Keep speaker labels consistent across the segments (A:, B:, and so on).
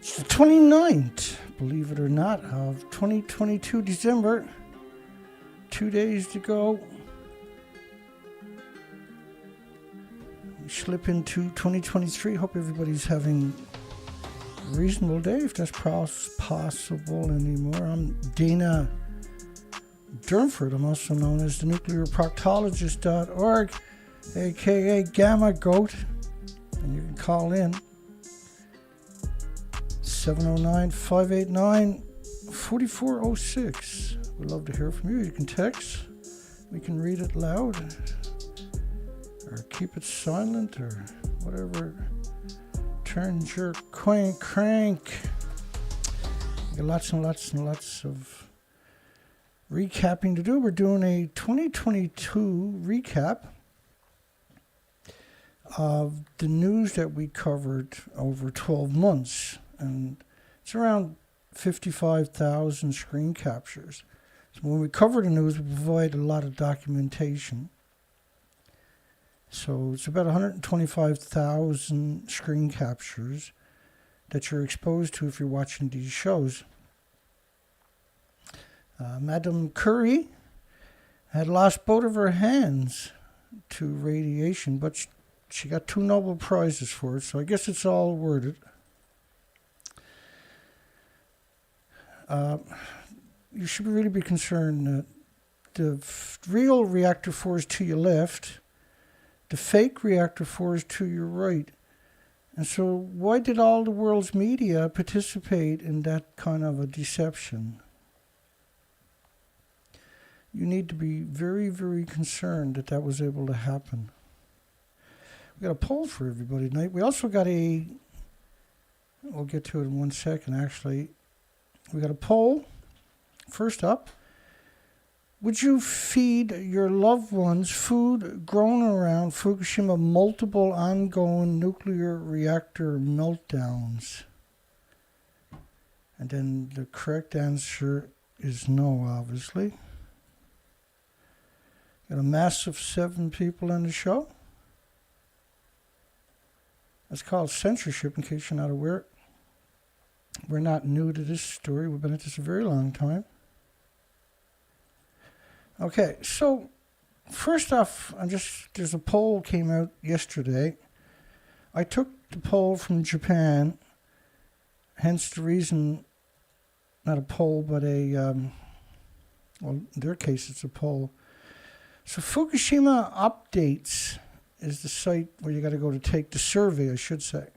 A: It's the 29th, believe it or not, of 2022 December. 2 days to go. We slip into 2023. Hope everybody's having a reasonable day, if that's possible anymore. I'm Dana Durnford. I'm also known as the nuclearproctologist.org, aka Gamma Goat. And you can call in 709-589-4406. We'd love to hear from you. You can text. We can read it loud. Or keep it silent. Or whatever turns your crank. We got lots and lots and lots of recapping to do. We're doing a 2022 recap of the news that we covered over 12 months. And it's around 55,000 screen captures. So when we cover the news, we provide a lot of documentation. So it's about 125,000 screen captures that you're exposed to if you're watching these shows. Madame Curie had lost both of her hands to radiation, but she got 2 Nobel Prizes for it, so I guess it's all worth it. You should really be concerned that the real reactor 4 is to your left, the fake reactor 4 is to your right. And so why did all the world's media participate in that kind of a deception? You need to be very, very concerned that that was able to happen. We got a poll for everybody tonight. We also got we'll get to it in 1 second actually. We got a poll. First up, would you feed your loved ones food grown around Fukushima multiple ongoing nuclear reactor meltdowns? And then the correct answer is no, obviously. Got a massive 7 people on the show. That's called censorship, in case you're not aware. We're not new to this story. We've been at this a very long time. Okay, so first off, there's a poll came out yesterday. I took the poll from Japan, hence the reason, not a poll, but in their case it's a poll. So Fukushima Updates is the site where you got to go to take the survey, I should say.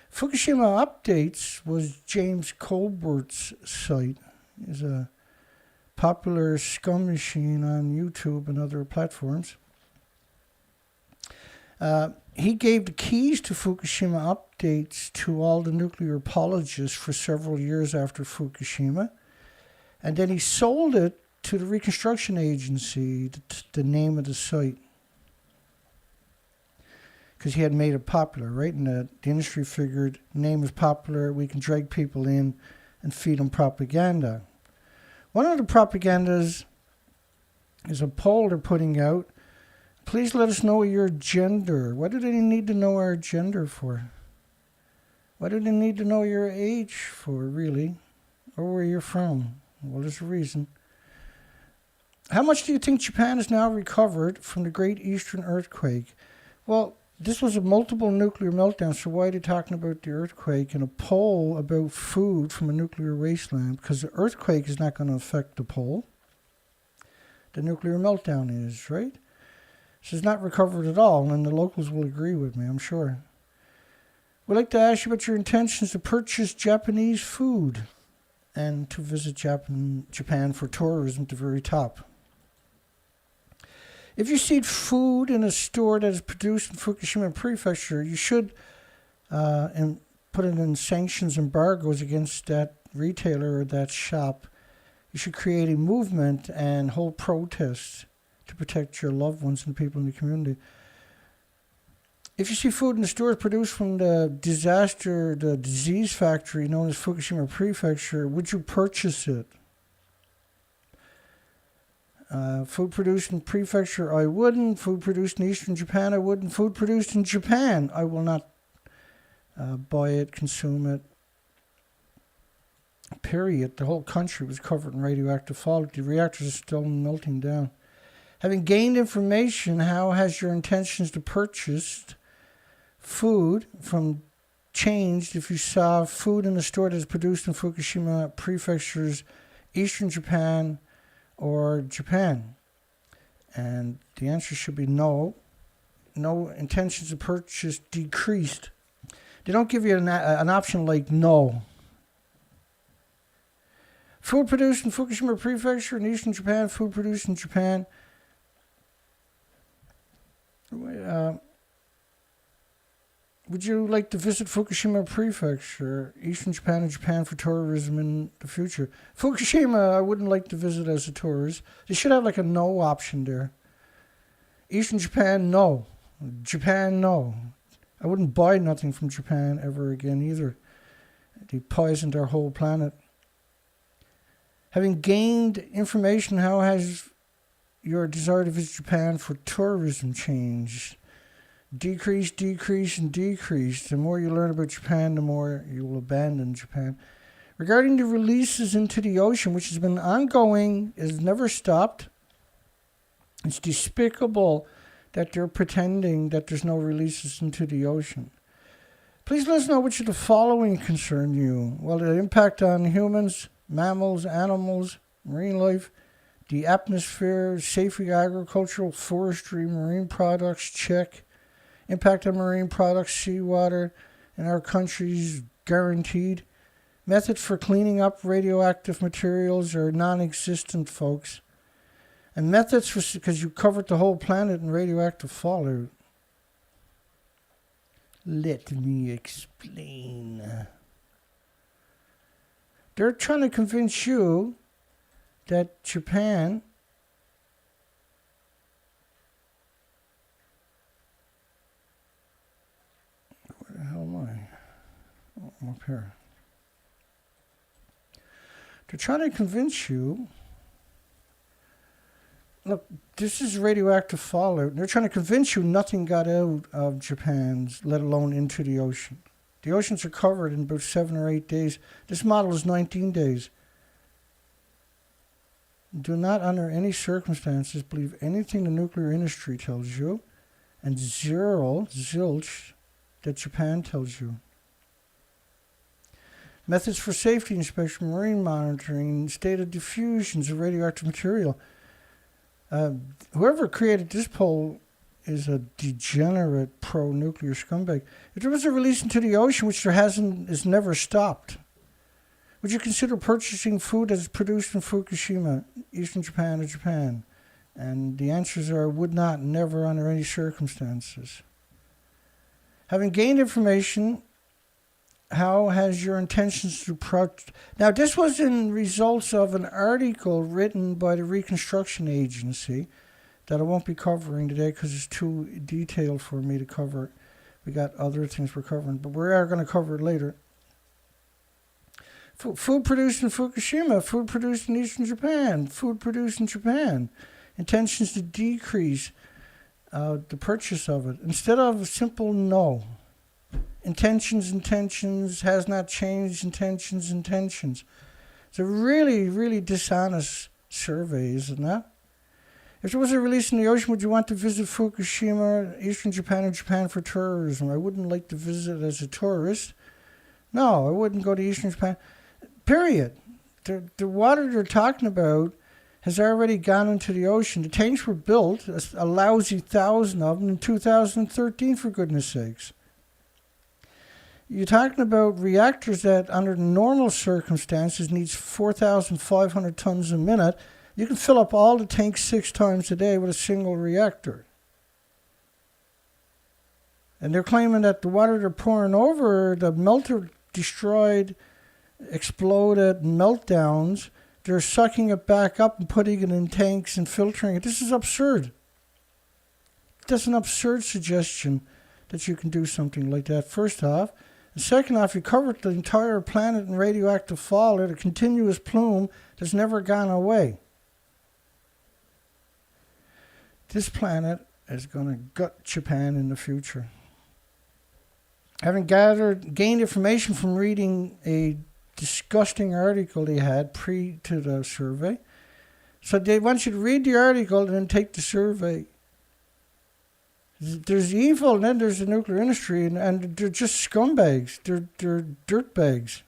A: Fukushima Updates was James Colbert's site. He's a popular scum machine on YouTube and other platforms. He gave the keys to Fukushima Updates to all the nuclear apologists for several years after Fukushima. And then he sold it to the Reconstruction Agency, the name of the site. Because he had made it popular, right? And the industry figured, name is popular, we can drag people in and feed them propaganda. One of the propagandas is a poll they're putting out. Please let us know your gender. What do they need to know our gender for? What do they need to know your age for, really? Or where you're from? Well, there's a reason. How much do you think Japan has now recovered from the Great Eastern Earthquake? Well, this was a multiple nuclear meltdown, so why are they talking about the earthquake and a poll about food from a nuclear wasteland? Because the earthquake is not going to affect the poll. The nuclear meltdown is, right? So it's not recovered at all, and the locals will agree with me, I'm sure. We'd like to ask you about your intentions to purchase Japanese food and to visit Japan for tourism at the very top. If you see food in a store that is produced in Fukushima Prefecture, you should and put it in sanctions embargoes against that retailer or that shop. You should create a movement and hold protests to protect your loved ones and people in the community. If you see food in the stores produced from the disease factory known as Fukushima Prefecture, would you purchase it? Food produced in Prefecture, I wouldn't. Food produced in Eastern Japan, I wouldn't. Food produced in Japan, I will not buy it, consume it, period. The whole country was covered in radioactive fallout. The reactors are still melting down. Having gained information, how has your intentions to purchase food from changed if you saw food in a store that is produced in Fukushima Prefecture's Eastern Japan or Japan? And the answer should be no. No, intentions to purchase decreased. They don't give you an option like no. Food produced in Fukushima Prefecture in Eastern Japan, food produced in Japan. Would you like to visit Fukushima Prefecture, Eastern Japan and Japan for tourism in the future? Fukushima, I wouldn't like to visit as a tourist. They should have like a no option there. Eastern Japan, no. Japan, no. I wouldn't buy nothing from Japan ever again either. They poisoned our whole planet. Having gained information, how has your desire to visit Japan for tourism changed? Decrease, decrease, and decrease. The more you learn about Japan, the more you will abandon Japan. Regarding the releases into the ocean, which has been ongoing, has never stopped. It's despicable that they're pretending that there's no releases into the ocean. Please let us know which of the following concern you. Well, the impact on humans, mammals, animals, marine life, the atmosphere, safety, agricultural, forestry, marine products, check. Impact on marine products, seawater, in our countries, guaranteed. Methods for cleaning up radioactive materials are non-existent, folks. And methods for, because you covered the whole planet in radioactive fallout. Let me explain. They're trying to convince you that Japan where the hell am I? Oh, I'm up here. They're trying to convince you, look, this is radioactive fallout. They're trying to convince you nothing got out of Japan's, let alone into the ocean. The oceans are covered in about 7 or 8 days. This model is 19 days. Do not, under any circumstances, believe anything the nuclear industry tells you, and zilch, that Japan tells you. Methods for safety inspection, marine monitoring, state of diffusions of radioactive material. Whoever created this poll is a degenerate pro-nuclear scumbag. If there was a release into the ocean, which there is never stopped, would you consider purchasing food that is produced in Fukushima, Eastern Japan, or Japan? And the answers are would not, never, under any circumstances. Having gained information, how has your intentions to Now, this was in results of an article written by the Reconstruction Agency that I won't be covering today because it's too detailed for me to cover. We got other things we're covering, but we are going to cover it later. Food produced in Fukushima, food produced in Eastern Japan, food produced in Japan. Intentions to decrease the purchase of it. Instead of a simple no. Intentions, has not changed, intentions. It's a really, really dishonest survey, isn't it? If there was a release in the ocean, would you want to visit Fukushima, Eastern Japan, or Japan for tourism? I wouldn't like to visit as a tourist. No, I wouldn't go to Eastern Japan. Period. The water they're talking about has already gone into the ocean. The tanks were built, a lousy 1,000 of them, in 2013, for goodness sakes. You're talking about reactors that, under normal circumstances, needs 4,500 tons a minute. You can fill up all the tanks 6 times a day with a single reactor. And they're claiming that the water they're pouring over, the melter destroyed, exploded, meltdowns, they're sucking it back up and putting it in tanks and filtering it. This is absurd. That's an absurd suggestion that you can do something like that, first off. And second off, you covered the entire planet in radioactive fallout, a continuous plume that's never gone away. This planet is going to gut Japan in the future. Having gained information from reading a disgusting article they had pre to the survey. So they want you to read the article and then take the survey. There's evil, and then there's the nuclear industry, and they're just scumbags. They're dirtbags.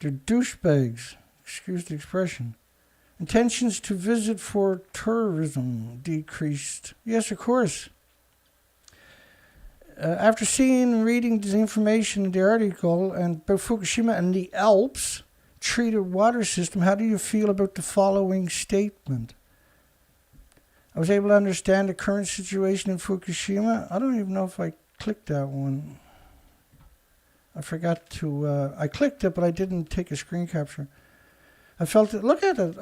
A: They're douchebags. Excuse the expression. Intentions to visit for tourism decreased. Yes, of course. After seeing and reading the information in the article and about Fukushima and the Alps treated water system, how do you feel about the following statement? I was able to understand the current situation in Fukushima. I don't even know if I clicked that one. I forgot to, I clicked it, but I didn't take a screen capture. I felt it, look at it,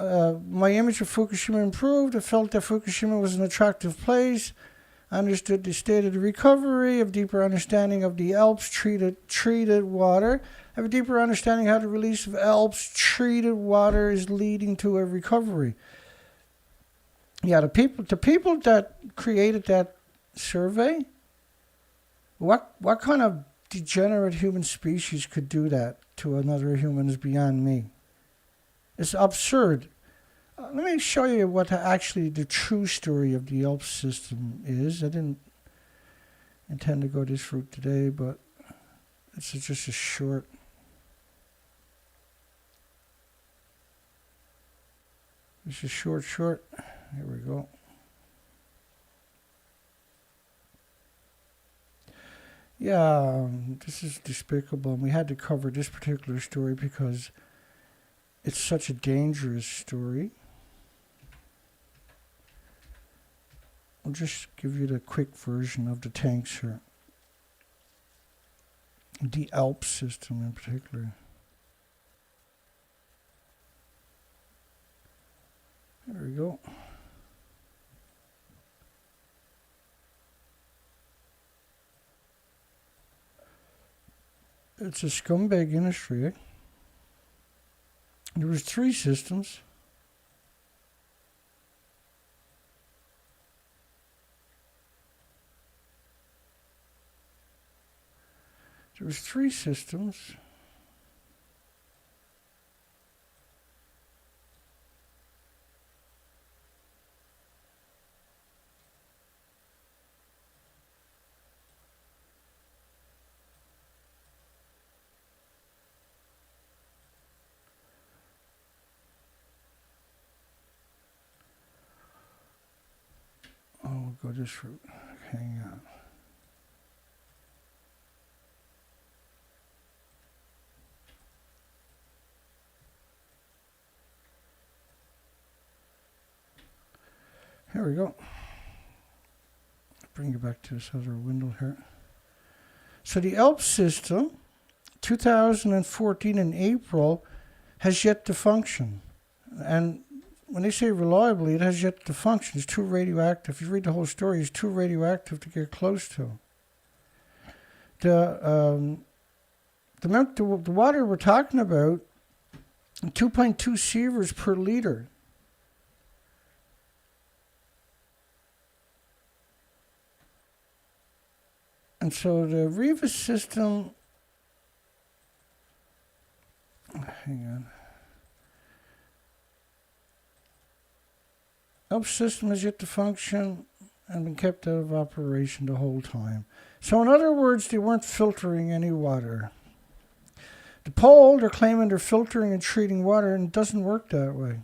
A: my image of Fukushima improved. I felt that Fukushima was an attractive place. I understood the state of the recovery, have deeper understanding of the Alps treated water. I have a deeper understanding how the release of Alps treated water is leading to a recovery. Yeah, the people that created that survey, what kind of degenerate human species could do that to another human is beyond me. It's absurd. Let me show you what actually the true story of the Alps system is. I didn't intend to go this route today, but it's just a short. It's a short. Here we go. Yeah, this is despicable. And we had to cover this particular story because it's such a dangerous story. I'll just give you the quick version of the tanks here. The Alps system in particular. There we go. It's a scumbag industry, eh? There was 3 systems. There was 3 systems. Oh, we'll go this route. Hang on. Here we go. Bring you back to this other window here. So the Alps system, 2014 in April, has yet to function. And when they say reliably, it has yet to function. It's too radioactive. If you read the whole story, it's too radioactive to get close to. The water we're talking about, 2.2 sieverts per liter. And so the Riva system, hang on. Alps system has yet to function and been kept out of operation the whole time. So in other words, they weren't filtering any water. The pole, they're claiming they're filtering and treating water, and it doesn't work that way.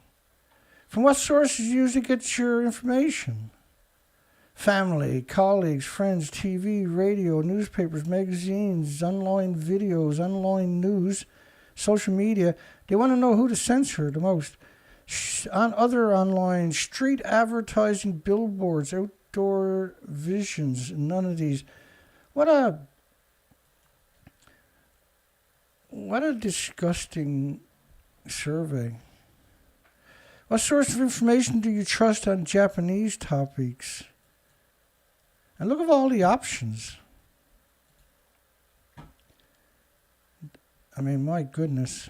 A: From what sources you usually get your information? Family, colleagues, friends, TV, radio, newspapers, magazines, online videos, online news, social media. They want to know who to censor the most. On other online, street advertising, billboards, outdoor visions, none of these. What a disgusting survey. What source of information do you trust on Japanese topics? And look at all the options. I mean, my goodness.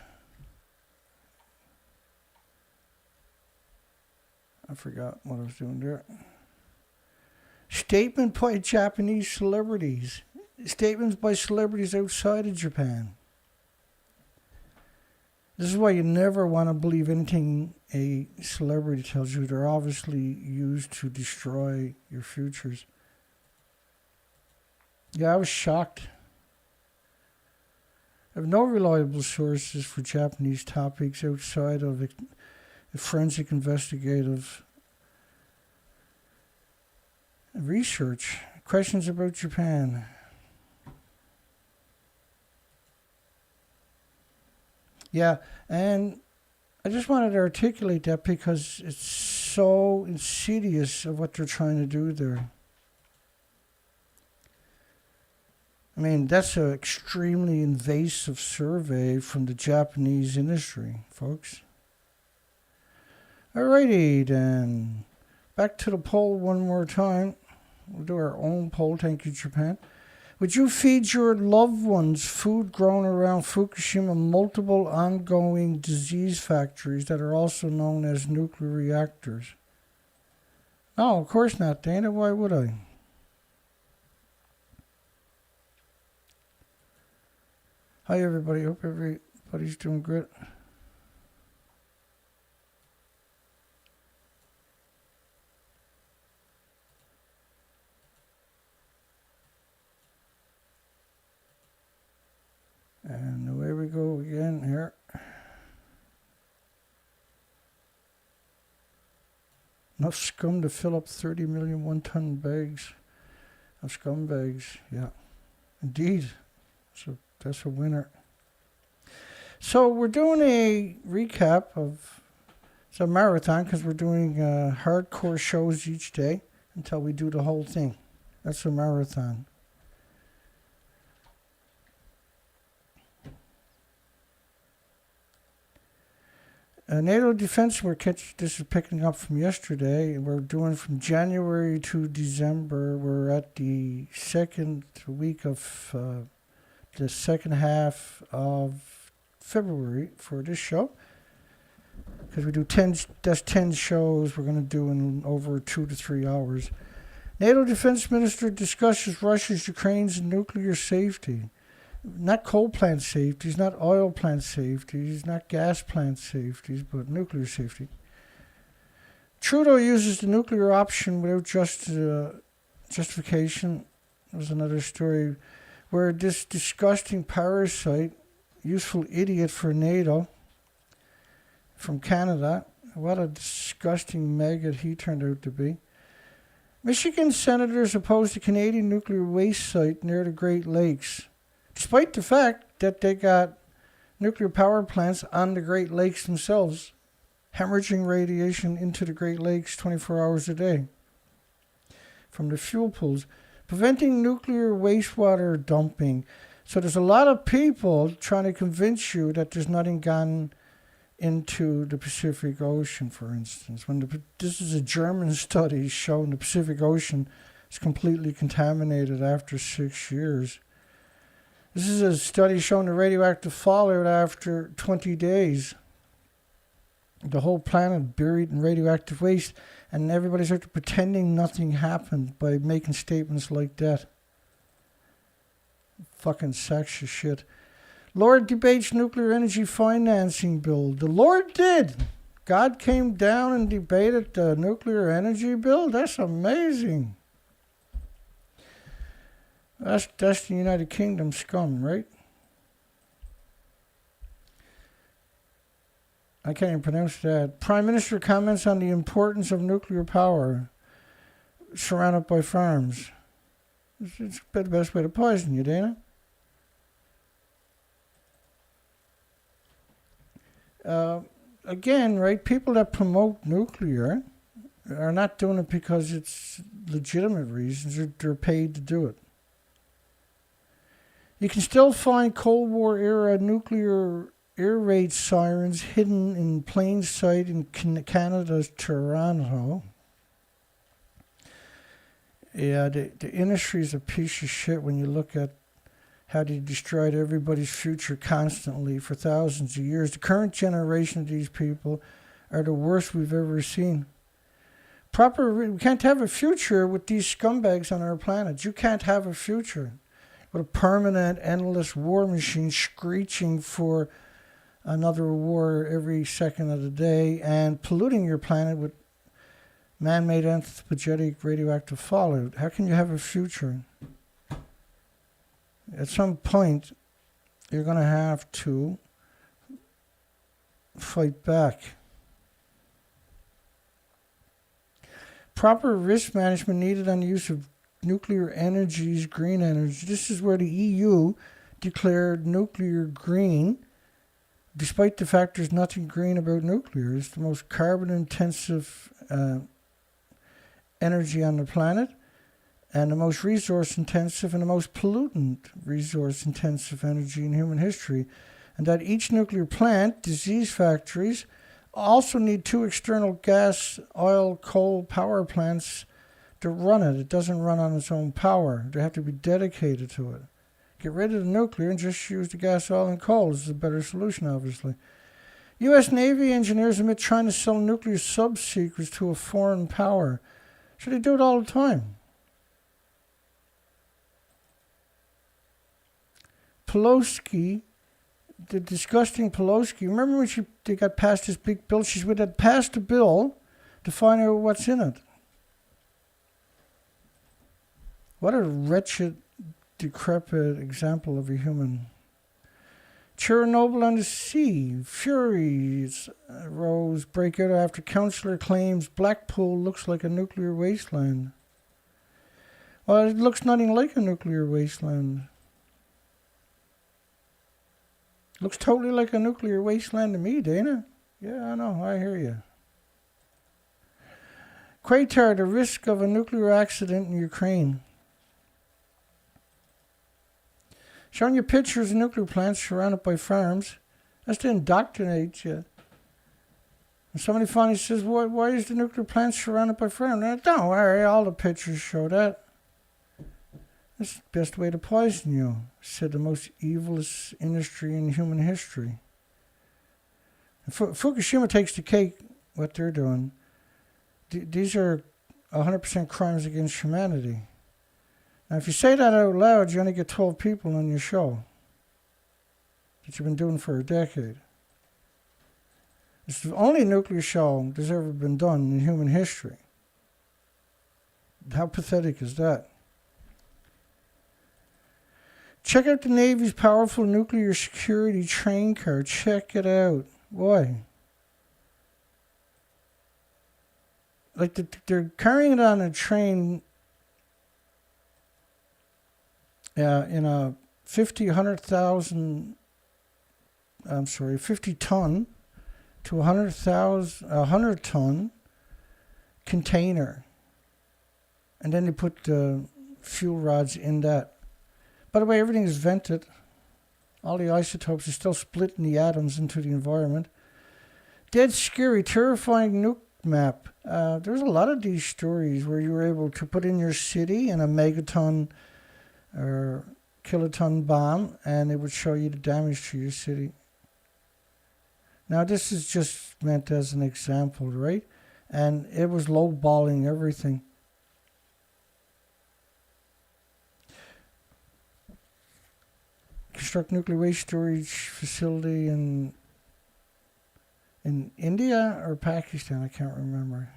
A: I forgot what I was doing there. Statement by Japanese celebrities. Statements by celebrities outside of Japan. This is why you never want to believe anything a celebrity tells you. They're obviously used to destroy your futures. Yeah, I was shocked. I have no reliable sources for Japanese topics outside of forensic investigative research. Questions about Japan. Yeah, and I just wanted to articulate that because it's so insidious of what they're trying to do there. I mean, that's an extremely invasive survey from the Japanese industry, folks. Alrighty, then. Back to the poll one more time. We'll do our own poll. Thank you, Japan. Would you feed your loved ones food grown around Fukushima multiple ongoing disease factories that are also known as nuclear reactors? No, of course not, Dana. Why would I? Hi, everybody. Hope everybody's doing good. And away we go again here. Enough scum to fill up 30 million one-ton bags of scumbags. Yeah, indeed. So that's a winner. So we're doing a recap of, it's a marathon because we're doing hardcore shows each day until we do the whole thing. That's a marathon. NATO defense, this is picking up from yesterday. We're doing from January to December. We're at the second week of the second half of February for this show. Because we do 10 shows we're going to do in over 2 to 3 hours. NATO defense minister discusses Russia's, Ukraine's nuclear safety. Not coal plant safeties, not oil plant safeties, not gas plant safeties, but nuclear safety. Trudeau uses the nuclear option without justification. There's another story where this disgusting parasite, useful idiot for NATO, from Canada, what a disgusting maggot he turned out to be. Michigan senators oppose the Canadian nuclear waste site near the Great Lakes, despite the fact that they got nuclear power plants on the Great Lakes themselves, hemorrhaging radiation into the Great Lakes 24 hours a day from the fuel pools, preventing nuclear wastewater dumping. So there's a lot of people trying to convince you that there's nothing gone into the Pacific Ocean, for instance. This is a German study showing the Pacific Ocean is completely contaminated after 6 years. This is a study showing the radioactive fallout after 20 days. The whole planet buried in radioactive waste, and everybody's out there pretending nothing happened by making statements like that. Fucking sexist shit. Lord debates nuclear energy financing bill. The Lord did. God came down and debated the nuclear energy bill? That's amazing. That's the United Kingdom scum, right? I can't even pronounce that. Prime Minister comments on the importance of nuclear power surrounded by farms. It's the best way to poison you, Dana. Again, right, people that promote nuclear are not doing it because it's legitimate reasons. They're paid to do it. You can still find Cold War era nuclear air raid sirens hidden in plain sight in Canada's Toronto. Yeah, the industry is a piece of shit when you look at how they destroyed everybody's future constantly for thousands of years. The current generation of these people are the worst we've ever seen. We can't have a future with these scumbags on our planet. You can't have a future with a permanent, endless war machine screeching for another war every second of the day and polluting your planet with man-made anthropogenic radioactive fallout. How can you have a future? At some point, you're going to have to fight back. Proper risk management needed on the use of nuclear energies, green energy. This is where the EU declared nuclear green, despite the fact there's nothing green about nuclear. It's the most carbon-intensive energy on the planet, and the most resource-intensive and the most pollutant resource-intensive energy in human history. And that each nuclear plant, disease factories, also need 2 external gas, oil, coal power plants to run it. It doesn't run on its own power. They have to be dedicated to it. Get rid of the nuclear and just use the gas, oil, and coal. This is a better solution, obviously. U.S. Navy engineers admit trying to sell nuclear sub-secrets to a foreign power. So they do it all the time. Pelosi, the disgusting Pelosi, remember when they got passed this big bill? She would have passed a bill to find out what's in it. What a wretched, decrepit example of a human. Chernobyl on the sea. Furies rose, break out after councillor claims Blackpool looks like a nuclear wasteland. Well, it looks nothing like a nuclear wasteland. Looks totally like a nuclear wasteland to me, Dana. Yeah, I know, I hear you. Qatar, the risk of a nuclear accident in Ukraine. Showing you pictures of nuclear plants surrounded by farms. That's to indoctrinate you. And somebody finally says, why is the nuclear plant surrounded by farms? Don't worry, all the pictures show that. That's the best way to poison you, said the most evilest industry in human history. Fukushima takes the cake, what they're doing. These are 100% crimes against humanity. Now, if you say that out loud, you only get 12 people on your show that you've been doing for a decade. It's the only nuclear show that's ever been done in human history. How pathetic is that? Check out the Navy's powerful nuclear security train car. Check it out. Why? Like they're carrying it on a train in a 50 ton to 100 ton container. And then they put the fuel rods in that. By the way, everything is vented. All the isotopes are still splitting the atoms into the environment. Dead scary, terrifying nuke map. There's a lot of these stories where you were able to put in your city in a megaton or kiloton bomb, and it would show you the damage to your city. Now, this is just meant as an example, right? And it was lowballing everything. Construct nuclear waste storage facility in India or Pakistan, I can't remember.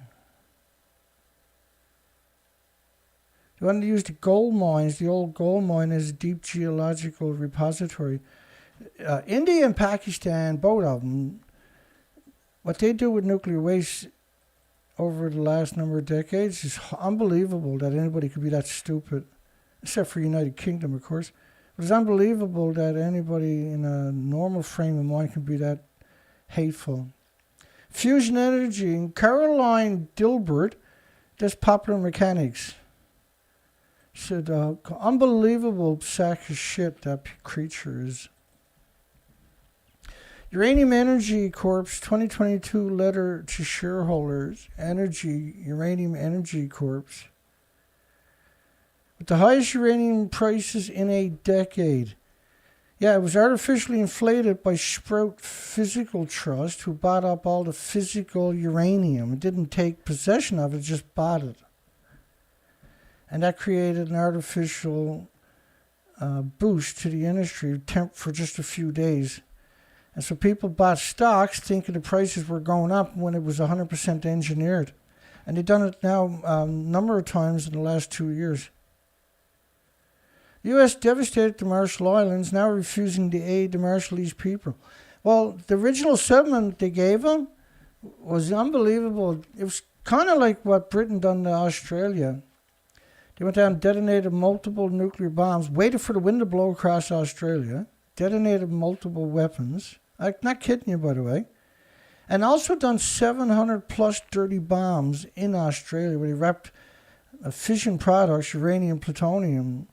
A: They wanted to use the gold mines, the old gold mine, as a deep geological repository. India and Pakistan, both of them, what they do with nuclear waste over the last number of decades is unbelievable that anybody could be that stupid, except for United Kingdom, of course. But it's unbelievable that anybody in a normal frame of mind can be that hateful. Fusion energy. And Caroline Dilbert does Popular Mechanics. Said, unbelievable sack of shit that creature is. Uranium Energy Corp's 2022 letter to shareholders. Uranium Energy Corp's. With the highest uranium prices in a decade. Yeah, it was artificially inflated by Sprout Physical Trust, who bought up all the physical uranium. It didn't take possession of it, just bought it. And that created an artificial boost to the industry for just a few days. And so people bought stocks thinking the prices were going up when it was 100% engineered. And they've done it now a number of times in the last 2 years. The U.S. devastated the Marshall Islands, now refusing to aid the Marshallese people. Well, the original settlement they gave them was unbelievable. It was kind of like what Britain done to Australia. They went down and detonated multiple nuclear bombs, waited for the wind to blow across Australia, detonated multiple weapons. I'm not kidding you, by the way. And also done 700 plus dirty bombs in Australia where they wrapped fission products, uranium, plutonium,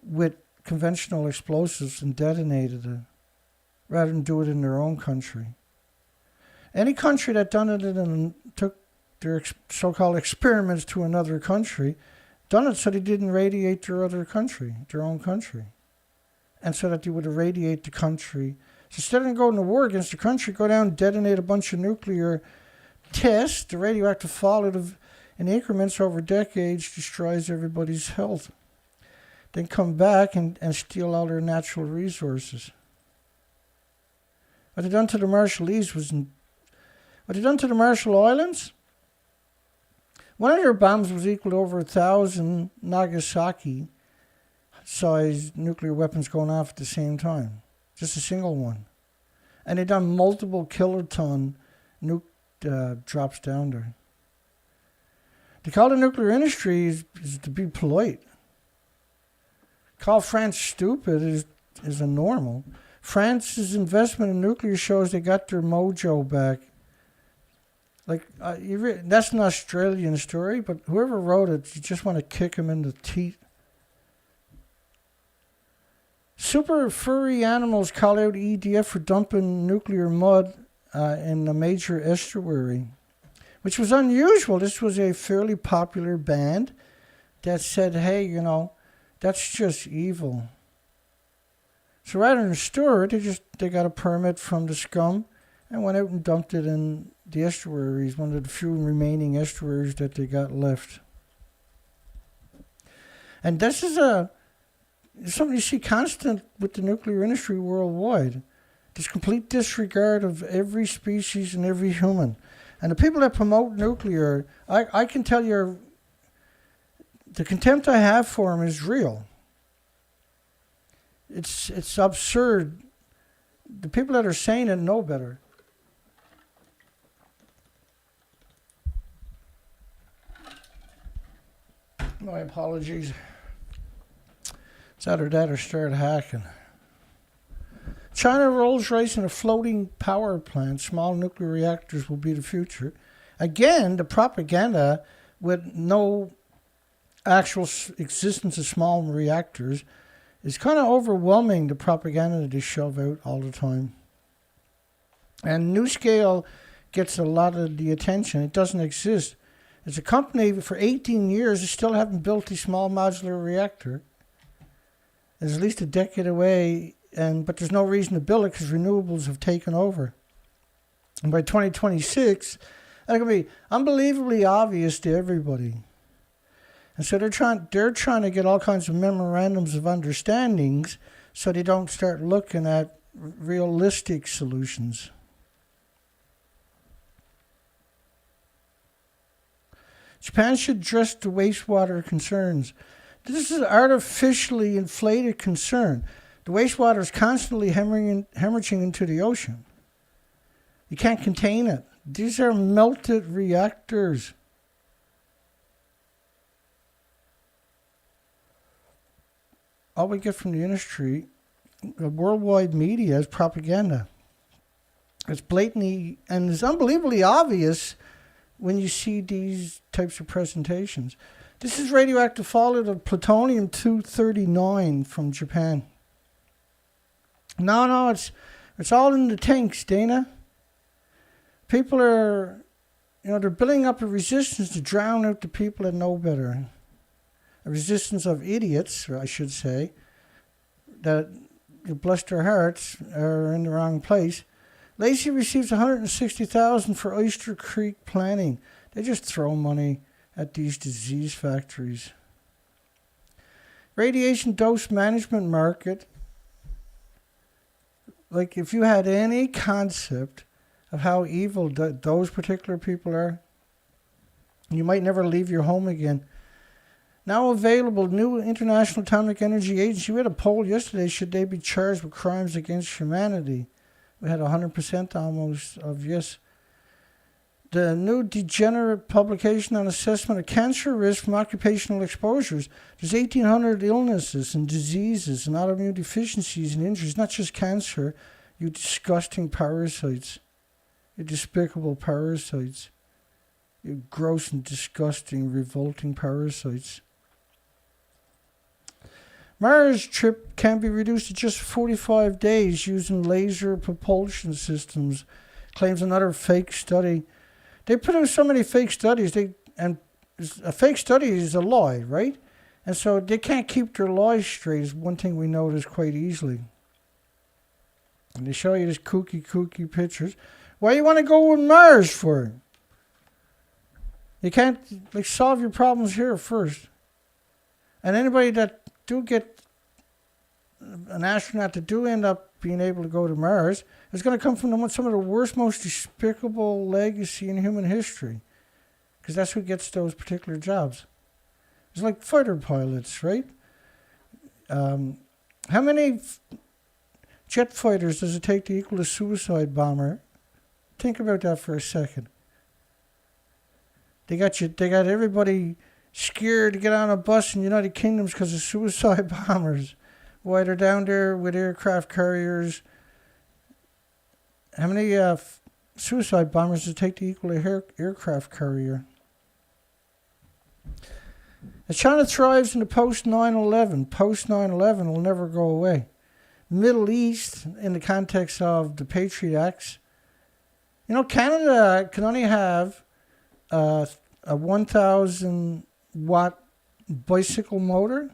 A: with conventional explosives and detonated it rather than do it in their own country. Any country that done it and took their so-called experiments to another country, done it so they didn't radiate their other country, their own country, and so that they would irradiate the country. So instead of going to war against the country, go down and detonate a bunch of nuclear tests. The radioactive fallout in increments over decades destroys everybody's health. Then come back and steal all their natural resources. What they done to the Marshallese what they done to the Marshall Islands? One of their bombs was equal to over 1,000 Nagasaki-sized nuclear weapons going off at the same time. Just a single one. And they done multiple kiloton nuke drops down there. To call the nuclear industry is to be polite. Call France stupid is a normal. France's investment in nuclear shows they got their mojo back. Like, that's an Australian story, but whoever wrote it, you just want to kick him in the teeth. Super furry animals call out EDF for dumping nuclear mud in a major estuary, which was unusual. This was a fairly popular band that said, hey, that's just evil. So rather than store it, they got a permit from the scum and went out and dumped it in the estuaries, one of the few remaining estuaries that they got left. And this is something you see constant with the nuclear industry worldwide. This complete disregard of every species and every human. And the people that promote nuclear, I can tell you, the contempt I have for them is real. It's absurd. The people that are saying it know better. My apologies. It's either that or start hacking. China rolls rice in a floating power plant. Small nuclear reactors will be the future. Again, the propaganda with no actual existence of small reactors is kind of overwhelming, the propaganda that they shove out all the time. And NuScale gets a lot of the attention. It doesn't exist. It's a company for 18 years. They still haven't built a small modular reactor. It's at least a decade away, but there's no reason to build it because renewables have taken over. And by 2026, that's going to be unbelievably obvious to everybody. And so they're trying to get all kinds of memorandums of understandings so they don't start looking at realistic solutions. Japan should address the wastewater concerns. This is an artificially inflated concern. The wastewater is constantly hemorrhaging into the ocean. You can't contain it. These are melted reactors. All we get from the industry, the worldwide media, is propaganda. It's blatantly, and it's unbelievably obvious when you see these types of presentations. This is radioactive fallout of plutonium-239 from Japan. No, it's all in the tanks, Dana. People are, they're building up a resistance to drown out the people that know better. A resistance of idiots, or I should say, that, bless their hearts, are in the wrong place. Lacey receives $160,000 for Oyster Creek planning. They just throw money at these disease factories. Radiation dose management market Like, if you had any concept of how evil those particular people are, you might never leave your home again. Now available, new International Atomic Energy Agency. We had a poll yesterday, should they be charged with crimes against humanity? We had 100% almost of yes. The new degenerate publication on assessment of cancer risk from occupational exposures. There's 1,800 illnesses and diseases and autoimmune deficiencies and injuries, not just cancer, you disgusting parasites. You despicable parasites. You gross and disgusting, revolting parasites. Mars trip can be reduced to just 45 days using laser propulsion systems, claims another fake study. They put out so many fake studies, and a fake study is a lie, right? And so they can't keep their lies straight is one thing we notice quite easily. And they show you this kooky pictures. Why you want to go with Mars for? You can't solve your problems here first. And anybody that do get an astronaut that do end up being able to go to Mars is going to come from some of the worst, most despicable legacy in human history. Because that's who gets those particular jobs. It's like fighter pilots, right? How many jet fighters does it take to equal a suicide bomber? Think about that for a second. They got everybody scared to get on a bus in the United Kingdom because of suicide bombers. Why they're down there with aircraft carriers. How many suicide bombers does it take to equal a aircraft carrier? As China thrives in the post 9/11 will never go away. Middle East, in the context of the Patriot Acts, Canada can only have a 1,000 watt bicycle motor.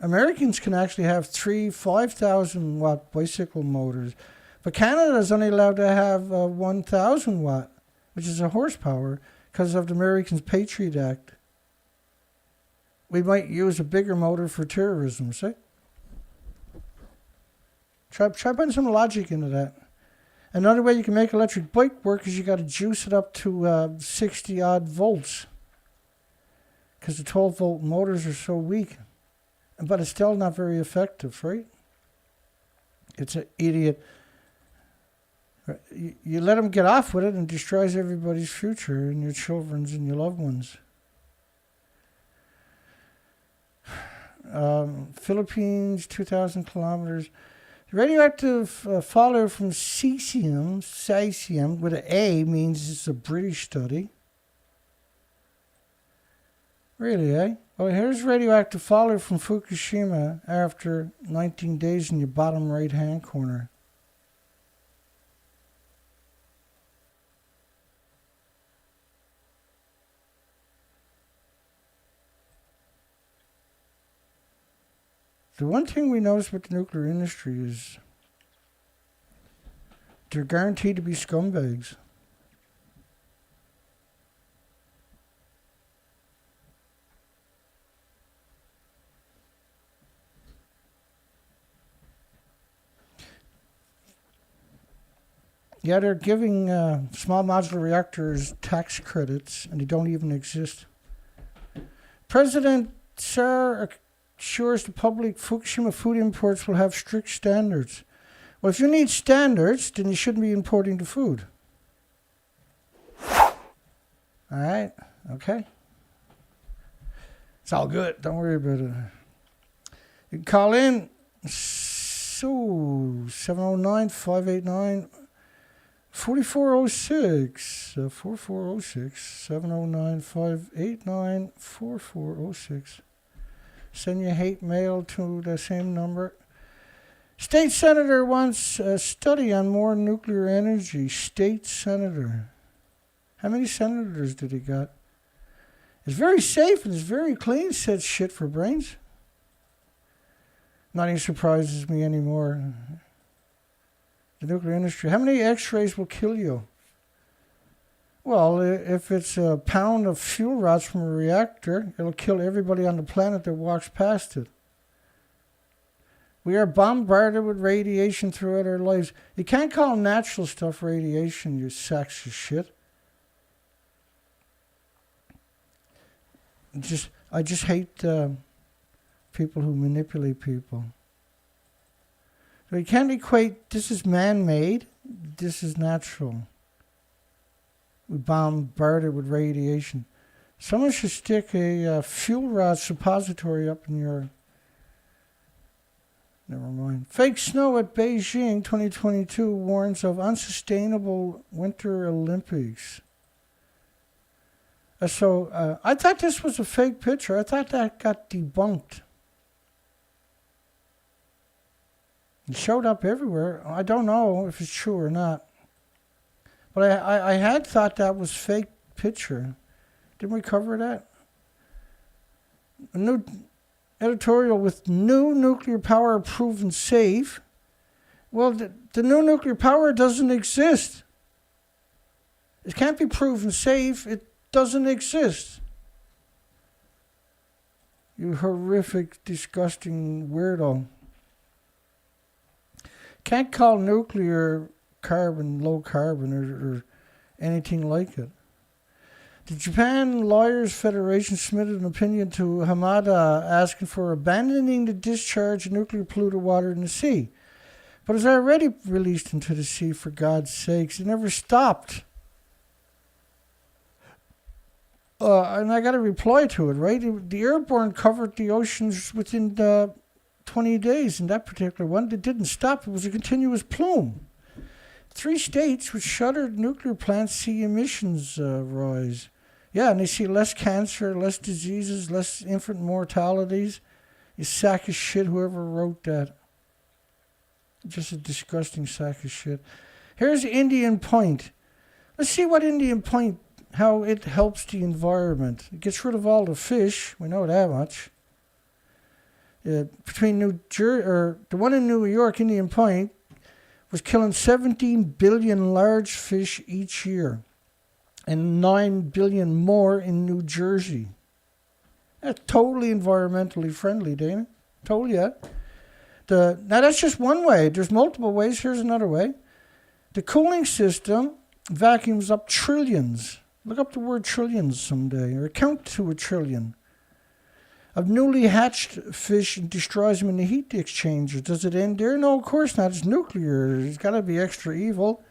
A: Americans can actually have 5,000 watt bicycle motors. But Canada is only allowed to have 1,000 watt, which is a horsepower, because of the Americans' Patriot Act. We might use a bigger motor for terrorism, see? Try putting some logic into that. Another way you can make electric bike work is you got to juice it up to 60 odd volts, because the 12 volt motors are so weak. But it's still not very effective, right? It's an idiot. You let them get off with it and it destroys everybody's future and your children's and your loved ones. Philippines, 2,000 kilometers. The radioactive fallout from Cesium with an A means it's a British study. Really, eh? Well, here's radioactive fallout from Fukushima after 19 days in your bottom right-hand corner. The one thing we notice with the nuclear industry is they're guaranteed to be scumbags. Yeah, they're giving small modular reactors tax credits, and they don't even exist. President Sarr assures the public Fukushima food imports will have strict standards. Well, if you need standards, then you shouldn't be importing the food. All right, okay. It's all good. Don't worry about it. You can call in 709-589 4406, 4406, 709-589-4406. Send your hate mail to the same number. State senator wants a study on more nuclear energy. State senator. How many senators did he got? It's very safe and it's very clean, said shit for brains. Nothing surprises me anymore. The nuclear industry. How many x-rays will kill you? Well, if it's a pound of fuel rods from a reactor, it'll kill everybody on the planet that walks past it. We are bombarded with radiation throughout our lives. You can't call natural stuff radiation, you sacks of shit. I just hate people who manipulate people. So you can't equate this is man-made, this is natural. We bombarded with radiation. Someone should stick a fuel rod suppository up in your... Never mind. Fake snow at Beijing 2022 warns of unsustainable Winter Olympics. So I thought this was a fake picture. I thought that got debunked. It showed up everywhere. I don't know if it's true or not. But I had thought that was fake picture. Didn't we cover that? A new editorial with new nuclear power proven safe. Well, the new nuclear power doesn't exist. It can't be proven safe. It doesn't exist. You horrific, disgusting weirdo. Can't call nuclear carbon low carbon or anything like it. The Japan Lawyers Federation submitted an opinion to Hamada asking for abandoning the discharge of nuclear polluted water in the sea. But it's already released into the sea, for God's sakes. It never stopped. And I got a reply to it, right? The airborne covered the oceans within 20 days in that particular one. It didn't stop. It was a continuous plume. 3 states with shuttered nuclear plants see emissions rise. Yeah, and they see less cancer, less diseases, less infant mortalities. You sack of shit, whoever wrote that. Just a disgusting sack of shit. Here's Indian Point. Let's see what Indian Point, how it helps the environment. It gets rid of all the fish. We know that much. Between the one in New York, Indian Point, was killing 17 billion large fish each year. And 9 billion more in New Jersey. That's totally environmentally friendly, Dana. Told you. Now that's just one way. There's multiple ways. Here's another way. The cooling system vacuums up trillions. Look up the word trillions someday, or count to 1 trillion. Of newly hatched fish and destroys them in the heat exchanger. Does it end there? No, of course not. It's nuclear. It's got to be extra evil.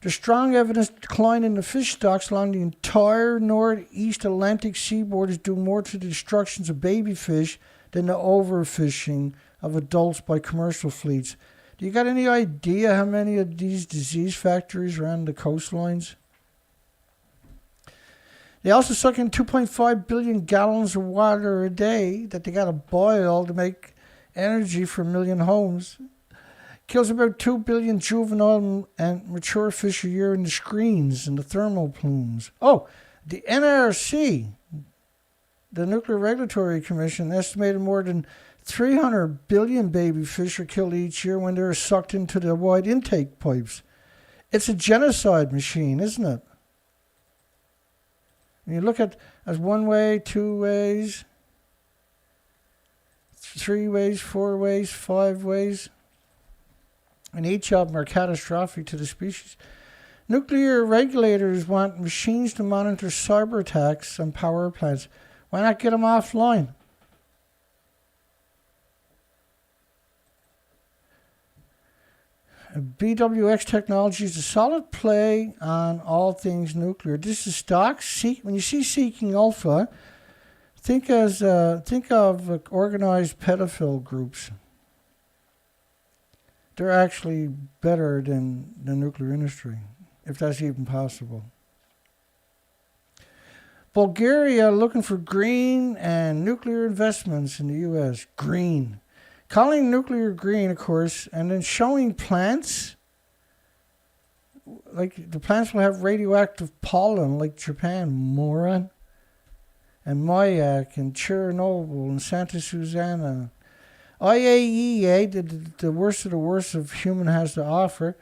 A: There's strong evidence decline in the fish stocks along the entire northeast Atlantic seaboard is due more to the destructions of baby fish than the overfishing of adults by commercial fleets. Do you got any idea how many of these disease factories are on the coastlines? They also suck in 2.5 billion gallons of water a day that they got to boil to make energy for 1 million homes. Kills about 2 billion juvenile and mature fish a year in the screens and the thermal plumes. Oh, the NRC, the Nuclear Regulatory Commission, estimated more than 300 billion baby fish are killed each year when they're sucked into the wide intake pipes. It's a genocide machine, isn't it? And you look at as 1 way, 2 ways, 3 ways, 4 ways, 5 ways. And each of them are catastrophic to the species. Nuclear regulators want machines to monitor cyber attacks on power plants. Why not get them offline? BWX technology is a solid play on all things nuclear. This is stock. When you see Seeking Alpha, think of organized pedophile groups. They're actually better than the nuclear industry, if that's even possible. Bulgaria looking for green and nuclear investments in the U.S. Green. Calling nuclear green, of course, and then showing plants. Like the plants will have radioactive pollen like Japan, moron. And Mayak and Chernobyl and Santa Susana. IAEA, the worst of the worst of human has to offer,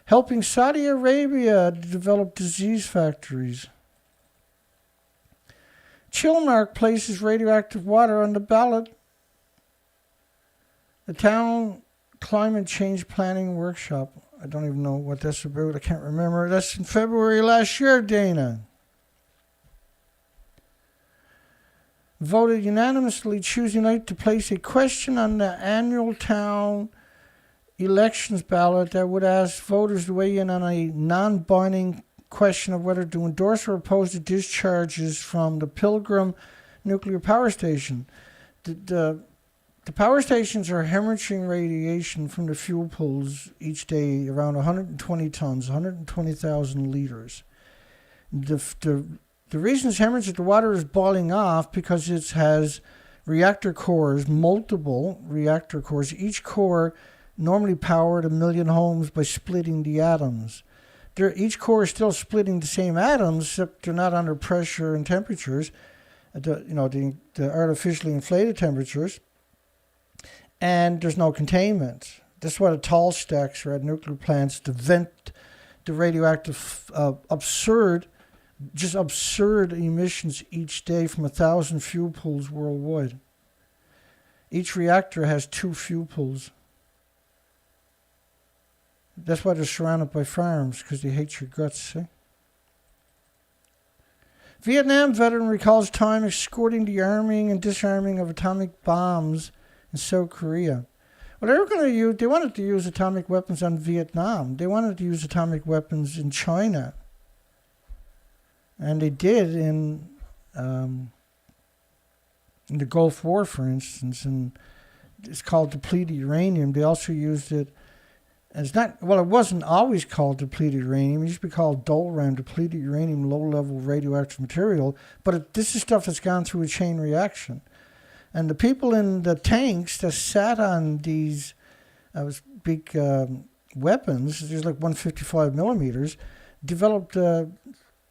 A: helping Saudi Arabia to develop disease factories. Chilmark places radioactive water on the ballot. The town climate change planning workshop. I don't even know what that's about. I can't remember. That's in February last year, Dana. Voted unanimously Tuesday night to place a question on the annual town elections ballot that would ask voters to weigh in on a non-binding question of whether to endorse or oppose the discharges from the Pilgrim nuclear power station. The power stations are hemorrhaging radiation from the fuel pools each day, around 120 tons, 120,000 liters. The reason it's hemorrhaging, the water is boiling off because it has reactor cores, multiple reactor cores. Each core normally powered 1 million homes by splitting the atoms. Each core is still splitting the same atoms, except they're not under pressure and temperatures, the artificially inflated temperatures. And there's no containment. That's why the tall stacks are at nuclear plants to vent the radioactive, absurd emissions each day from 1,000 fuel pools worldwide. Each reactor has 2 fuel pools. That's why they're surrounded by farms, because they hate your guts, see? Vietnam veteran recalls time escorting the arming and disarming of atomic bombs in South Korea. Well, they wanted to use atomic weapons on Vietnam. They wanted to use atomic weapons in China. And they did in the Gulf War, for instance. And it's called depleted uranium. They also used it. And it wasn't always called depleted uranium. It used to be called DOLRAM, depleted uranium, low-level radioactive material. But this is stuff that's gone through a chain reaction. And the people in the tanks that sat on these big weapons, there's like 155 millimeters, developed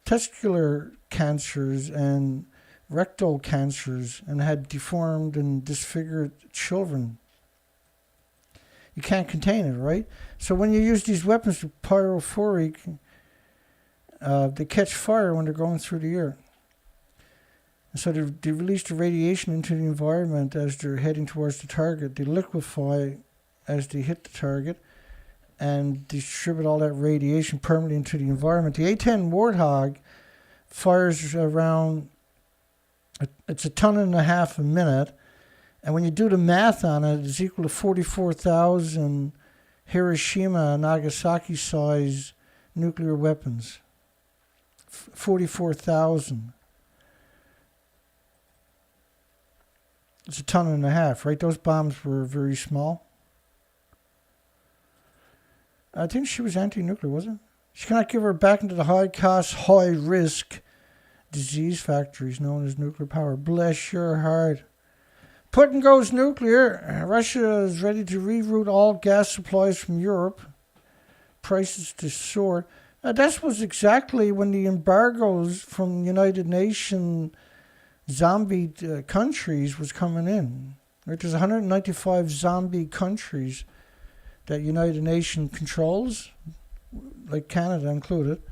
A: testicular cancers and rectal cancers and had deformed and disfigured children. You can't contain it, right? So when you use these weapons, pyrophoric, they catch fire when they're going through the air. So they release the radiation into the environment as they're heading towards the target. They liquefy as they hit the target and distribute all that radiation permanently into the environment. The A-10 Warthog fires around, it's 1.5 tons a minute. And when you do the math on it, it's equal to 44,000 Hiroshima and Nagasaki size nuclear weapons. 44,000. It's 1.5 tons, right? Those bombs were very small. I think she was anti-nuclear, wasn't it? She cannot give her back into the high-cost, high-risk disease factories known as nuclear power. Bless your heart. Putin goes nuclear. Russia is ready to reroute all gas supplies from Europe. Prices to soar. That was exactly when the embargoes from United Nations zombie countries was coming in. Right? There's 195 zombie countries that United Nations controls, like Canada included.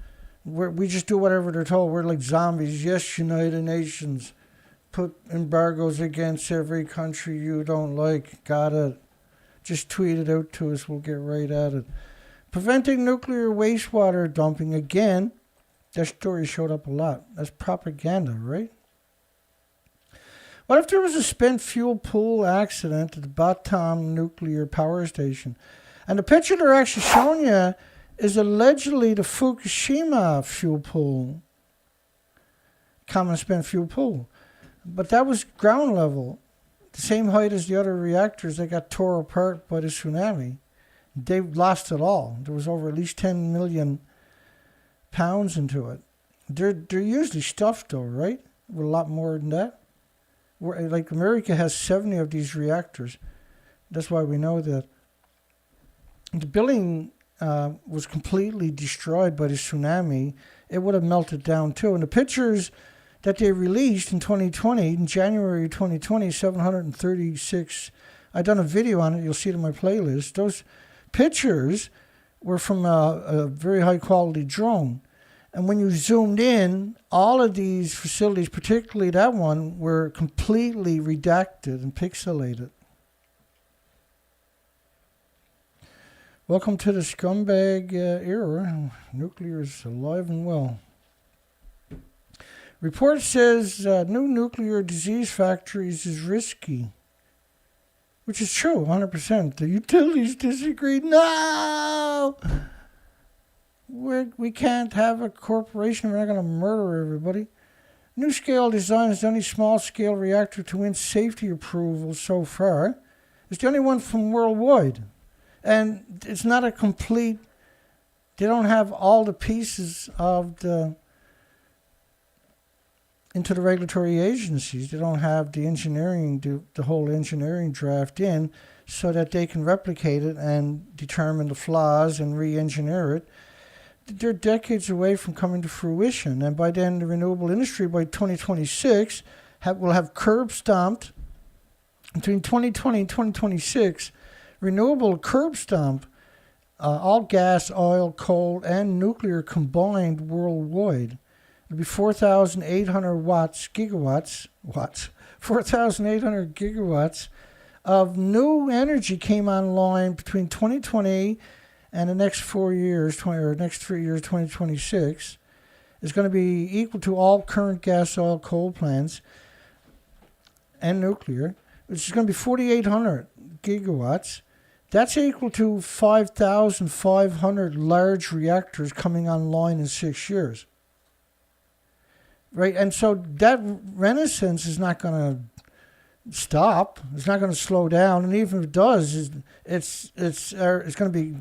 A: We just do whatever they're told. We're like zombies. Yes, United Nations, put embargoes against every country you don't like. Got it. Just tweet it out to us. We'll get right at it. Preventing nuclear wastewater dumping. Again, that story showed up a lot. That's propaganda, right? What if there was a spent fuel pool accident at the Batam nuclear power station? And the picture they're actually showing you is allegedly the Fukushima fuel pool, common spent fuel pool. But that was ground level, the same height as the other reactors that got tore apart by the tsunami. They lost it all. There was over at least 10 million pounds into it. They're usually stuffed though, right? With a lot more than that. Like America has 70 of these reactors. That's why we know that. The building was completely destroyed by the tsunami. It would have melted down too. And the pictures that they released in 2020, in January 2020, 736, I done a video on it. You'll see it in my playlist. Those pictures were from a very high quality drone. And when you zoomed in, all of these facilities, particularly that one, were completely redacted and pixelated. Welcome to the scumbag era. Nuclear is alive and well. Report says new nuclear disease factories is risky. Which is true, 100%. The utilities disagree. No! We can't have a corporation. We're not going to murder everybody. New scale design is the only small-scale reactor to win safety approval so far. It's the only one from worldwide. And it's not a complete... They don't have all the pieces of into the regulatory agencies. They don't have the engineering, the whole engineering draft in so that they can replicate it and determine the flaws and re-engineer it. They're decades away from coming to fruition. And by then, the renewable industry, by 2026, will have curb stomped. Between 2020 and 2026, renewable curb stomp all gas, oil, coal, and nuclear combined worldwide. It'll be 4,800 gigawatts of new energy came online between 2020 and the next 4 years, next 3 years, 2026, is going to be equal to all current gas, oil, coal plants and nuclear, which is going to be 4,800 gigawatts. That's equal to 5,500 large reactors coming online in 6 years. Right, and so that renaissance is not going to stop. It's not going to slow down, and even if it does, it's going to be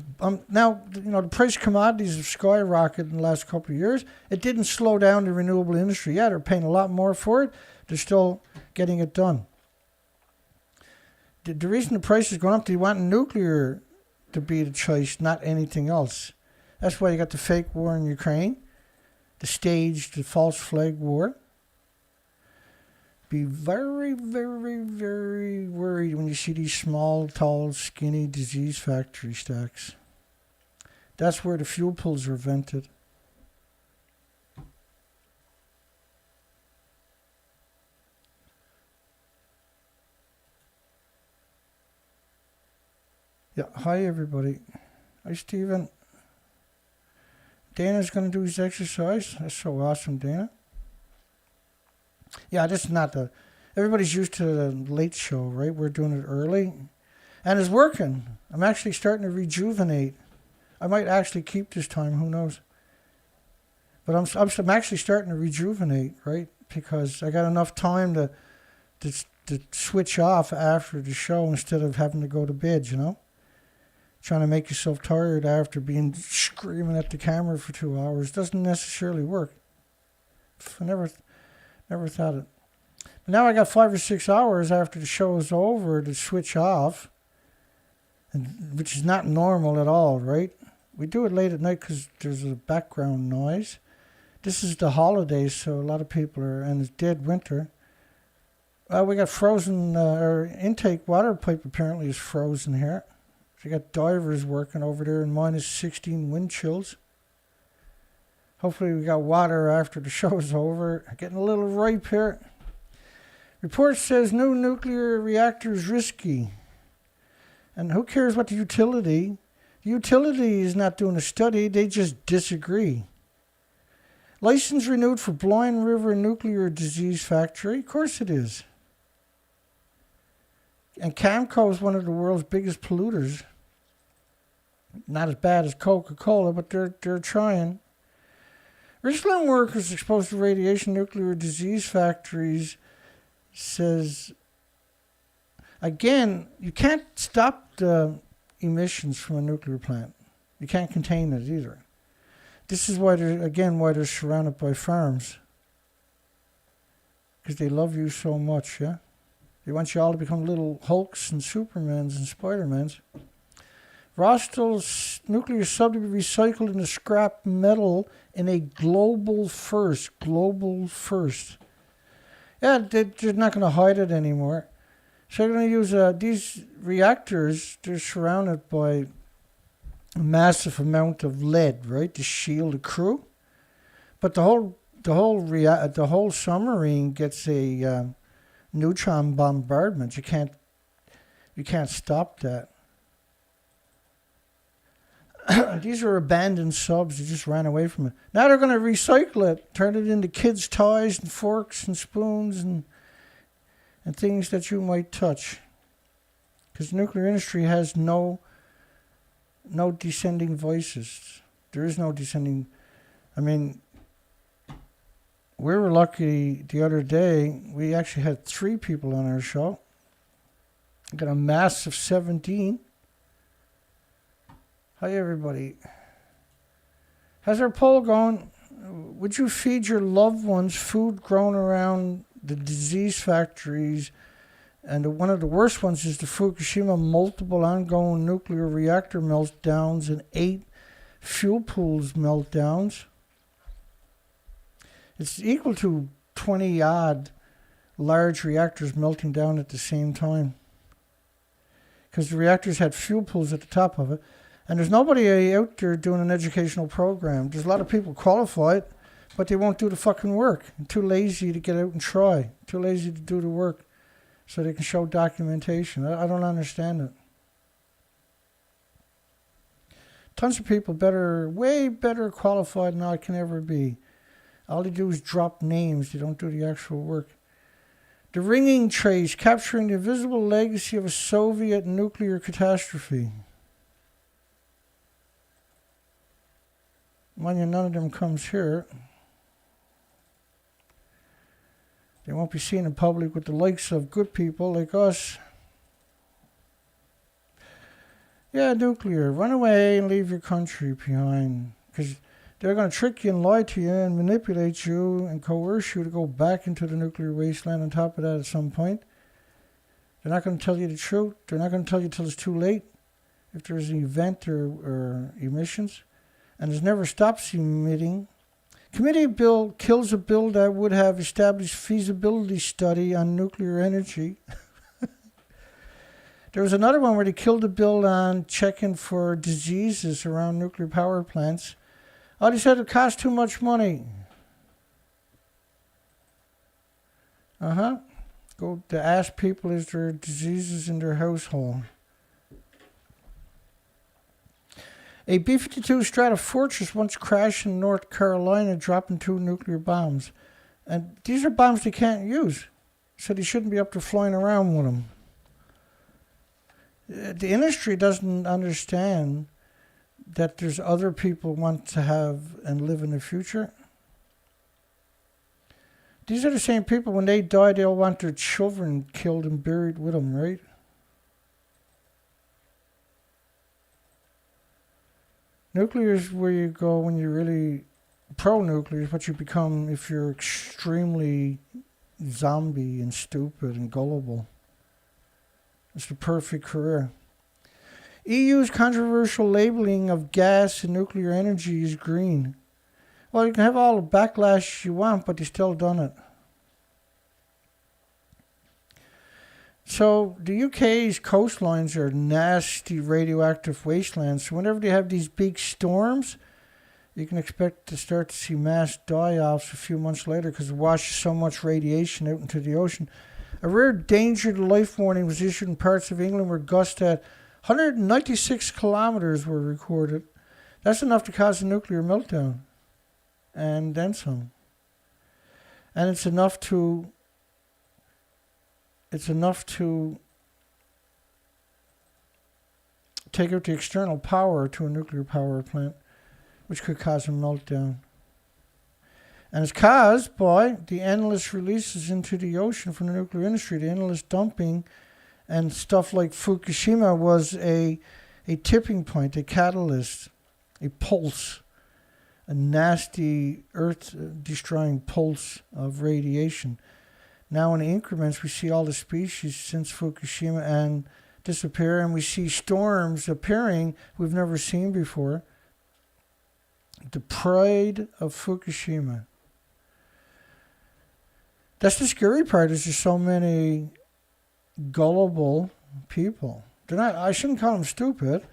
A: now. The price of commodities have skyrocketed in the last couple of years. It didn't slow down the renewable industry yet. They're paying a lot more for it. They're still getting it done. The reason the price is going up, they want nuclear to be the choice, not anything else. That's why you got the fake war in Ukraine. The staged false flag war. Be very, very, very worried when you see these small, tall, skinny disease factory stacks. That's where the fuel pools are vented. Yeah, hi everybody. Hi Stephen. Dana's going to do his exercise. That's so awesome, Dana. Yeah, this is not everybody's used to the late show, right? We're doing it early. And it's working. I'm actually starting to rejuvenate. I might actually keep this time, who knows? But I'm actually starting to rejuvenate, right? Because I got enough time to switch off after the show instead of having to go to bed, Trying to make yourself tired after being screaming at the camera for 2 hours doesn't necessarily work. I never thought it. But now I got 5 or 6 hours after the show is over to switch off, which is not normal at all, right? We do it late at night because there's a background noise. This is the holidays, so a lot of people and it's dead winter. We got frozen, our intake water pipe apparently is frozen here. So you got divers working over there in minus 16 wind chills. Hopefully we got water after the show's over. Getting a little ripe here. Report says new nuclear reactor is risky. And who cares what the utility? The utility is not doing a study. They just disagree. License renewed for Blind River Nuclear Disease Factory. Of course it is. And Camco is one of the world's biggest polluters. Not as bad as Coca-Cola, but they're trying. Richland workers exposed to radiation nuclear disease factories says, again, you can't stop the emissions from a nuclear plant. You can't contain it either. This is why they're surrounded by farms. Because they love you so much, yeah? They want you all to become little Hulks and Supermans and Spider-Mans. Rostel's nuclear sub to be recycled into scrap metal in a global first. Global first. Yeah, they're not going to hide it anymore. So they're going to use these reactors. They're surrounded by a massive amount of lead, right, to shield the crew. But the whole submarine gets a neutron bombardment. You can't stop that. These are abandoned subs. They just ran away from it. Now they're going to recycle it, turn it into kids' toys and forks and spoons and things that you might touch. Because the nuclear industry has no descending voices. There is no descending. I mean, we were lucky the other day. We actually had 3 people on our show. We got a mass of 17. Hi, everybody. How's our poll going? Would you feed your loved ones food grown around the disease factories? And one of the worst ones is the Fukushima multiple ongoing nuclear reactor meltdowns and 8 fuel pools meltdowns. It's equal to 20-odd large reactors melting down at the same time. Because the reactors had fuel pools at the top of it. And there's nobody out there doing an educational program. There's a lot of people qualified, but they won't do the fucking work. They're too lazy to get out and try. Too lazy to do the work so they can show documentation. I don't understand it. Tons of people way better qualified than I can ever be. All they do is drop names. They don't do the actual work. The ringing trace, capturing the visible legacy of a Soviet nuclear catastrophe. Mind you, none of them comes here. They won't be seen in public with the likes of good people like us. Yeah, nuclear. Run away and leave your country behind. Because they're going to trick you and lie to you and manipulate you and coerce you to go back into the nuclear wasteland on top of that at some point. They're not going to tell you the truth. They're not going to tell you till it's too late. If there's an event or emissions. And it never stops emitting. Committee bill kills a bill that would have established feasibility study on nuclear energy. There was another one where they killed a bill on checking for diseases around nuclear power plants. Oh, they said it cost too much money. Go to ask people is there diseases in their household. A B-52 Stratofortress once crashed in North Carolina, dropping 2 nuclear bombs. And these are bombs they can't use, so they shouldn't be up to flying around with them. The industry doesn't understand that there's other people want to have and live in the future. These are the same people, when they die, they'll want their children killed and buried with them, right? Nuclear is where you go when you're really pro-nuclear, is what you become if you're extremely zombie and stupid and gullible. It's the perfect career. EU's controversial labeling of gas and nuclear energy is green. Well, you can have all the backlash you want, but they still done it. So the UK's coastlines are nasty radioactive wastelands. So whenever they have these big storms, you can expect to start to see mass die-offs a few months later because it washes so much radiation out into the ocean. A rare danger to life warning was issued in parts of England where gusts at 196 kilometers were recorded. That's enough to cause a nuclear meltdown. And then some. And it's enough to take out the external power to a nuclear power plant, which could cause a meltdown. And it's caused by the endless releases into the ocean from the nuclear industry, the endless dumping, and stuff like Fukushima was a tipping point, a catalyst, a pulse, a nasty earth-destroying pulse of radiation. Now in increments, we see all the species since Fukushima and disappear, and we see storms appearing we've never seen before. The pride of Fukushima. That's the scary part, is there's so many gullible people. They're not, I shouldn't call them stupid,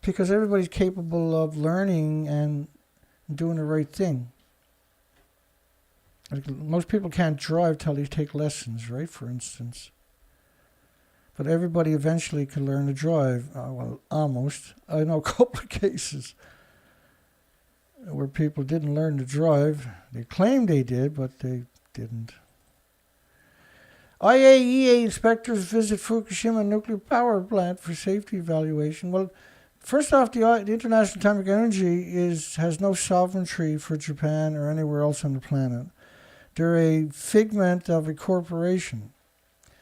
A: because everybody's capable of learning and doing the right thing. Like most people can't drive till they take lessons, right, for instance. But everybody eventually could learn to drive. Well, almost. I know a couple of cases where people didn't learn to drive. They claimed they did, but they didn't. IAEA inspectors visit Fukushima nuclear power plant for safety evaluation. Well, first off, the International Atomic Energy has no sovereignty for Japan or anywhere else on the planet. They're a figment of a corporation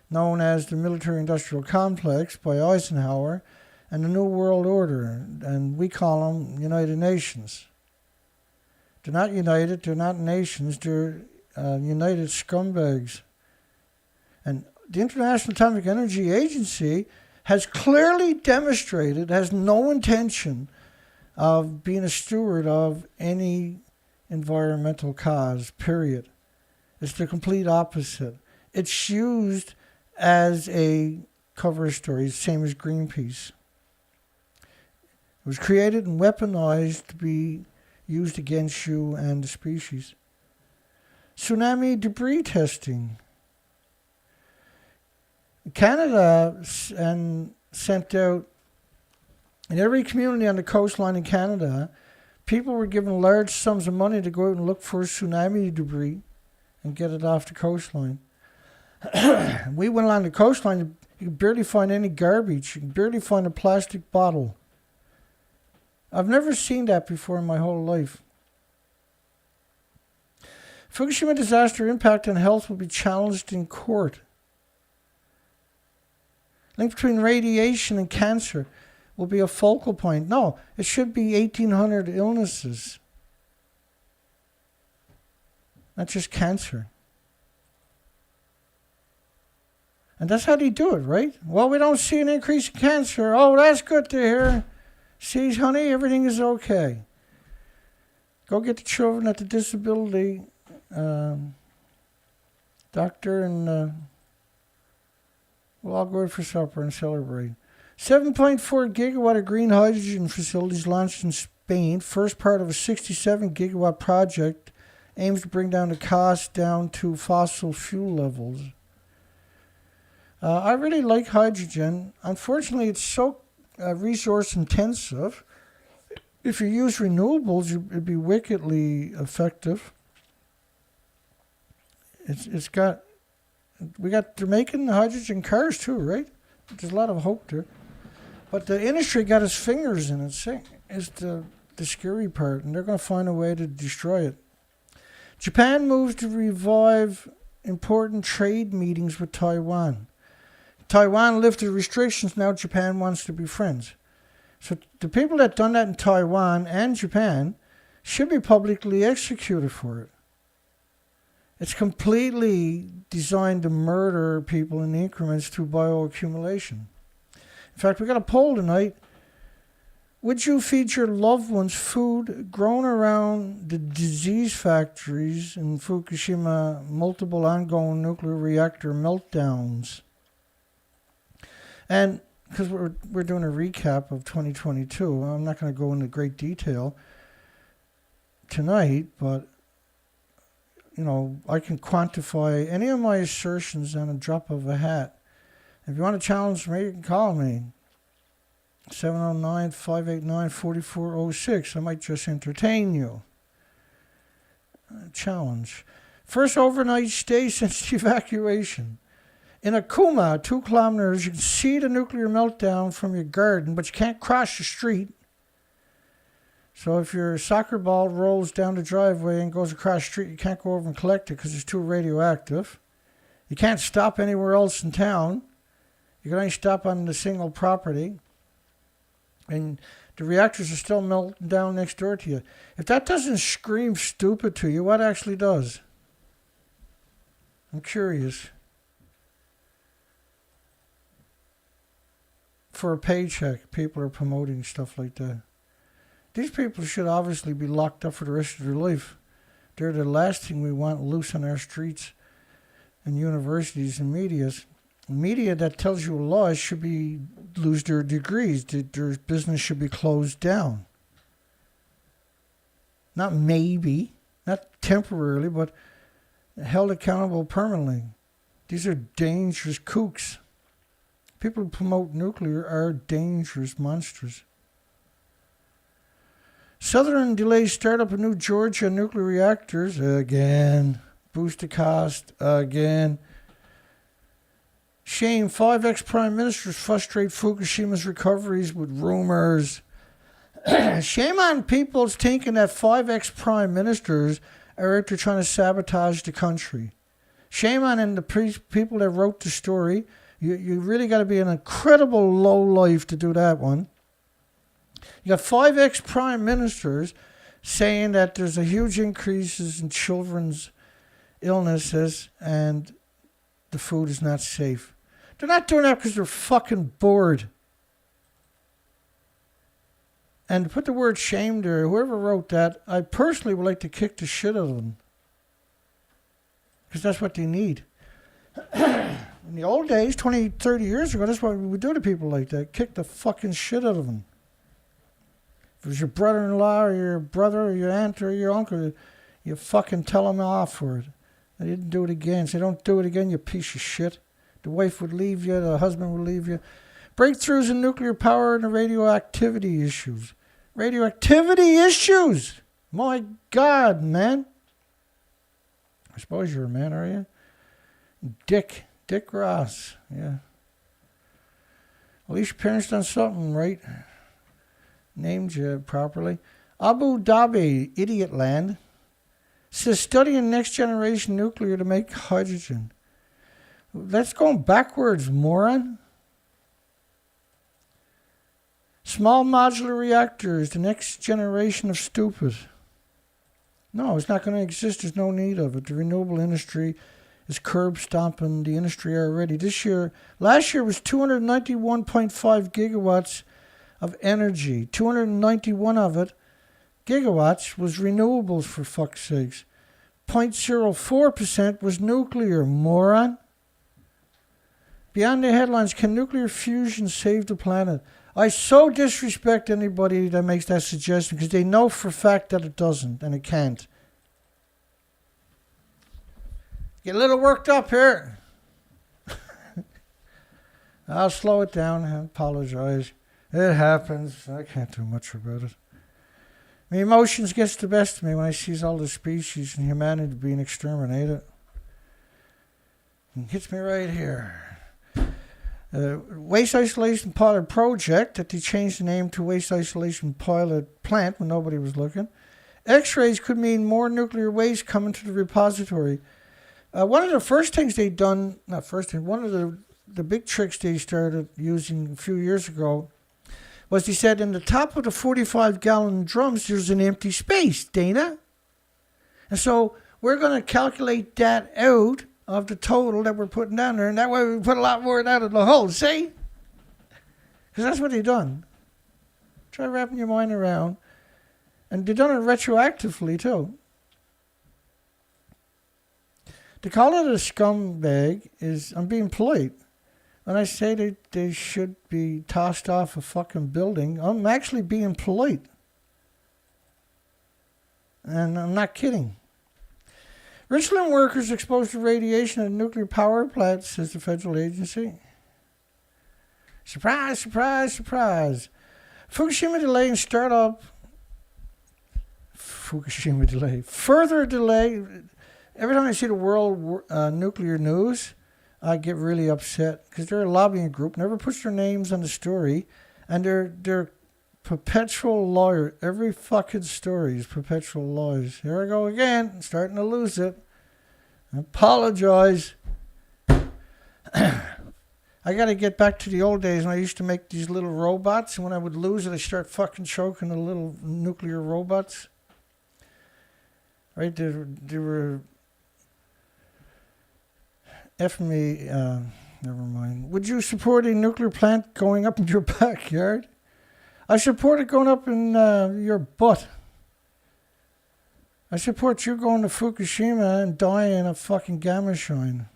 A: known as the Military-Industrial Complex by Eisenhower and the New World Order, and we call them United Nations. They're not united, they're not nations, they're united scumbags. And the International Atomic Energy Agency has clearly demonstrated, has no intention of being a steward of any environmental cause, period. It's the complete opposite. It's used as a cover story, same as Greenpeace. It was created and weaponized to be used against you and the species. Tsunami debris testing. Canada sent out, in every community on the coastline in Canada, people were given large sums of money to go out and look for tsunami debris and get it off the coastline. We went along the coastline, you could barely find any garbage. You could barely find a plastic bottle. I've never seen that before in my whole life. Fukushima disaster impact on health will be challenged in court. Link between radiation and cancer will be a focal point. No, it should be 1,800 illnesses. Not just cancer. And that's how they do it, right? Well, we don't see an increase in cancer. Oh, that's good to hear. See, honey, everything is okay. Go get the children at the disability doctor and we'll all go out for supper and celebrate. 7.4 gigawatt of green hydrogen facilities launched in Spain. First part of a 67 gigawatt project aims to bring down the cost down to fossil fuel levels. I really like hydrogen. Unfortunately, it's so resource intensive. If you use renewables, it'd be wickedly effective. They're making hydrogen cars too, right? There's a lot of hope there. But the industry got its fingers in it. It's the scary part, and they're going to find a way to destroy it. Japan moves to revive important trade meetings with Taiwan. Taiwan lifted restrictions, now Japan wants to be friends. So the people that done that in Taiwan and Japan should be publicly executed for it. It's completely designed to murder people in increments through bioaccumulation. In fact, we got a poll tonight. Would you feed your loved ones food grown around the disease factories in Fukushima, multiple ongoing nuclear reactor meltdowns? And because we're doing a recap of 2022, I'm not going to go into great detail tonight, but I can quantify any of my assertions on a drop of a hat. If you want to challenge me, you can call me. 709-589-4406. I might just entertain you. Challenge. First overnight stay since the evacuation. In Akuma, 2 kilometers, you can see the nuclear meltdown from your garden, but you can't cross the street. So if your soccer ball rolls down the driveway and goes across the street, you can't go over and collect it because it's too radioactive. You can't stop anywhere else in town. You can only stop on the single property. And the reactors are still melting down next door to you. If that doesn't scream stupid to you, what actually does? I'm curious. For a paycheck, people are promoting stuff like that. These people should obviously be locked up for the rest of their life. They're the last thing we want loose on our streets and universities and medias. Media that tells you laws should lose their degrees. Their business should be closed down. Not maybe, not temporarily, but held accountable permanently. These are dangerous kooks. People who promote nuclear are dangerous monsters. Southern delays startup of new Georgia nuclear reactors again. Boost the cost again. Shame 5 ex-prime ministers frustrate Fukushima's recoveries with rumors. Shame on people thinking that 5 ex-prime ministers are out there trying to sabotage the country. Shame on the people that wrote the story. You really got to be an incredible lowlife to do that one. You got 5 ex-prime ministers saying that there's a huge increases in children's illnesses and the food is not safe. They're not doing that because they're fucking bored. And to put the word shame there, whoever wrote that, I personally would like to kick the shit out of them. Because that's what they need. In the old days, 20, 30 years ago, that's what we would do to people like that. Kick the fucking shit out of them. If it was your brother-in-law or your brother or your aunt or your uncle, you fucking tell them off for it. They didn't do it again. Say, don't do it again, you piece of shit. The wife would leave you. The husband would leave you. Breakthroughs in nuclear power and the radioactivity issues. Radioactivity issues! My God, man. I suppose you're a man, are you? Dick Ross. Yeah. At least your parents done something right. Named you properly. Abu Dhabi, idiot land, says studying next generation nuclear to make hydrogen. That's going backwards, moron. Small modular reactors, the next generation of stupid. No, it's not going to exist. There's no need of it. The renewable industry is curb stomping the industry already. Last year was 291.5 gigawatts of energy. 291 of it, gigawatts, was renewables, for fuck's sakes. 0.04% was nuclear, moron. Beyond the headlines, can nuclear fusion save the planet? I so disrespect anybody that makes that suggestion because they know for a fact that it doesn't and it can't. Get a little worked up here. I'll slow it down. I apologize. It happens. I can't do much about it. My emotions gets the best of me when I see all the species and humanity being exterminated. It hits me right here. Waste Isolation Pilot Project, that they changed the name to Waste Isolation Pilot Plant when nobody was looking. X-rays could mean more nuclear waste coming to the repository. One of the first things they done, one of the big tricks they started using a few years ago was they said in the top of the 45-gallon drums there's an empty space, Dana. And so we're going to calculate that out of the total that we're putting down there, and that way we put a lot more out of the hole, see? Because that's what they done. Try wrapping your mind around. And they done it retroactively, too. To call it a scumbag is, I'm being polite. When I say they should be tossed off a fucking building, I'm actually being polite. And I'm not kidding. Richland workers exposed to radiation at a nuclear power plant, says the federal agency. Surprise, surprise, surprise. Fukushima delay in startup. Fukushima delay. Further delay. Every time I see the world nuclear news, I get really upset because they're a lobbying group, never puts their names on the story, and they're perpetual lawyer. Every fucking story is perpetual lies. Here I go again. I'm starting to lose it. I apologize. I got to get back to the old days when I used to make these little robots, and when I would lose it, I start fucking choking the little nuclear robots. Right? They were effing me. Never mind. Would you support a nuclear plant going up in your backyard? I support it going up in your butt. I support you going to Fukushima and dying in a fucking gamma shine.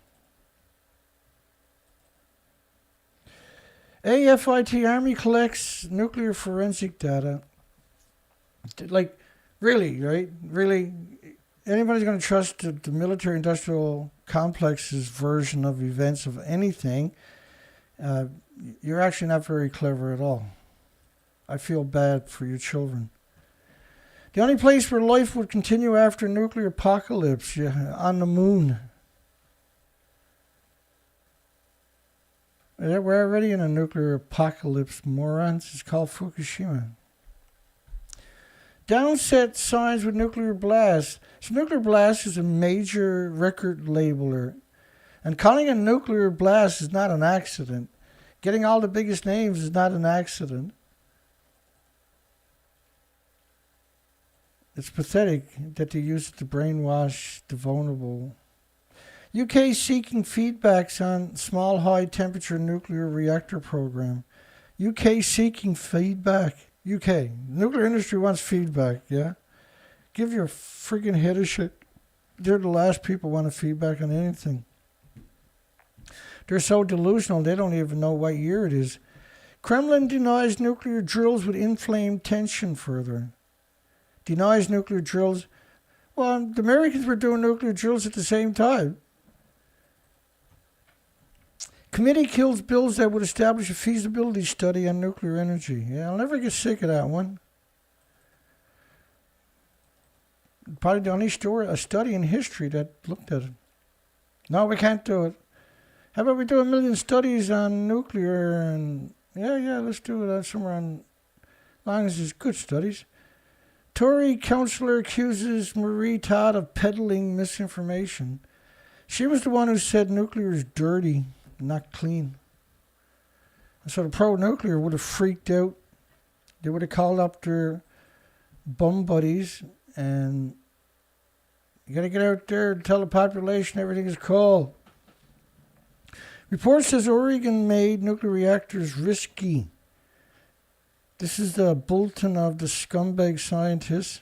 A: AFIT Army collects nuclear forensic data. Like, really, right? Really? Anybody's going to trust the military-industrial complex's version of events of anything. Uh, you're actually not very clever at all. I feel bad for your children. The only place where life would continue after a nuclear apocalypse, on the moon. We're already in a nuclear apocalypse, morons. It's called Fukushima. Downset signs with nuclear blast. So nuclear blast is a major record labeler. And calling it a nuclear blast is not an accident. Getting all the biggest names is not an accident. It's pathetic that they use it to brainwash the vulnerable. UK seeking feedbacks on small high temperature nuclear reactor program. UK seeking feedback. UK. Nuclear industry wants feedback, yeah? Give your friggin' head a shit. They're the last people who want feedback on anything. They're so delusional they don't even know what year it is. Kremlin denies nuclear drills would inflame tension further. Denies nuclear drills. Well, the Americans were doing nuclear drills at the same time. Committee kills bills that would establish a feasibility study on nuclear energy. Yeah, I'll never get sick of that one. Probably the only study in history that looked at it. No, we can't do it. How about we do 1 million studies on nuclear and yeah, let's do it somewhere on, as long as it's good studies. Tory councillor accuses Marie Todd of peddling misinformation. She was the one who said nuclear is dirty, not clean. So the pro-nuclear would have freaked out. They would have called up their bum buddies and you got to get out there and tell the population everything is cool. Report says Oregon made nuclear reactors risky. This is the bulletin of the scumbag scientists.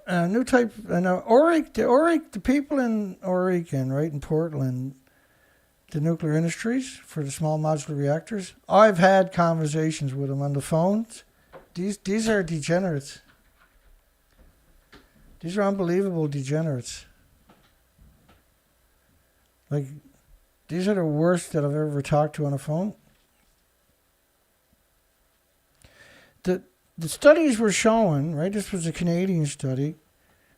A: New type. The people in Oregon, right in Portland, the nuclear industries for the small modular reactors. I've had conversations with them on the phones. These are degenerates. These are unbelievable degenerates. Like, these are the worst that I've ever talked to on the phone. The studies were showing, right? This was a Canadian study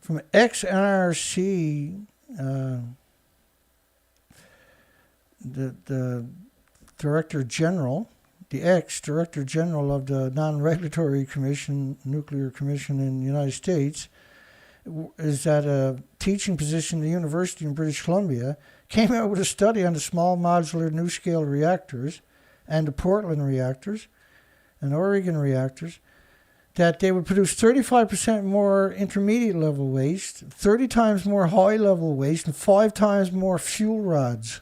A: from ex-NRC, the Director General, the ex-Director General of the Non-Regulatory Commission, Nuclear Commission in the United States, is at a teaching position at the University in British Columbia, came out with a study on the small modular new-scale reactors and the Portland reactors and Oregon reactors, that they would produce 35% more intermediate level waste, 30 times more high level waste, and 5 times more fuel rods.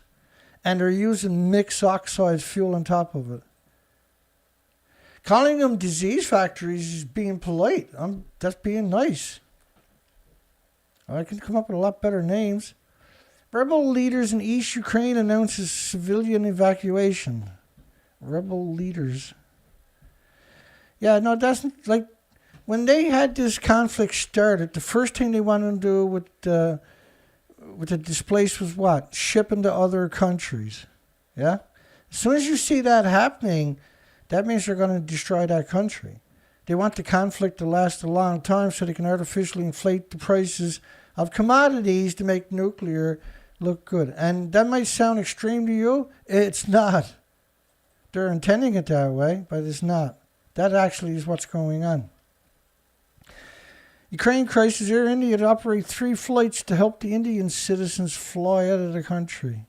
A: And they're using mixed oxide fuel on top of it. Calling them disease factories is being polite. That's being nice. I can come up with a lot better names. Rebel leaders in East Ukraine announces civilian evacuation. Rebel leaders. Yeah, no, that's like when they had this conflict started, the first thing they wanted to do with the displaced was what? Shipping to other countries. Yeah? As soon as you see that happening, that means they're going to destroy that country. They want the conflict to last a long time so they can artificially inflate the prices of commodities to make nuclear look good. And that might sound extreme to you. It's not. They're intending it that way, but it's not. That actually is what's going on. Ukraine crisis. Air India to operate 3 flights to help the Indian citizens fly out of the country.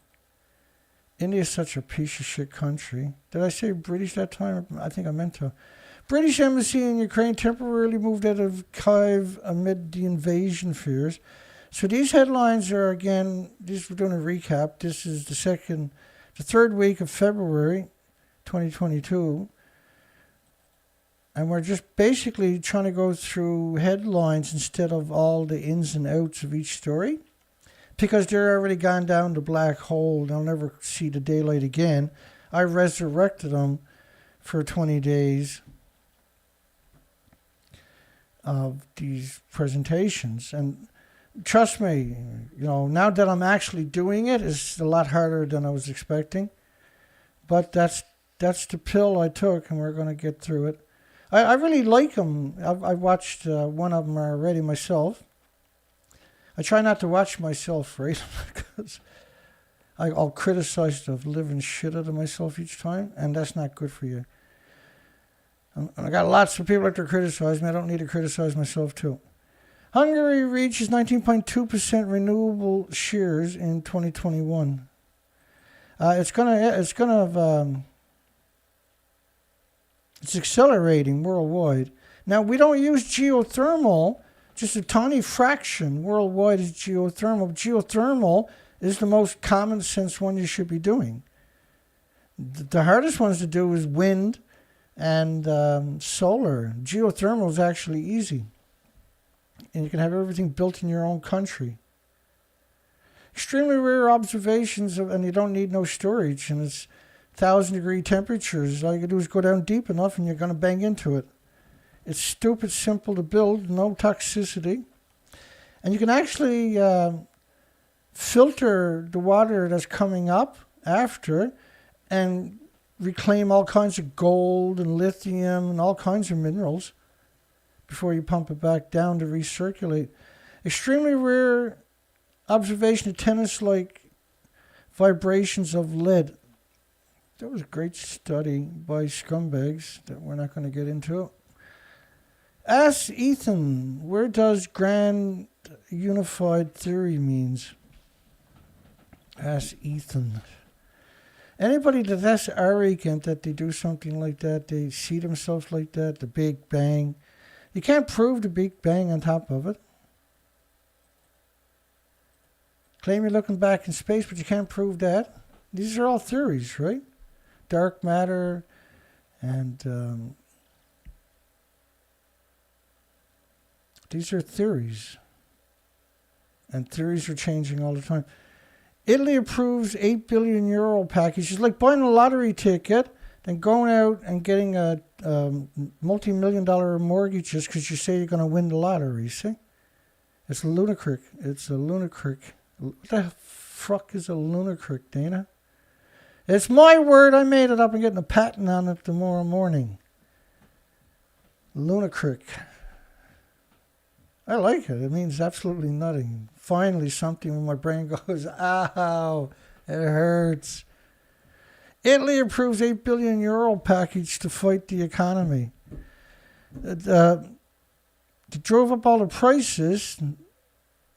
A: India is such a piece of shit country. Did I say British that time? I think I meant to. British embassy in Ukraine temporarily moved out of Kyiv amid the invasion fears. So these headlines are, again, we're doing a recap. This is the 3rd week of February 2022. And we're just basically trying to go through headlines instead of all the ins and outs of each story. Because they're already gone down the black hole. They'll never see the daylight again. I resurrected them for 20 days of these presentations. And Trust me, now that I'm actually doing it, it's a lot harder than I was expecting. But that's the pill I took, and we're going to get through it. I really like them. I watched one of them already myself. I try not to watch myself, right? Because I'll criticize the living shit out of myself each time, and that's not good for you. And I got lots of people that criticize me. I don't need to criticize myself too. Hungary reaches 19.2% renewable shares in 2021. It's accelerating worldwide. Now, we don't use geothermal. Just a tiny fraction worldwide is geothermal. Geothermal is the most common sense one you should be doing. The hardest ones to do is wind and solar. Geothermal is actually easy. And you can have everything built in your own country. Extremely rare observations, and you don't need no storage, and it's 1,000-degree temperatures. All you can do is go down deep enough, and you're going to bang into it. It's stupid simple to build, no toxicity. And you can actually filter the water that's coming up after and reclaim all kinds of gold and lithium and all kinds of minerals before you pump it back down to recirculate. Extremely rare observation of tennis-like vibrations of lead. That was a great study by scumbags that we're not going to get into. Ask Ethan, where does grand unified theory means? Ask Ethan. Anybody that's arrogant that they do something like that, they see themselves like that, the Big Bang. You can't prove the Big Bang on top of it. Claim you're looking back in space, but you can't prove that. These are all theories, right? Dark matter and these are theories. And theories are changing all the time. Italy approves €8 billion package. It's like buying a lottery ticket, then going out and getting a multi-million-dollar mortgages because you say you're going to win the lottery. See? It's a lunatic. It's a lunatic. What the fuck is a lunatic, Dana? It's my word. I made it up. I'm getting a patent on it tomorrow morning. Lunatic. I like it. It means absolutely nothing. Finally, something when my brain goes, ow, it hurts. Italy approves €8 billion package to fight the economy. They drove up all the prices,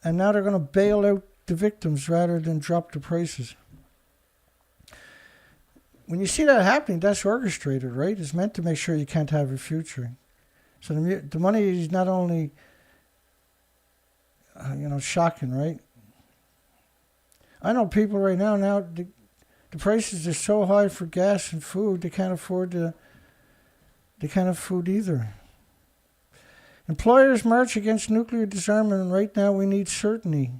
A: and now they're going to bail out the victims rather than drop the prices. When you see that happening, that's orchestrated, right? It's meant to make sure you can't have a future. So the money is not only, shocking, right? I know people right now, the prices are so high for gas and food, they can't afford food either. Employers march against nuclear disarmament, and right now we need certainty.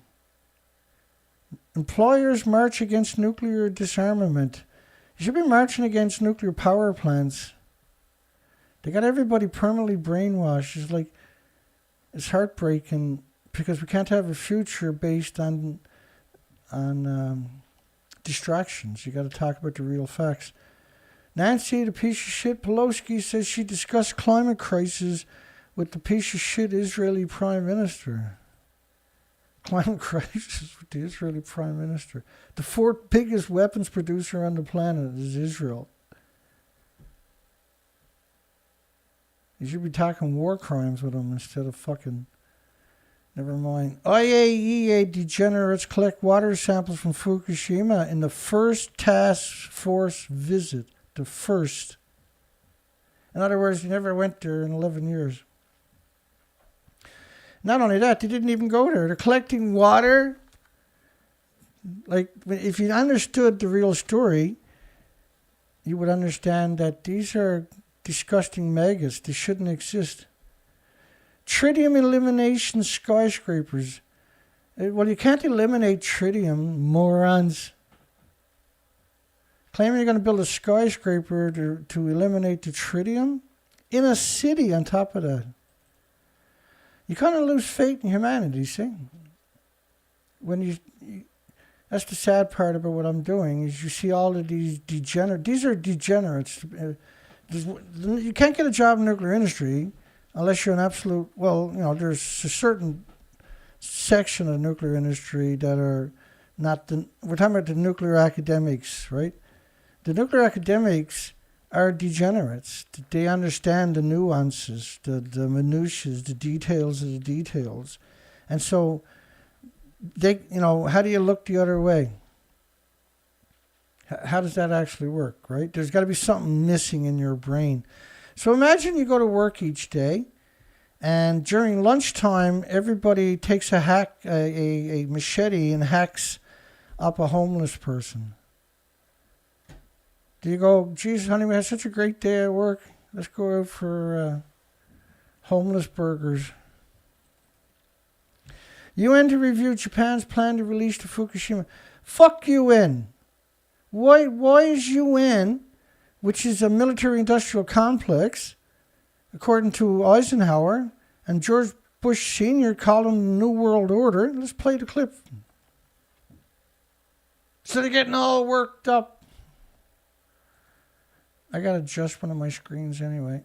A: Employers march against nuclear disarmament. You should be marching against nuclear power plants. They got everybody permanently brainwashed. It's heartbreaking because we can't have a future based on distractions. You got to talk about the real facts. Nancy, the piece of shit Pelosi, says she discussed climate crisis with the piece of shit Israeli Prime Minister. Climate crisis with the Israeli Prime Minister. The fourth biggest weapons producer on the planet is Israel. You should be talking war crimes with them instead of fucking... Never mind. IAEA degenerates collect water samples from Fukushima in the first task force visit. The first. In other words, you never went there in 11 years. Not only that, they didn't even go there. They're collecting water. If you understood the real story, you would understand that these are disgusting maggots. They shouldn't exist. Tritium elimination skyscrapers. Well, you can't eliminate tritium, morons. Claiming you're going to build a skyscraper to eliminate the tritium in a city on top of that. You kind of lose faith in humanity, see? when that's the sad part about what I'm doing, is you see all of these these are degenerates. You can't get a job in the nuclear industry unless you're an absolute, there's a certain section of the nuclear industry that are not we're talking about the nuclear academics, right? The nuclear academics are degenerates. They understand the nuances, the minutiae, the details of the details. And so how do you look the other way? How does that actually work, right? There's got to be something missing in your brain. So imagine you go to work each day, and during lunchtime, everybody takes a machete and hacks up a homeless person. Do you go, geez, honey, we had such a great day at work. Let's go out for homeless burgers. UN to review Japan's plan to release the Fukushima. Fuck UN. Why is UN, which is a military-industrial complex, according to Eisenhower, and George Bush Sr. called them the New World Order? Let's play the clip. Instead of getting all worked up. I got to adjust one of my screens anyway.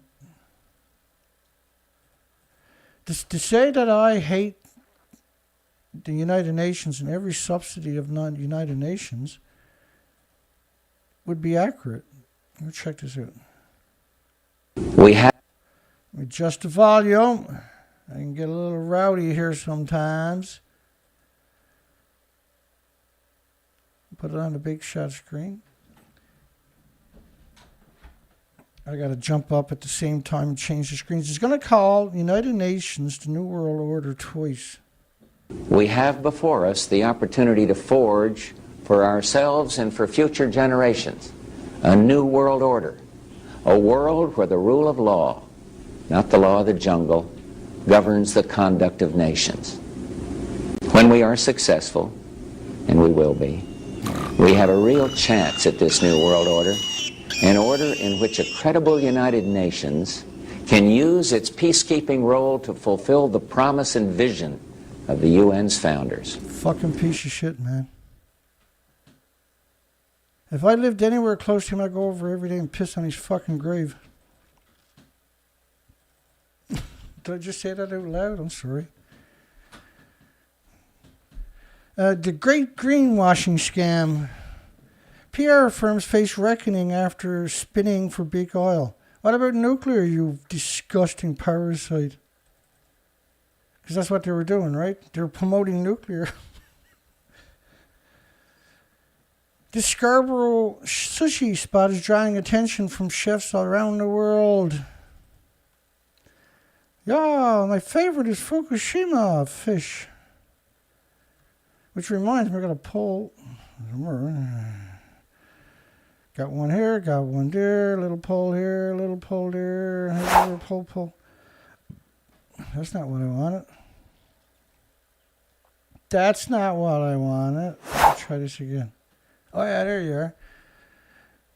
A: To say that I hate the United Nations and every subsidy of non-United Nations would be accurate. Let me check this out. Let me adjust the volume. I can get a little rowdy here sometimes. Put it on the big shot screen. I got to jump up at the same time and change the screens. It's going to call United Nations the New World Order twice.
B: We have before us the opportunity to forge for ourselves and for future generations a new world order, a world where the rule of law, not the law of the jungle, governs the conduct of nations. When we are successful, and we will be, we have a real chance at this new world order, an order in which a credible United Nations can use its peacekeeping role to fulfill the promise and vision of the UN's founders.
A: Fucking piece of shit, man. If I lived anywhere close to him, I'd go over every day and piss on his fucking grave. Did I just say that out loud? I'm sorry. The great greenwashing scam. PR firms face reckoning after spinning for big oil. What about nuclear, you disgusting parasite? Because that's what they were doing, right? They were promoting nuclear. This Scarborough sushi spot is drawing attention from chefs all around the world. Yeah, my favorite is Fukushima fish. Which reminds me, I got a pole. Got one here, got one there, little pole here, little pole there, little pole. That's not what I wanted. That's not what I wanted. Let's try this again. Oh yeah, there you are.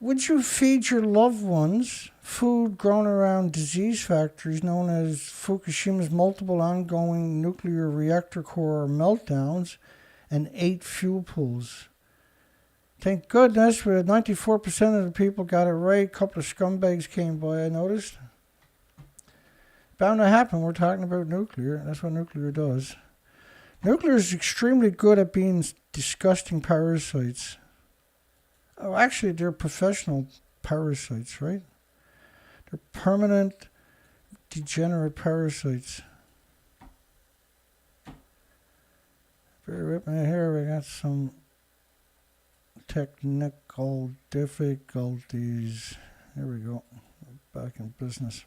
A: Would you feed your loved ones food grown around disease factories known as Fukushima's multiple ongoing nuclear reactor core meltdowns and 8 fuel pools? Thank goodness, 94% of the people got it right. A couple of scumbags came by, I noticed. Bound to happen. We're talking about nuclear. That's what nuclear does. Nuclear is extremely good at being disgusting parasites. Oh, actually, they're professional parasites, right? They're permanent, degenerate parasites. Bear with me here. We got some technical difficulties. There we go. Back in business.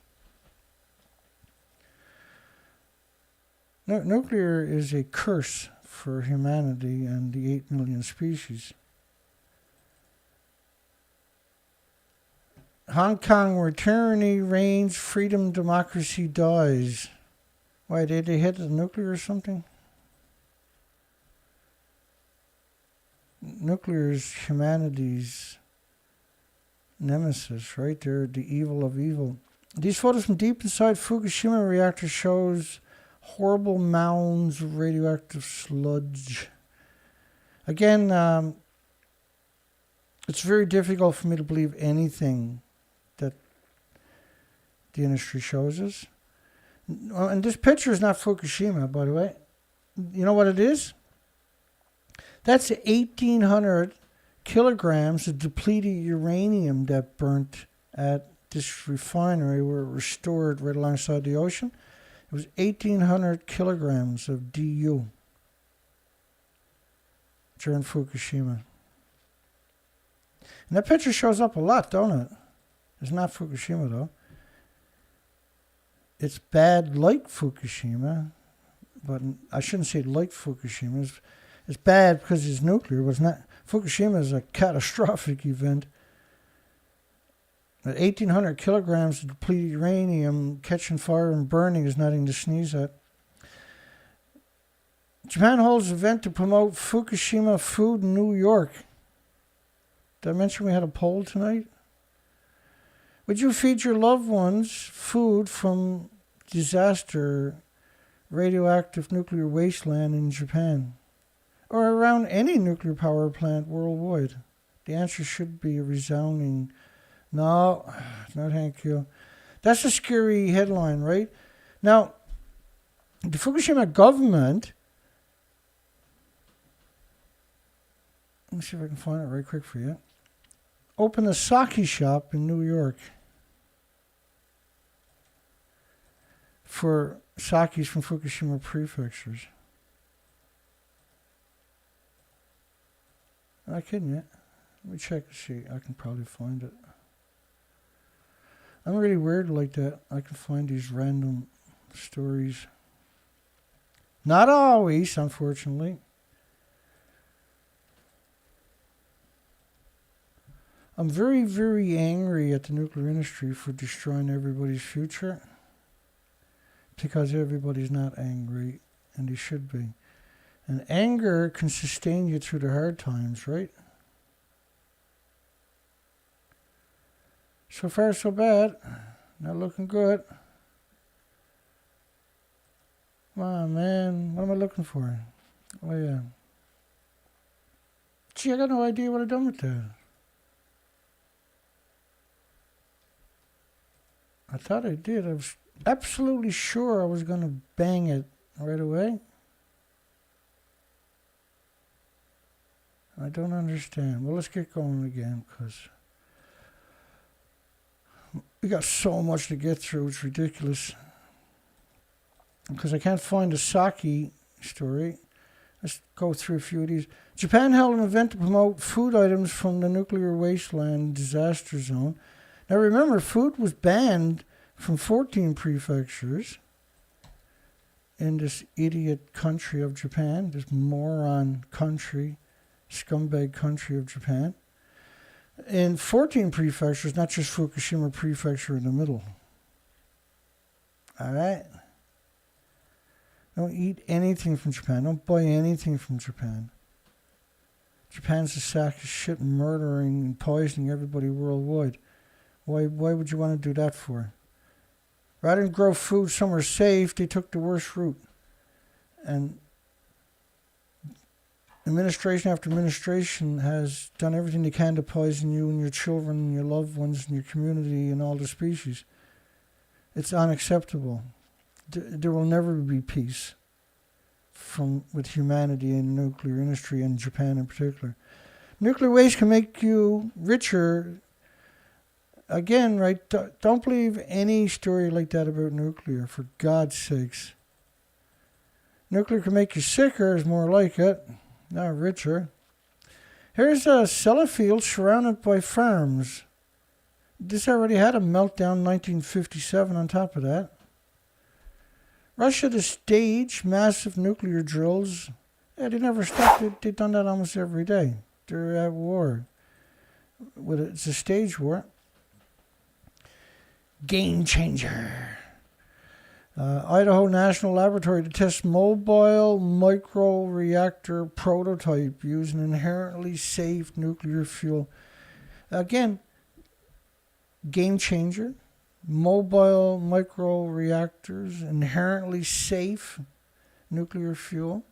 A: Nuclear is a curse for humanity and the 8 million species. Hong Kong, where tyranny reigns, freedom, democracy dies. Why, did they hit the nuclear or something? Nuclear is humanity's nemesis, right? They're the evil of evil. These photos from deep inside Fukushima reactor shows horrible mounds of radioactive sludge. Again, it's very difficult for me to believe anything that the industry shows us. And this picture is not Fukushima, by the way. You know what it is? That's 1,800 kilograms of depleted uranium that burnt at this refinery where it was stored right alongside the ocean. It was 1,800 kilograms of DU during Fukushima. And that picture shows up a lot, don't it? It's not Fukushima, though. It's bad like Fukushima, but I shouldn't say like Fukushima. It's bad because it's nuclear, but it's not. Fukushima is a catastrophic event. At 1,800 kilograms of depleted uranium catching fire and burning is nothing to sneeze at. Japan holds an event to promote Fukushima food in New York. Did I mention we had a poll tonight? Would you feed your loved ones food from disaster, radioactive nuclear wasteland in Japan? Or around any nuclear power plant worldwide? The answer should be a resounding no, no thank you. That's a scary headline, right? Now, the Fukushima government, let me see if I can find it right quick for you, opened a sake shop in New York for sakes from Fukushima Prefectures. I'm not kidding you. Let me check and see. I can probably find it. I'm really weird like that. I can find these random stories. Not always, unfortunately. I'm very, very angry at the nuclear industry for destroying everybody's future. Because everybody's not angry, and they should be. And anger can sustain you through the hard times, right? So far, so bad. Not looking good. Come on, man. What am I looking for? Oh, yeah. Gee, I got no idea what I've done with that. I thought I did. I was absolutely sure I was going to bang it right away. I don't understand. Well, let's get going again, because we got so much to get through. It's ridiculous. Because I can't find a sake story. Let's go through a few of these. Japan held an event to promote food items from the nuclear wasteland disaster zone. Now remember, food was banned from 14 prefectures in this idiot country of Japan, this moron country, scumbag country of Japan. In 14 prefectures, not just Fukushima Prefecture in the middle. All right? Don't eat anything from Japan. Don't buy anything from Japan. Japan's a sack of shit, murdering and poisoning everybody worldwide. Why would you want to do that for? Rather than grow food somewhere safe, they took the worst route. And administration after administration has done everything they can to poison you and your children and your loved ones and your community and all the species. It's unacceptable. There will never be peace with humanity and the nuclear industry, and Japan in particular. Nuclear waste can make you richer. Again, right, don't believe any story like that about nuclear, for God's sakes. Nuclear can make you sicker, is more like it, not richer. Here's a Sellafield surrounded by farms. This already had a meltdown in 1957 on top of that. Russia to stage massive nuclear drills. Yeah, they never stopped. They've done that almost every day. They're at war. It's a stage war. Game changer. Idaho National Laboratory to test mobile microreactor prototype using inherently safe nuclear fuel. Again, game changer. Mobile microreactors, inherently safe nuclear fuel.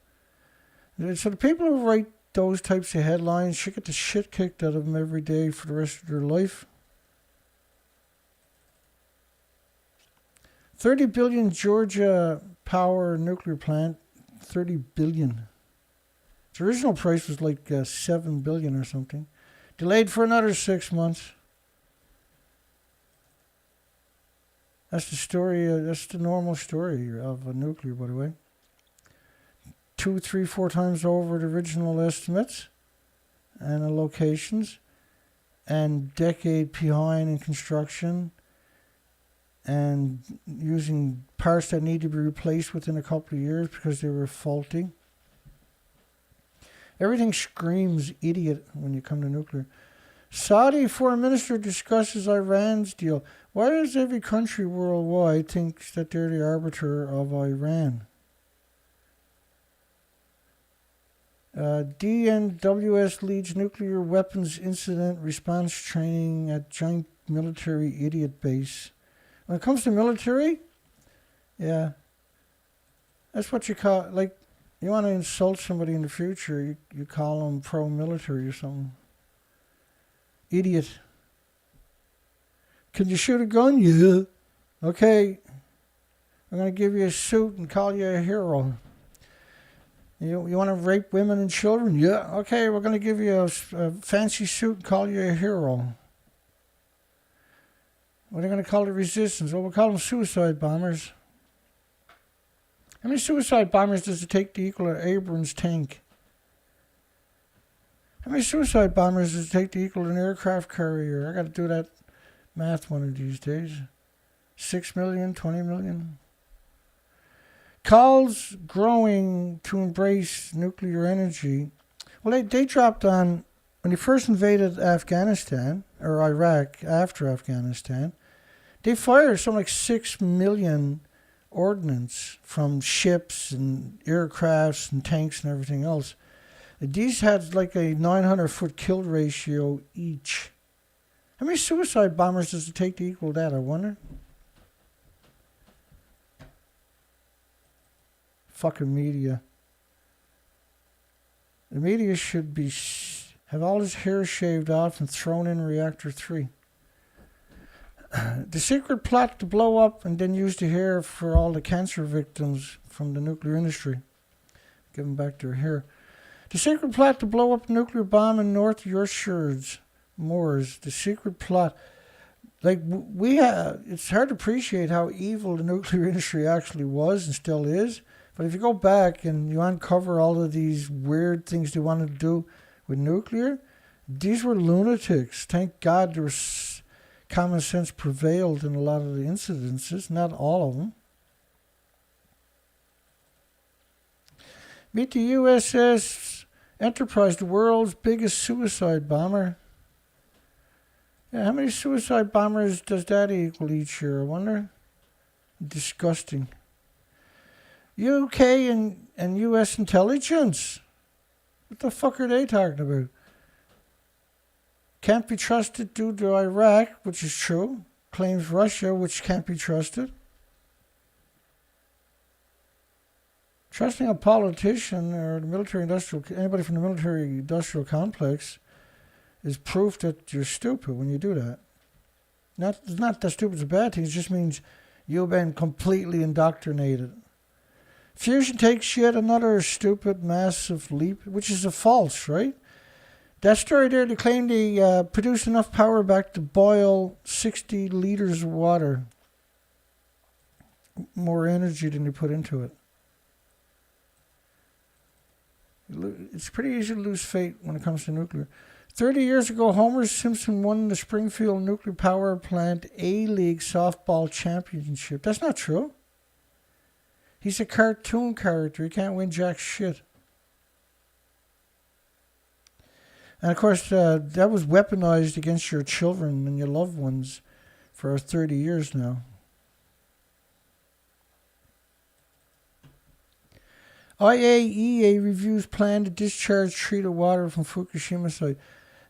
A: So the people who write those types of headlines should get the shit kicked out of them every day for the rest of their life. 30 billion Georgia Power nuclear plant. 30 billion. Its original price was like 7 billion or something. Delayed for another 6 months. That's the story. That's the normal story of a nuclear, by the way. 2, 3, 4 times over the original estimates and the locations, and decade behind in construction, and using parts that need to be replaced within a couple of years because they were faulty. Everything screams idiot when you come to nuclear. Saudi foreign minister discusses Iran's deal. Why does every country worldwide think that they're the arbiter of Iran? DNWS leads nuclear weapons incident response training at joint military idiot base. When it comes to military, yeah, that's what you call, like, you want to insult somebody in the future, you call them pro-military or something. Idiot. Can you shoot a gun? Yeah. Okay. I'm going to give you a suit and call you a hero. You want to rape women and children? Yeah. Okay, we're going to give you a fancy suit and call you a hero. What are they going to call the resistance? Well, we'll call them suicide bombers. How many suicide bombers does it take to equal an Abrams tank? How many suicide bombers does it take to equal an aircraft carrier? I got to do that math one of these days. 6 million, 20 million. Calls growing to embrace nuclear energy. Well, they dropped on, when they first invaded Afghanistan, or Iraq after Afghanistan, they fired something like 6 million ordnance from ships and aircrafts and tanks and everything else. These had like a 900-foot kill ratio each. How many suicide bombers does it take to equal that, I wonder? Fucking media. The media should be have all his hair shaved off and thrown in reactor 3. The secret plot to blow up and then use the hair for all the cancer victims from the nuclear industry. Give them back their hair. The secret plot to blow up a nuclear bomb in North Yorkshire's moors. The secret plot. Like, it's hard to appreciate how evil the nuclear industry actually was and still is. But if you go back and you uncover all of these weird things they wanted to do with nuclear, these were lunatics. Thank God there was common sense prevailed in a lot of the incidences, not all of them. Meet the USS Enterprise, the world's biggest suicide bomber. Yeah, how many suicide bombers does that equal each year, I wonder? Disgusting. UK and US intelligence. What the fuck are they talking about? Can't be trusted due to Iraq, which is true. Claims Russia, which can't be trusted. Trusting a politician or the anybody from the military industrial complex is proof that you're stupid when you do that. It's not that stupid's a bad thing, it just means you've been completely indoctrinated. Fusion takes yet another stupid, massive leap, which is a false, right? That story there, they claim they produced enough power back to boil 60 liters of water. More energy than they put into it. It's pretty easy to lose faith when it comes to nuclear. 30 years ago, Homer Simpson won the Springfield Nuclear Power Plant A-League Softball Championship. That's not true. He's a cartoon character. He can't win jack shit. And of course, that was weaponized against your children and your loved ones for 30 years now. IAEA reviews plan to discharge treated water from Fukushima site.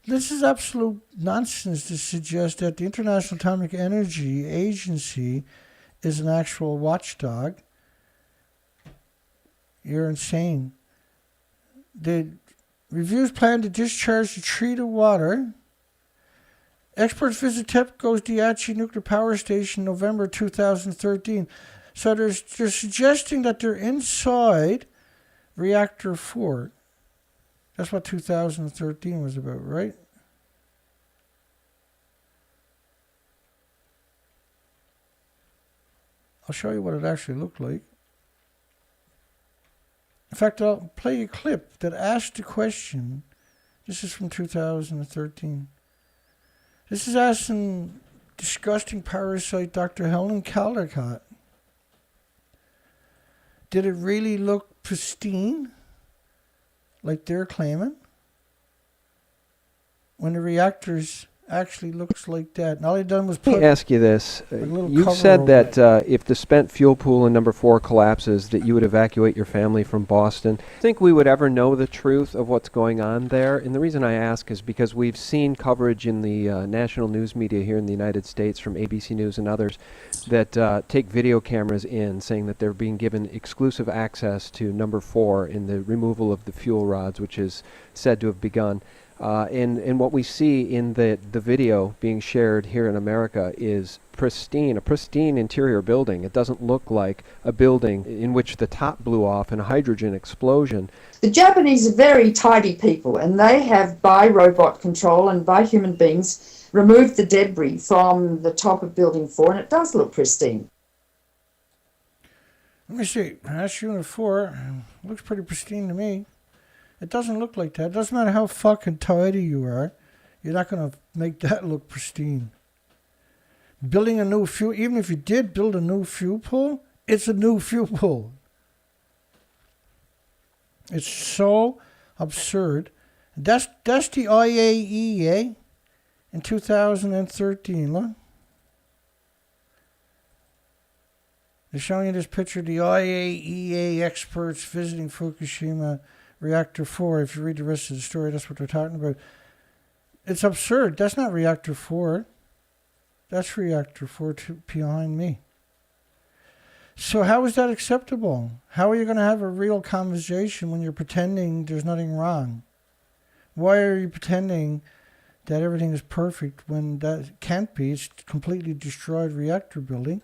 A: This is absolute nonsense to suggest that the International Atomic Energy Agency is an actual watchdog. You're insane. Reviews plan to discharge the treated water. Experts visit TEPCO's Daiichi nuclear power station November 2013. So they're suggesting that they're inside reactor 4. That's what 2013 was about, right? I'll show you what it actually looked like. In fact, I'll play a clip that asked the question. This is from 2013. This is asking disgusting parasite Dr. Helen Caldecott. Did it really look pristine, like they're claiming, when the reactors actually looks like that? And all they done was put...
C: Let me ask you this. You
A: cover
C: said
A: over
C: that if the spent fuel pool in number 4 collapses, that you would evacuate your family from Boston. Think we would ever know the truth of what's going on there? And the reason I ask is because we've seen coverage in the national news media here in the United States from ABC News and others that take video cameras in, saying that they're being given exclusive access to number 4 in the removal of the fuel rods, which is said to have begun. And what we see in the video being shared here in America is a pristine interior building. It doesn't look like a building in which the top blew off in a hydrogen explosion.
D: The Japanese are very tidy people, and they have, by robot control and by human beings, removed the debris from the top of Building 4, and it does look pristine.
A: Let me see. That's Unit 4. Looks pretty pristine to me. It doesn't look like that. It doesn't matter how fucking tidy you are. You're not going to make that look pristine. Building a new fuel, even if you did build a new fuel pool, it's a new fuel pool. It's so absurd. That's the IAEA in 2013. Look. They're showing you this picture of the IAEA experts visiting Fukushima Reactor 4. If you read the rest of the story, that's what they're talking about. It's absurd. That's not Reactor 4. That's Reactor 4 behind me. So how is that acceptable? How are you going to have a real conversation when you're pretending there's nothing wrong? Why are you pretending that everything is perfect when that can't be? It's completely destroyed reactor building.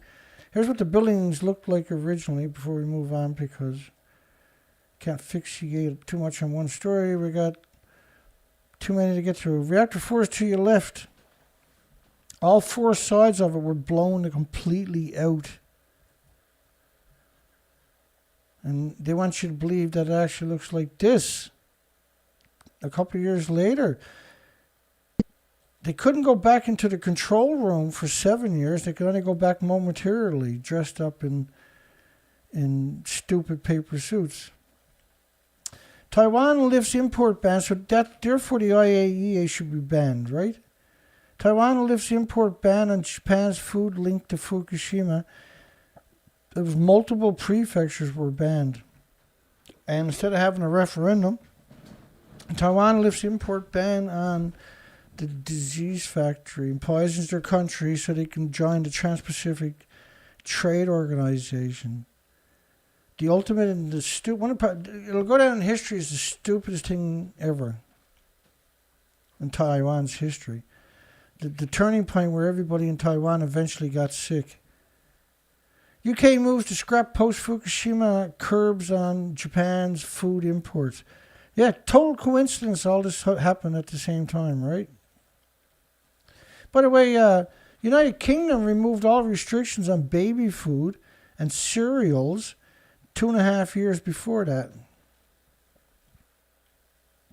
A: Here's what the buildings looked like originally before we move on, because can't fixate too much on one story. We got too many to get through. Reactor 4 is to your left. All 4 sides of it were blown completely out. And they want you to believe that it actually looks like this. A couple of years later, they couldn't go back into the control room for 7 years. They could only go back momentarily, dressed up in stupid paper suits. Taiwan lifts import ban, so therefore the IAEA should be banned, right? Taiwan lifts import ban on Japan's food linked to Fukushima. There was multiple prefectures were banned. And instead of having a referendum, Taiwan lifts import ban on the disease factory and poisons their country so they can join the Trans-Pacific Trade Organization. The ultimate and it'll go down in history as the stupidest thing ever in Taiwan's history. The turning point where everybody in Taiwan eventually got sick. UK moves to scrap post-Fukushima curbs on Japan's food imports. Yeah, total coincidence all this happened at the same time, right? By the way, United Kingdom removed all restrictions on baby food and cereals 2.5 years before that.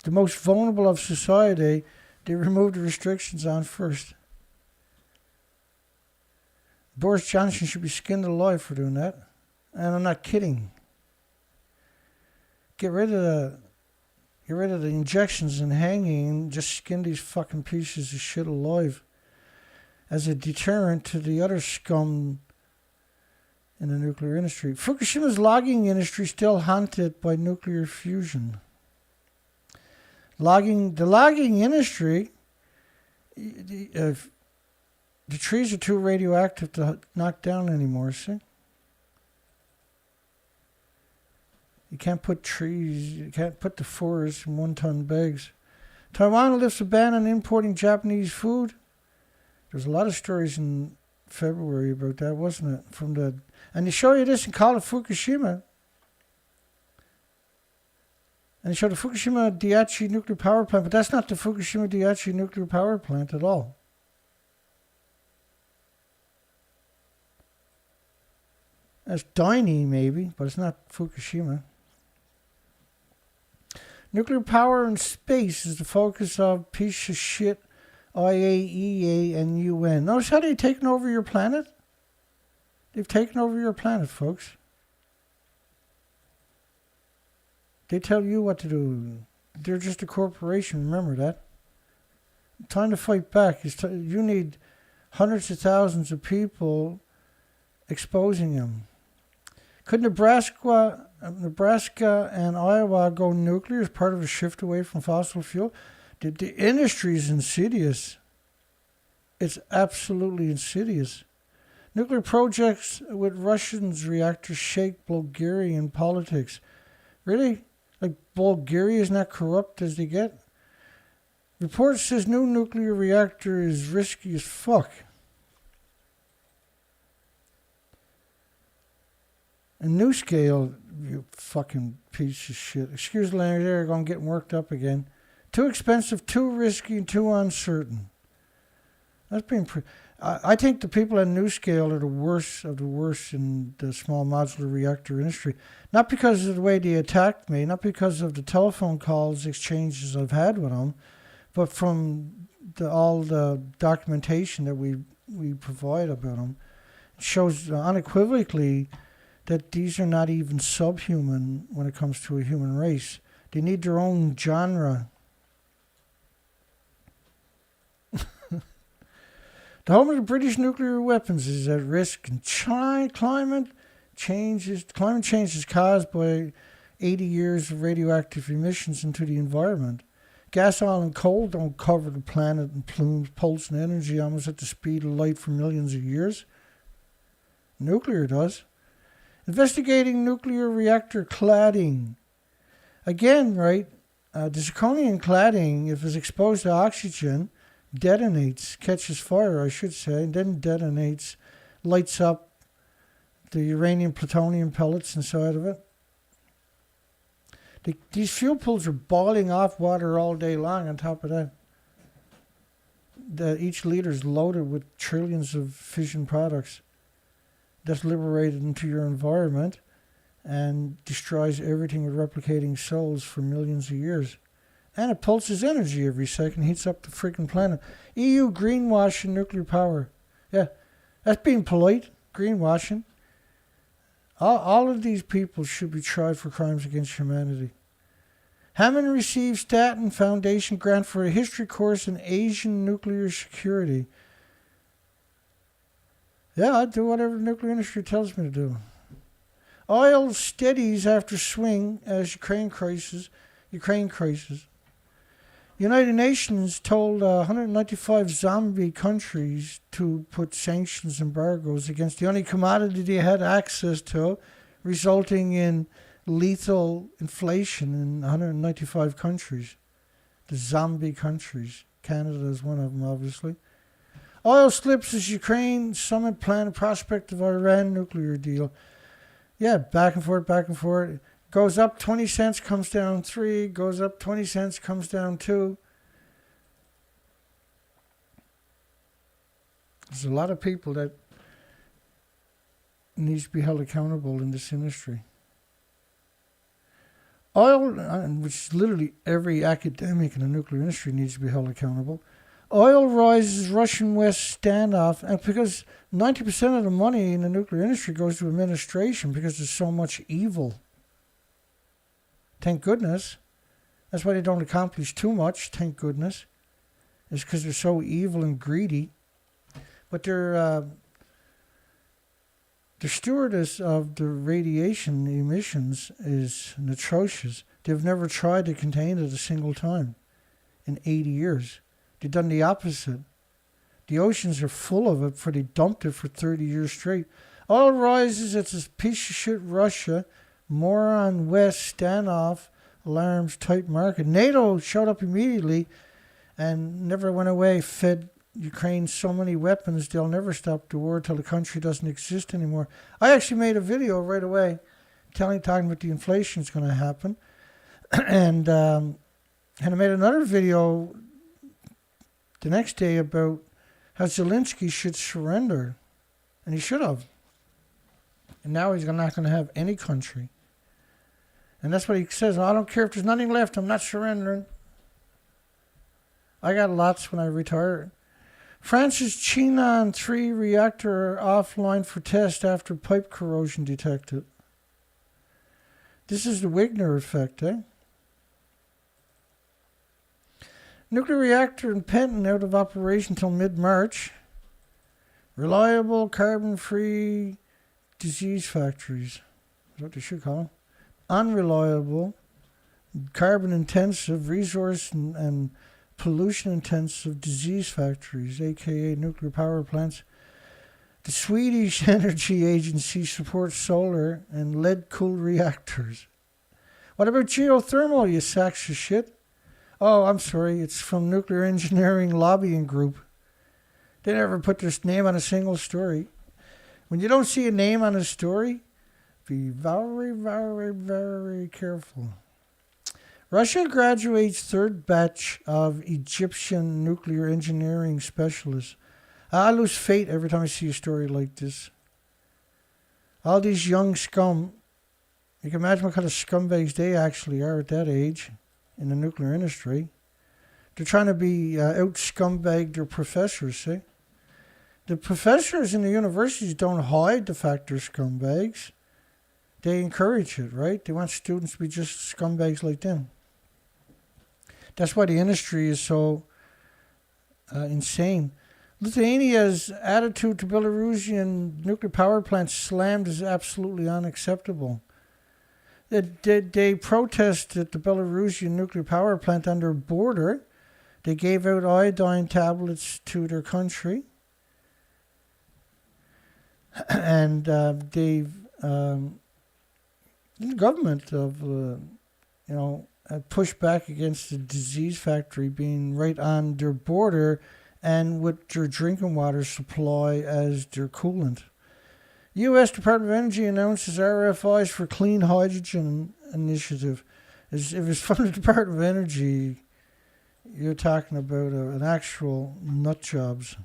A: The most vulnerable of society, they removed the restrictions on first. Boris Johnson should be skinned alive for doing that. And I'm not kidding. Get rid of the injections and hanging and just skin these fucking pieces of shit alive as a deterrent to the other scum in the nuclear industry. Fukushima's logging industry still haunted by nuclear fusion. The logging industry, the trees are too radioactive to knock down anymore, see? You can't put trees, you can't put the forests in 1-ton bags. Taiwan lifts a ban on importing Japanese food. There's a lot of stories in February about that, wasn't it? And they show you this and call it Fukushima. And they show the Fukushima Daiichi nuclear power plant, but that's not the Fukushima Daiichi nuclear power plant at all. That's Daini maybe, but it's not Fukushima. Nuclear power in space is the focus of piece of shit IAEA and UN. Notice how they've taken over your planet? They've taken over your planet, folks. They tell you what to do. They're just a corporation, remember that. Time to fight back. You need hundreds of thousands of people exposing them. Could Nebraska and Iowa go nuclear as part of a shift away from fossil fuel? The industry is insidious. It's absolutely insidious. Nuclear projects with Russians' reactors shake Bulgarian politics. Really? Like Bulgaria is not corrupt as they get? Report says new nuclear reactor is risky as fuck. And new scale, you fucking piece of shit. Excuse the language there, I'm getting worked up again. Too expensive, too risky, and too uncertain. That's being I think the people at NuScale are the worst of the worst in the small modular reactor industry. Not because of the way they attacked me, not because of the telephone calls, exchanges I've had with them, but from all the documentation that we provide about them. It shows unequivocally that these are not even subhuman when it comes to a human race. They need their own genre. The home of the British nuclear weapons is at risk, and climate change is caused by 80 years of radioactive emissions into the environment. Gas, oil, and coal don't cover the planet in plumes, pulse, and energy almost at the speed of light for millions of years. Nuclear does. Investigating nuclear reactor cladding. Again, right, the zirconium cladding, if it's exposed to oxygen, detonates, catches fire, I should say, and then detonates, lights up the uranium plutonium pellets inside of it. These fuel pools are boiling off water all day long on top of that. Each liter is loaded with trillions of fission products that's liberated into your environment and destroys everything with replicating cells for millions of years. And it pulses energy every second, heats up the freaking planet. EU greenwashing nuclear power. Yeah, that's being polite, greenwashing. All of these people should be tried for crimes against humanity. Hammond received Stanton Foundation grant for a history course in Asian nuclear security. Yeah, I'll do whatever the nuclear industry tells me to do. Oil steadies after swing as Ukraine crisis. United Nations told 195 zombie countries to put sanctions embargoes against the only commodity they had access to, resulting in lethal inflation in 195 countries. The zombie countries. Canada is one of them, obviously. Oil slips as Ukraine summit plan prospect of Iran nuclear deal. Yeah, back and forth. Goes up 20 cents, comes down 3. Goes up 20 cents, comes down 2. There's a lot of people that needs to be held accountable in this industry. Oil, which literally every academic in the nuclear industry needs to be held accountable. Oil rises, Russian West standoff, and because 90% of the money in the nuclear industry goes to administration because there's so much evil. Thank goodness. That's why they don't accomplish too much, thank goodness. It's because they're so evil and greedy. But the stewardess of the radiation emissions is atrocious. They've never tried to contain it a single time in 80 years. They've done the opposite. The oceans are full of it, for they dumped it for 30 years straight. Oil rises, it's this piece of shit Russia moron West standoff alarms tight market. NATO showed up immediately and never went away, fed Ukraine so many weapons they'll never stop the war till the country doesn't exist anymore. I actually made a video right away talking about the inflation is going to happen. And I made another video the next day about how Zelensky should surrender. And he should have. And now he's not going to have any country. And that's what he says. I don't care if there's nothing left. I'm not surrendering. I got lots when I retire. France's Xenon-3 reactor offline for test after pipe corrosion detected. This is the Wigner effect, eh? Nuclear reactor in Penton out of operation until mid-March. Reliable, carbon-free disease factories. That's what they should call them. Unreliable, carbon-intensive, resource and pollution-intensive disease factories, aka nuclear power plants. The Swedish Energy Agency supports solar and lead-cooled reactors. What about geothermal, you sacks of shit? Oh, I'm sorry, it's from Nuclear Engineering Lobbying Group. They never put their name on a single story. When you don't see a name on a story, be very, very, very careful. Russia graduates third batch of Egyptian nuclear engineering specialists. I lose faith every time I see a story like this. All these young scum, you can imagine what kind of scumbags they actually are at that age in the nuclear industry. They're trying to be out-scumbag their professors, see? The professors in the universities don't hide the fact they're scumbags. They encourage it, right? They want students to be just scumbags like them. That's why the industry is so insane. Lithuania's attitude to Belarusian nuclear power plants slammed is absolutely unacceptable. They protested the Belarusian nuclear power plant on their border. They gave out iodine tablets to their country. And the government of, pushed back against the disease factory being right on their border and with their drinking water supply as their coolant. U.S. Department of Energy announces RFIs for clean hydrogen initiative. If it's from the Department of Energy, you're talking about an actual nut jobs.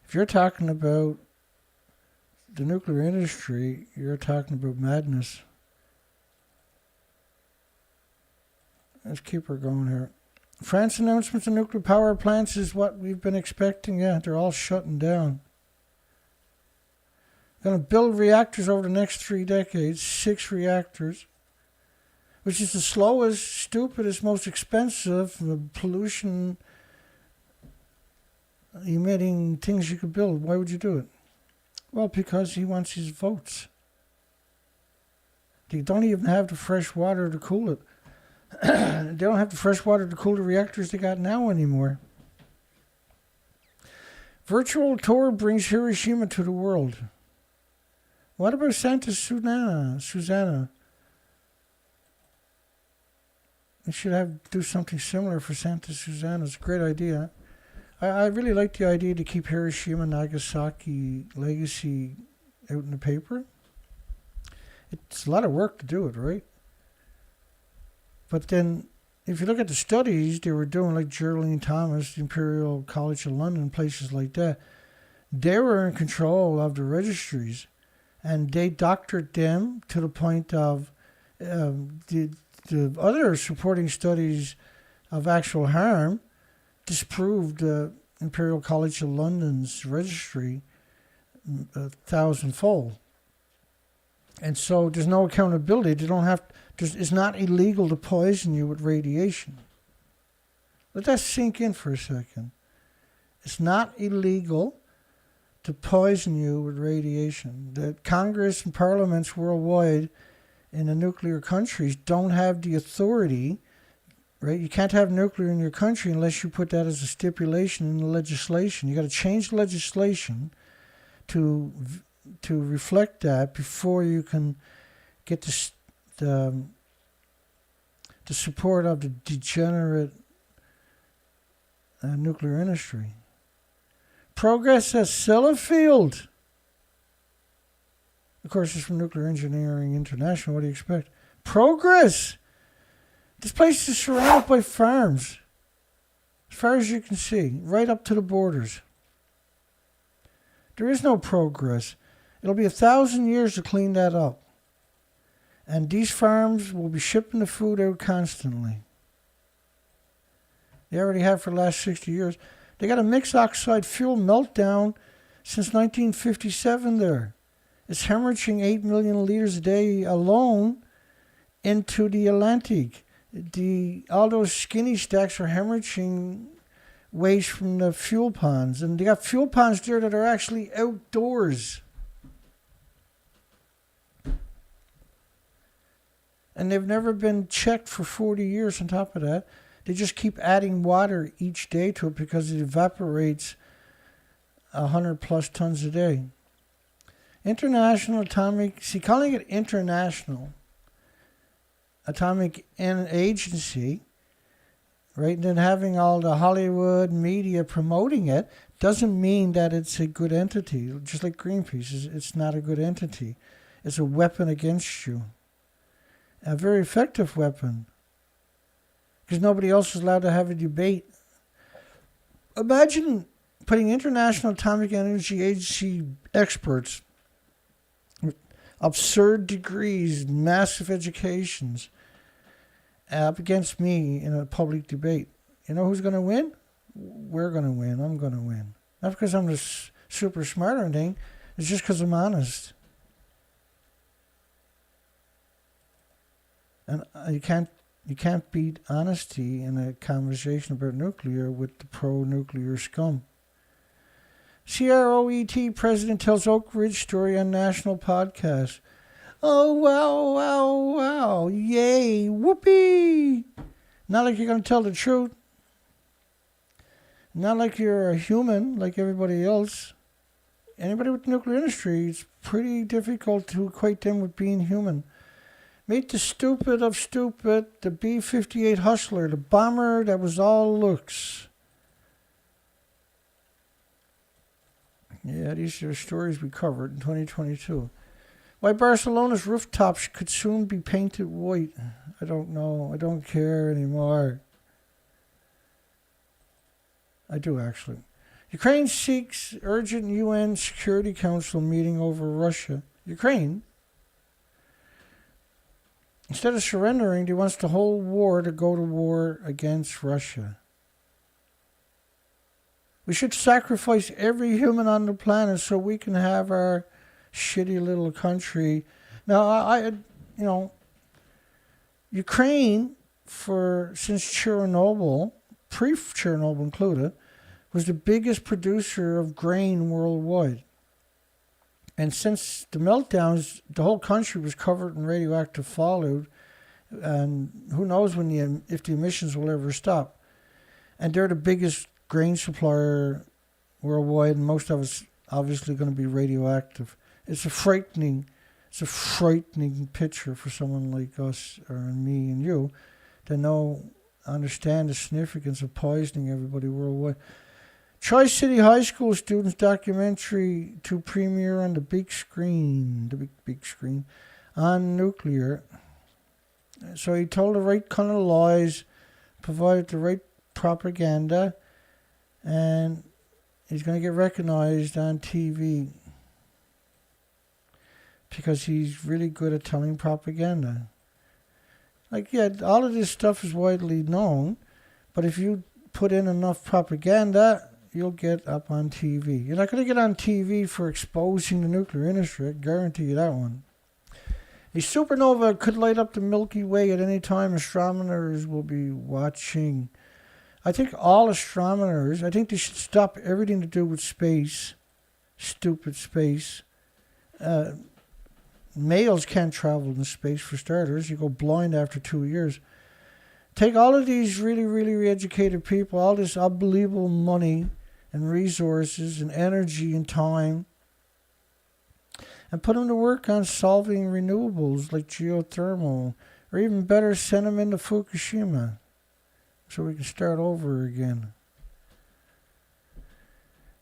A: If you're talking about the nuclear industry, you're talking about madness. Let's keep her going here. France announcements of nuclear power plants is what we've been expecting. Yeah, they're all shutting down. Going to build reactors over the next 3 decades, 6 reactors, which is the slowest, stupidest, most expensive, pollution emitting things you could build. Why would you do it? Well, because he wants his votes. They don't even have the fresh water to cool it. They don't have the fresh water to cool the reactors they got now anymore. Virtual tour brings Hiroshima to the world. What about Santa Susanna? We should do something similar for Santa Susanna. It's a great idea. I really like the idea to keep Hiroshima Nagasaki legacy out in the paper. It's a lot of work to do it, right? But then, if you look at the studies they were doing, like Geraldine Thomas, the Imperial College of London, places like that, they were in control of the registries, and they doctored them to the point of the other supporting studies of actual harm disproved Imperial College of London's registry 1,000-fold. And so there's no accountability. They don't have. It's not illegal to poison you with radiation. Let that sink in for a second. It's not illegal to poison you with radiation. The Congress and parliaments worldwide in the nuclear countries don't have the authority, right? You can't have nuclear in your country unless you put that as a stipulation in the legislation. You got to change the legislation to reflect that before you can get the support of the degenerate nuclear industry. Progress at Sellafield. Of course, it's from Nuclear Engineering International. What do you expect? Progress! This place is surrounded by farms. As far as you can see, right up to the borders. There is no progress. It'll be 1,000 years to clean that up. And these farms will be shipping the food out constantly. They already have for the last 60 years. They got a mixed oxide fuel meltdown since 1957 there. It's hemorrhaging 8 million liters a day alone into the Atlantic. All those skinny stacks are hemorrhaging waste from the fuel ponds. And they got fuel ponds there that are actually outdoors. And they've never been checked for 40 years on top of that. They just keep adding water each day to it because it evaporates 100 plus tons a day. International Atomic, calling it International Atomic Agency, right, and then having all the Hollywood media promoting it, doesn't mean that it's a good entity. Just like Greenpeace, it's not a good entity. It's a weapon against you. A very effective weapon. Because nobody else is allowed to have a debate. Imagine putting International Atomic Energy Agency experts with absurd degrees, massive educations, up against me in a public debate. You know who's going to win? We're going to win. I'm going to win. Not because I'm just super smart or anything. It's just because I'm honest. And you can't beat honesty in a conversation about nuclear with the pro-nuclear scum. CROET president tells Oak Ridge story on national podcast. Oh, wow, yay, whoopee. Not like you're going to tell the truth. Not like you're a human like everybody else. Anybody with the nuclear industry, it's pretty difficult to equate them with being human. Meet the stupid of stupid, the B-58 Hustler, the bomber that was all looks. Yeah, these are the stories we covered in 2022. Why Barcelona's rooftops could soon be painted white. I don't know. I don't care anymore. I do, actually. Ukraine seeks urgent UN Security Council meeting over Russia. Ukraine? Instead of surrendering, he wants the whole war to go to war against Russia. We should sacrifice every human on the planet so we can have our shitty little country. Now, Ukraine, since Chernobyl, pre-Chernobyl included, was the biggest producer of grain worldwide. And since the meltdowns, the whole country was covered in radioactive fallout, and who knows if the emissions will ever stop. And they're the biggest grain supplier worldwide, and most of it's obviously going to be radioactive. It's a frightening picture for someone like us or me and you to understand the significance of poisoning everybody worldwide. Tri-City High School students documentary to premiere on the big screen, big screen, on nuclear. So he told the right kind of lies, provided the right propaganda, and he's going to get recognized on TV because he's really good at telling propaganda. Like, yeah, all of this stuff is widely known, but if you put in enough propaganda, you'll get up on TV. You're not going to get on TV for exposing the nuclear industry. I guarantee you that one. A supernova could light up the Milky Way at any time. Astronomers will be watching. I think all astronomers, they should stop everything to do with space. Stupid space. Males can't travel in space, for starters. You go blind after 2 years. Take all of these really, really educated people, all this unbelievable money and resources and energy and time, and put them to work on solving renewables like geothermal, or even better, send them into Fukushima so we can start over again.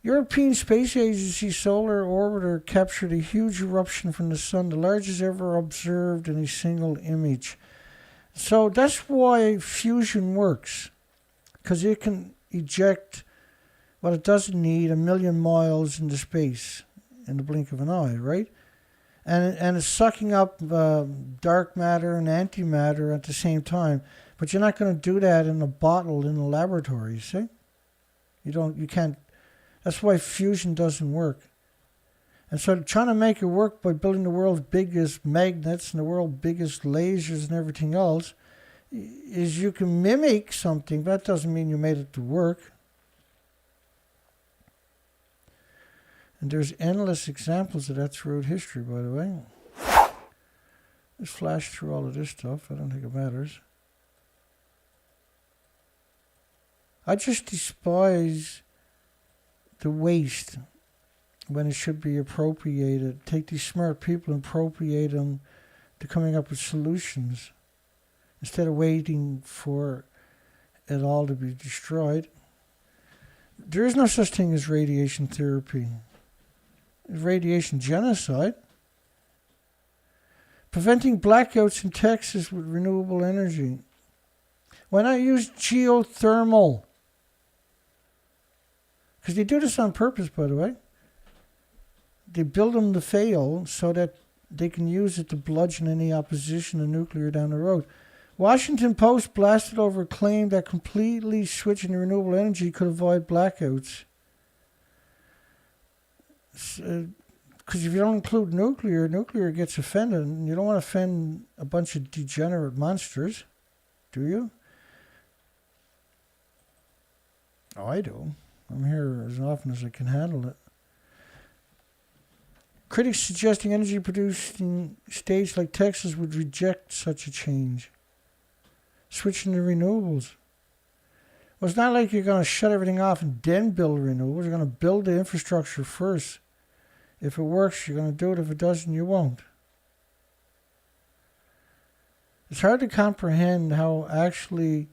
A: European Space Agency Solar Orbiter captured a huge eruption from the sun, the largest ever observed in a single image. So that's why fusion works, because it can eject what it doesn't need 1,000,000 miles into space in the blink of an eye, right? And it's sucking up dark matter and antimatter at the same time. But you're not going to do that in a bottle in a laboratory, see? You can't. That's why fusion doesn't work. And so trying to make it work by building the world's biggest magnets and the world's biggest lasers and everything else is you can mimic something, but that doesn't mean you made it to work. And there's endless examples of that throughout history, by the way. Let's flash through all of this stuff. I don't think it matters. I just despise the waste when it should be appropriated. Take these smart people and appropriate them to coming up with solutions instead of waiting for it all to be destroyed. There is no such thing as radiation therapy. It's radiation genocide. Preventing blackouts in Texas with renewable energy. Why not use geothermal? Because they do this on purpose, by the way. They build them to fail so that they can use it to bludgeon any opposition to nuclear down the road. Washington Post blasted over a claim that completely switching to renewable energy could avoid blackouts. Because if you don't include nuclear gets offended, and you don't want to offend a bunch of degenerate monsters, do you? Oh, I do. I'm here as often as I can handle it. Critics suggesting energy-producing states like Texas would reject such a change. Switching to renewables. Well, it's not like you're going to shut everything off and then build renewables. You're going to build the infrastructure first. If it works, you're going to do it. If it doesn't, you won't. It's hard to comprehend how actually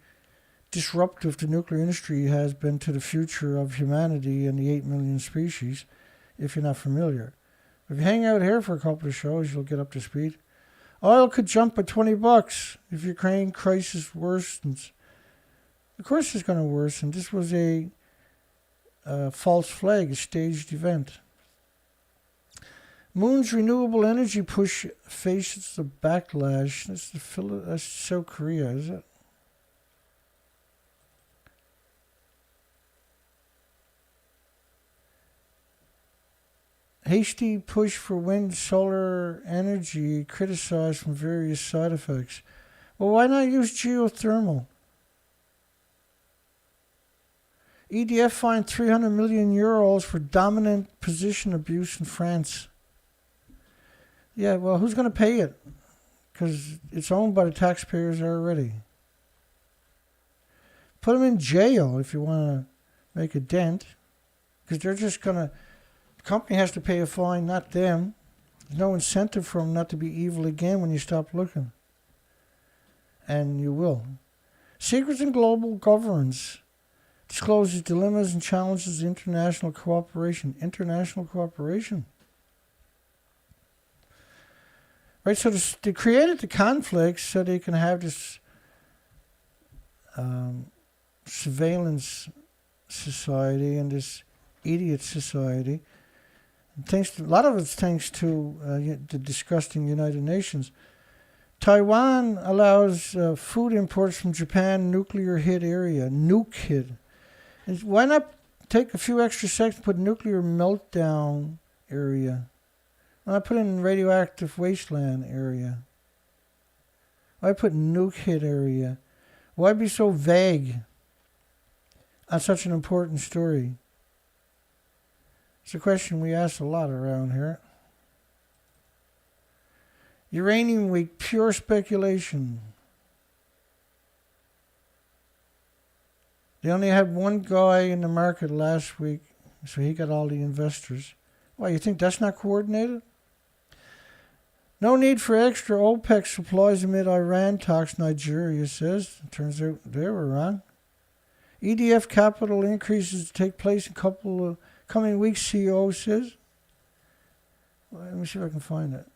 A: disruptive the nuclear industry has been to the future of humanity and the 8 million species, if you're not familiar. If you hang out here for a couple of shows, you'll get up to speed. Oil could jump by $20 if Ukraine crisis worsens. Of course it's going to worsen. This was a false flag, a staged event. Moon's renewable energy push faces a backlash. That's South Korea, is it? Hasty push for wind solar energy criticized from various side effects. Well, why not use geothermal? EDF fined €300 million for dominant position abuse in France. Yeah, well, who's going to pay it? Because it's owned by the taxpayers already. Put them in jail if you want to make a dent. Because they're just going to... The company has to pay a fine, not them. There's no incentive for them not to be evil again when you stop looking. And you will. Secrets in Global Governance discloses dilemmas and challenges of international cooperation. International cooperation. Right, so they created the conflicts so they can have this surveillance society and this idiot society. A lot of it's thanks to the disgusting United Nations. Taiwan allows food imports from Japan, nuclear hit area, nuke hit. And why not take a few extra seconds and put nuclear meltdown area? Why not put in radioactive wasteland area? Why put nuke hit area? Why be so vague on such an important story? It's a question we ask a lot around here. Uranium Week, pure speculation. They only had one guy in the market last week, so he got all the investors. Why, you think that's not coordinated? No need for extra OPEC supplies amid Iran talks, Nigeria says. Turns out they were wrong. EDF capital increases to take place in a couple of coming weeks, CEO says. Well, let me see if I can find it.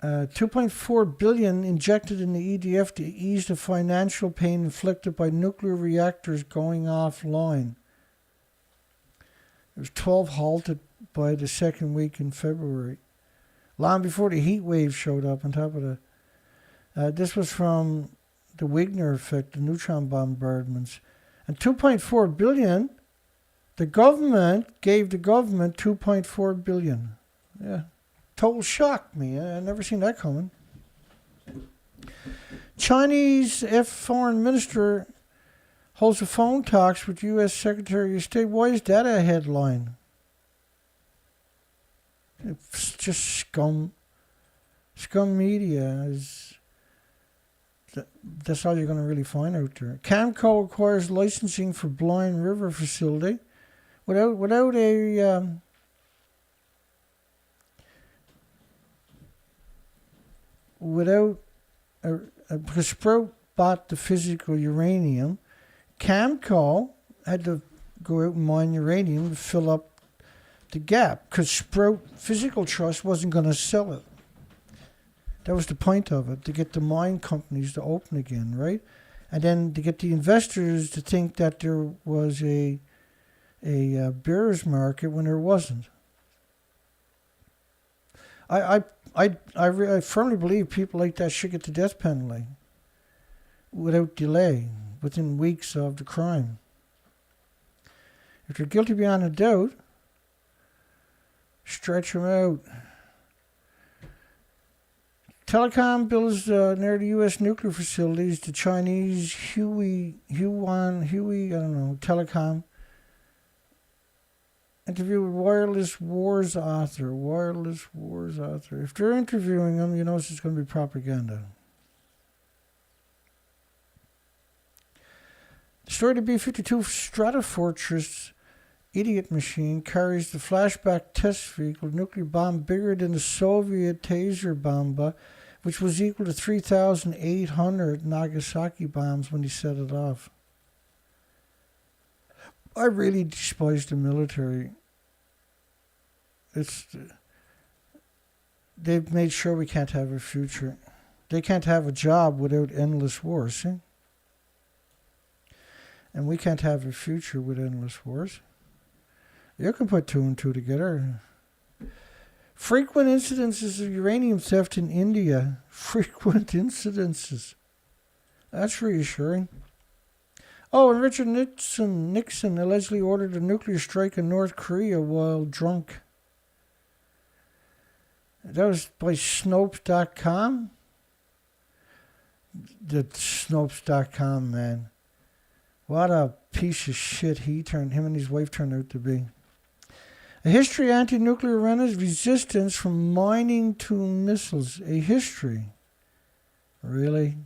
A: $2.4 billion injected in the EDF to ease the financial pain inflicted by nuclear reactors going offline. There was 12 halted by the second week in February, long before the heat wave showed up on top of that. This was from the Wigner effect, the neutron bombardments. And 2.4 billion, the government gave the government 2.4 billion. Yeah. Total shock me. I never seen that coming. Chinese foreign minister holds a phone talks with U.S. Secretary of State. Why is that a headline? It's just scum. Scum media is. That's all you're going to really find out there. Camco acquires licensing for Blind River facility without a. Because Sprout bought the physical uranium, Camco had to go out and mine uranium to fill up the gap because Sprout Physical Trust wasn't going to sell it. That was the point of it, to get the mine companies to open again, right? And then to get the investors to think that there was a bear's market when there wasn't. I firmly believe people like that should get the death penalty without delay, within weeks of the crime. If they're guilty beyond a doubt, stretch them out. Telecom builds near the U.S. nuclear facilities. The Chinese Huey, Telecom. Interview with Wireless Wars author. If they're interviewing him, you know it's going to be propaganda. Destroyed the B-52 Stratofortress idiot machine carries the flashback test vehicle nuclear bomb bigger than the Soviet taser bomba, which was equal to 3,800 Nagasaki bombs when he set it off. I really despise the military. They've made sure we can't have a future. They can't have a job without endless wars, see? And we can't have a future with endless wars. You can put two and two together. Frequent incidences of uranium theft in India. Frequent incidences. That's reassuring. Oh, and Richard Nixon allegedly ordered a nuclear strike in North Korea while drunk. That was by Snopes.com. The Snopes.com, man. What a piece of shit him and his wife turned out to be. A history of anti-nuclear resistance from mining to missiles. A history. Really?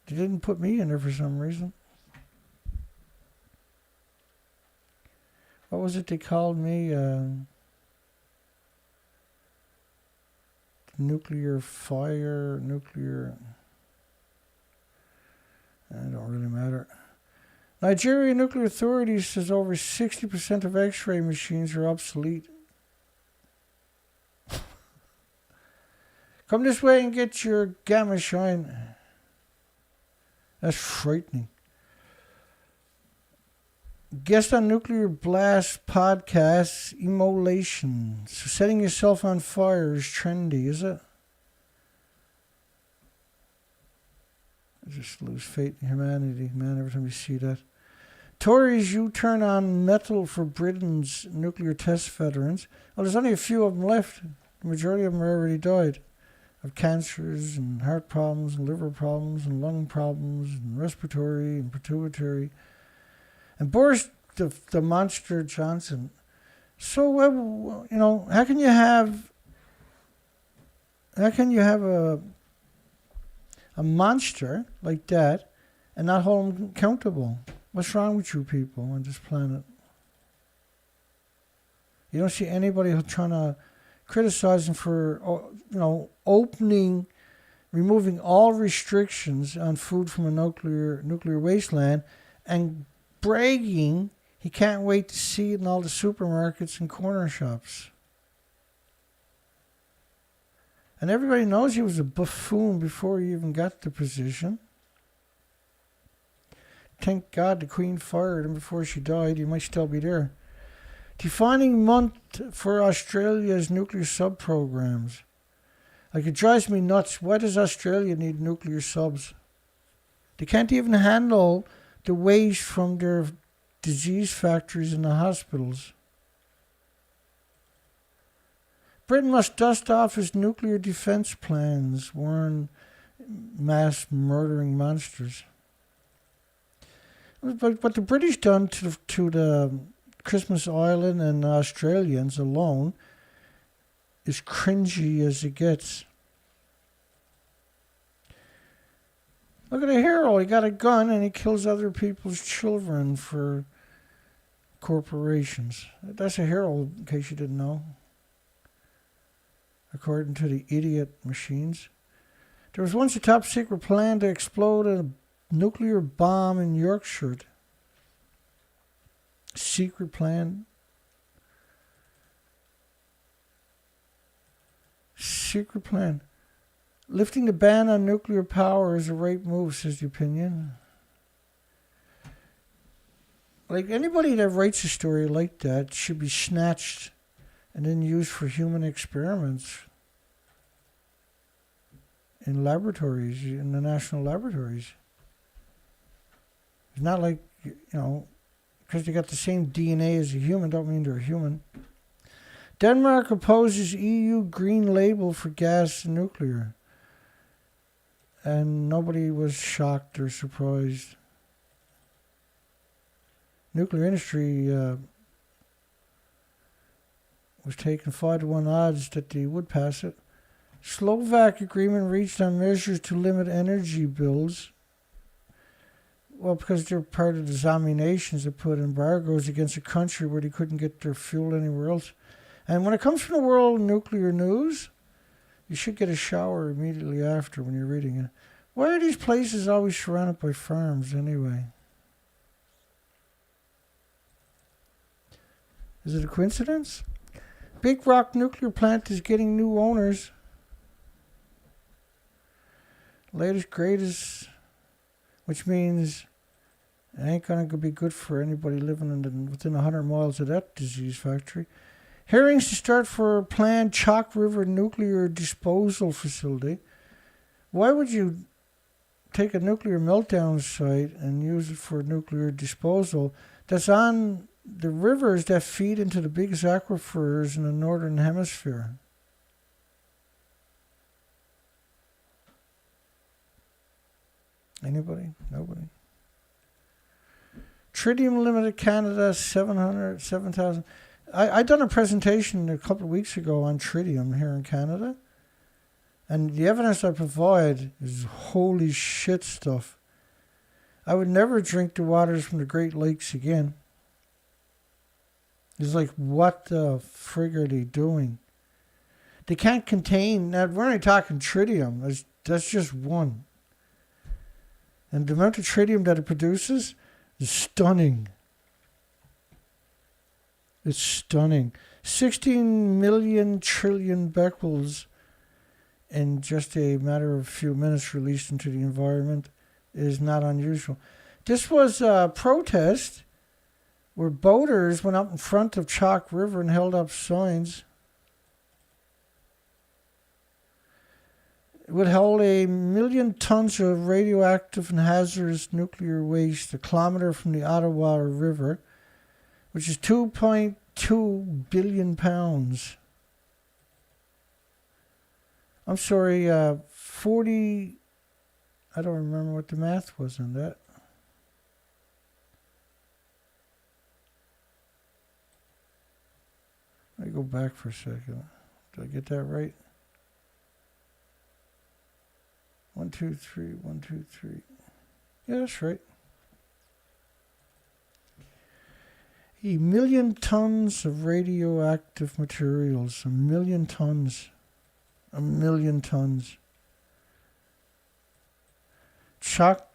A: They didn't put me in there for some reason. What was it they called me? Nuclear fire, nuclear. It don't really matter. Nigeria Nuclear Authority says over 60% of X-ray machines are obsolete. Come this way and get your gamma shine. That's frightening. Guest on Nuclear Blast podcast, immolation. So setting yourself on fire is trendy, is it? I just lose faith in humanity, man, every time you see that. Tories U-turn on metal for Britain's nuclear test veterans. Well, there's only a few of them left. The majority of them are already died of cancers and heart problems and liver problems and lung problems and respiratory and pituitary. And Boris the Monster Johnson. So, how can you have a a monster like that and not hold them accountable? What's wrong with you people on this planet? You don't see anybody trying to criticize them for, removing all restrictions on food from a nuclear wasteland and bragging he can't wait to see it in all the supermarkets and corner shops. And everybody knows he was a buffoon before he even got the position. Thank God the Queen fired him before she died. He might still be there. Defining month for Australia's nuclear sub-programs. Like, it drives me nuts. Why does Australia need nuclear subs? They can't even handle the waste from their disease factories in the hospitals. Britain must dust off its nuclear defense plans, warn mass murdering monsters. But what the British done to the Christmas Island and Australians alone is cringy as it gets. Look at a hero. He got a gun and he kills other people's children for corporations. That's a hero, in case you didn't know. According to the idiot machines. There was once a top secret plan to explode a nuclear bomb in Yorkshire. Secret plan. Secret plan. Lifting the ban on nuclear power is a right move, says the opinion. Like, anybody that writes a story like that should be snatched and then used for human experiments in laboratories, in the national laboratories. It's not like, because they got the same DNA as a human, don't mean they're human. Denmark opposes EU green label for gas and nuclear. And nobody was shocked or surprised. Nuclear industry was taking 5-to-1 odds that they would pass it. Slovak agreement reached on measures to limit energy bills. Well, because they're part of the zombie nations that put embargoes against a country where they couldn't get their fuel anywhere else. And when it comes from the world nuclear news, you should get a shower immediately after when you're reading it. Why are these places always surrounded by farms anyway? Is it a coincidence? Big Rock nuclear plant is getting new owners. Latest, greatest, which means it ain't going to be good for anybody living within 100 miles of that disease factory. Hearings to start for a planned Chalk River nuclear disposal facility. Why would you take a nuclear meltdown site and use it for nuclear disposal that's on the rivers that feed into the biggest aquifers in the northern hemisphere? Anybody? Nobody. Tritium Limited Canada, 7,000. I done a presentation a couple of weeks ago on tritium here in Canada. And the evidence I provide is holy shit stuff. I would never drink the waters from the Great Lakes again. It's like, what the frig are they doing? They can't contain, now we're only talking tritium, that's just one. And the amount of tritium that it produces is stunning. It's stunning. 16 million trillion becquerels in just a matter of a few minutes released into the environment is not unusual. This was a protest where boaters went up in front of Chalk River and held up signs. It would hold 1 million tons of radioactive and hazardous nuclear waste a kilometer from the Ottawa River, which is 2.2 billion pounds. I'm sorry, 40, I don't remember what the math was on that. Let me go back for a second. Did I get that right? 123, 123. Yeah, that's right. 1,000,000 tons of radioactive materials. 1,000,000 tons. 1,000,000 tons. Chalk.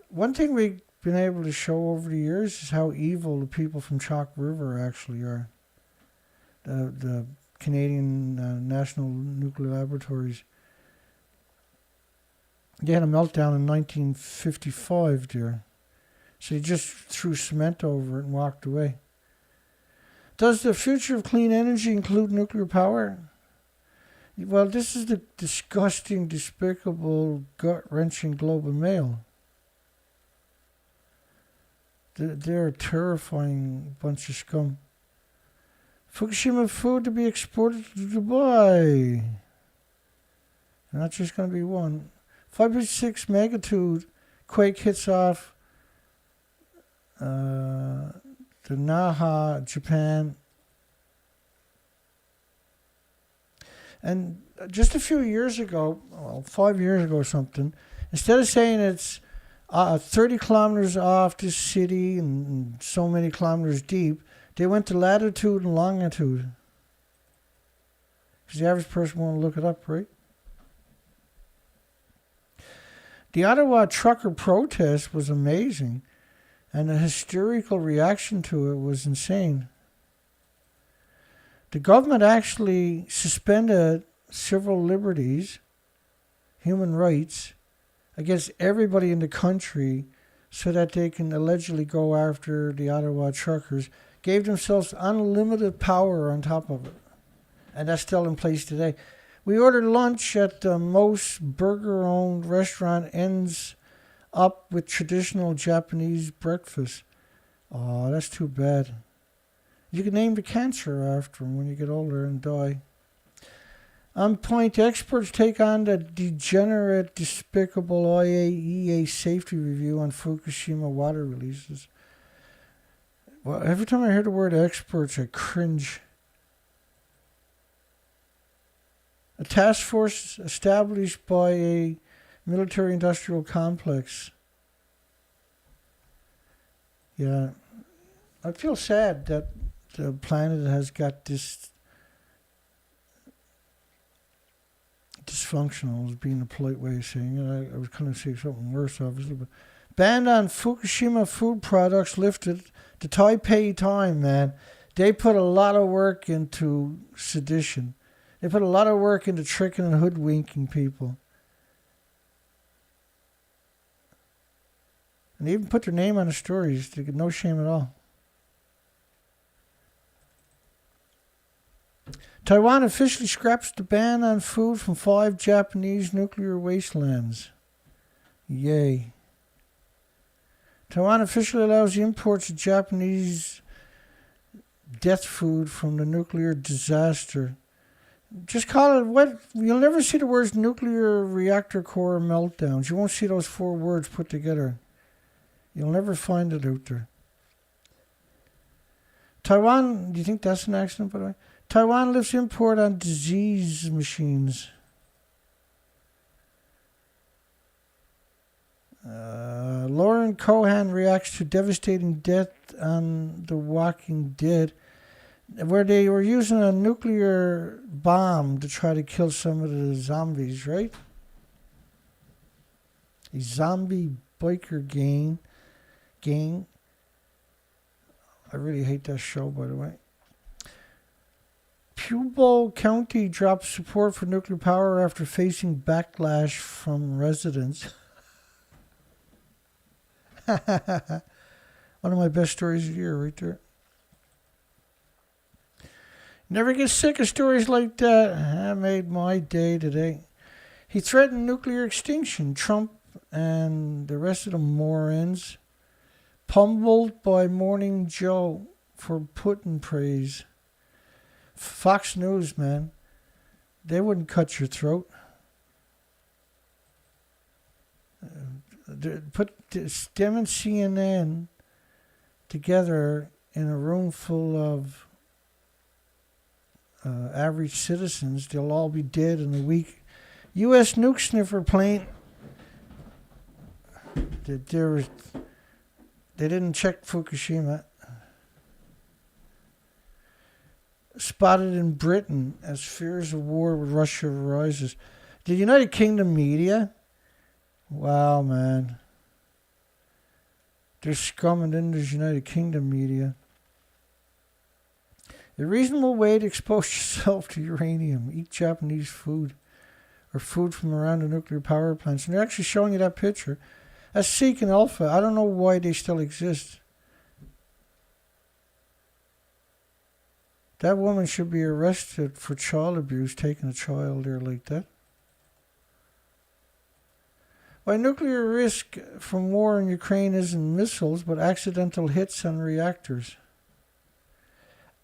A: One thing we've been able to show over the years is how evil the people from Chalk River actually are. The Canadian National Nuclear Laboratories. They had a meltdown in 1955 there. So they just threw cement over it and walked away. Does the future of clean energy include nuclear power? Well, this is the disgusting, despicable, gut-wrenching Globe and Mail. They're a terrifying bunch of scum. Fukushima food to be exported to Dubai. Not just going to be one. 5.6 magnitude quake hits off the Naha, Japan. And just a few years ago, well, 5 years ago or something, instead of saying it's 30 kilometers off this city and so many kilometers deep, they went to latitude and longitude. Because the average person won't look it up, right? The Ottawa trucker protest was amazing, and the hysterical reaction to it was insane. The government actually suspended civil liberties, human rights, against everybody in the country so that they can allegedly go after the Ottawa truckers, gave themselves unlimited power on top of it. And that's still in place today. We ordered lunch at the most burger-owned restaurant, ends up with traditional Japanese breakfast. Oh, that's too bad. You can name the cancer after them when you get older and die. On point, experts take on the degenerate, despicable IAEA safety review on Fukushima water releases. Well, every time I hear the word experts, I cringe. A task force established by a military-industrial complex. Yeah, I feel sad that the planet has got this dysfunctional, as being a polite way of saying it. I was going to say something worse, obviously, but ban on Fukushima food products lifted. The Taipei Time, man, they put a lot of work into sedition. They put a lot of work into tricking and hoodwinking people. And they even put their name on the stories. They get no shame at all. Taiwan officially scraps the ban on food from 5 Japanese nuclear wastelands. Yay. Taiwan officially allows the imports of Japanese death food from the nuclear disaster. Just call it what? You'll never see the words nuclear reactor core meltdowns. You won't see those 4 words put together. You'll never find it out there. Taiwan, do you think that's an accident, by the way? Taiwan lifts import on disease machines. Lauren Cohan reacts to devastating death on The Walking Dead, where they were using a nuclear bomb to try to kill some of the zombies, right? A zombie biker gang. I really hate that show, by the way. Pueblo County drops support for nuclear power after facing backlash from residents. One of my best stories of the year right there. Never get sick of stories like that. That made my day today. He threatened nuclear extinction. Trump and the rest of the morons pummeled by Morning Joe for Putin praise. Fox News, man. They wouldn't cut your throat. Put them and CNN together in a room full of average citizens. They'll all be dead in a week. U.S. nuke sniffer plane They didn't check Fukushima. Spotted in Britain as fears of war with Russia rises. The United Kingdom media? Wow, man. They're scumming in the United Kingdom media. A reasonable way to expose yourself to uranium. Eat Japanese food. Or food from around the nuclear power plants. And they're actually showing you that picture. That's Seek and Alpha. I don't know why they still exist. That woman should be arrested for child abuse, taking a child there like that. Why nuclear risk from war in Ukraine isn't missiles, but accidental hits on reactors.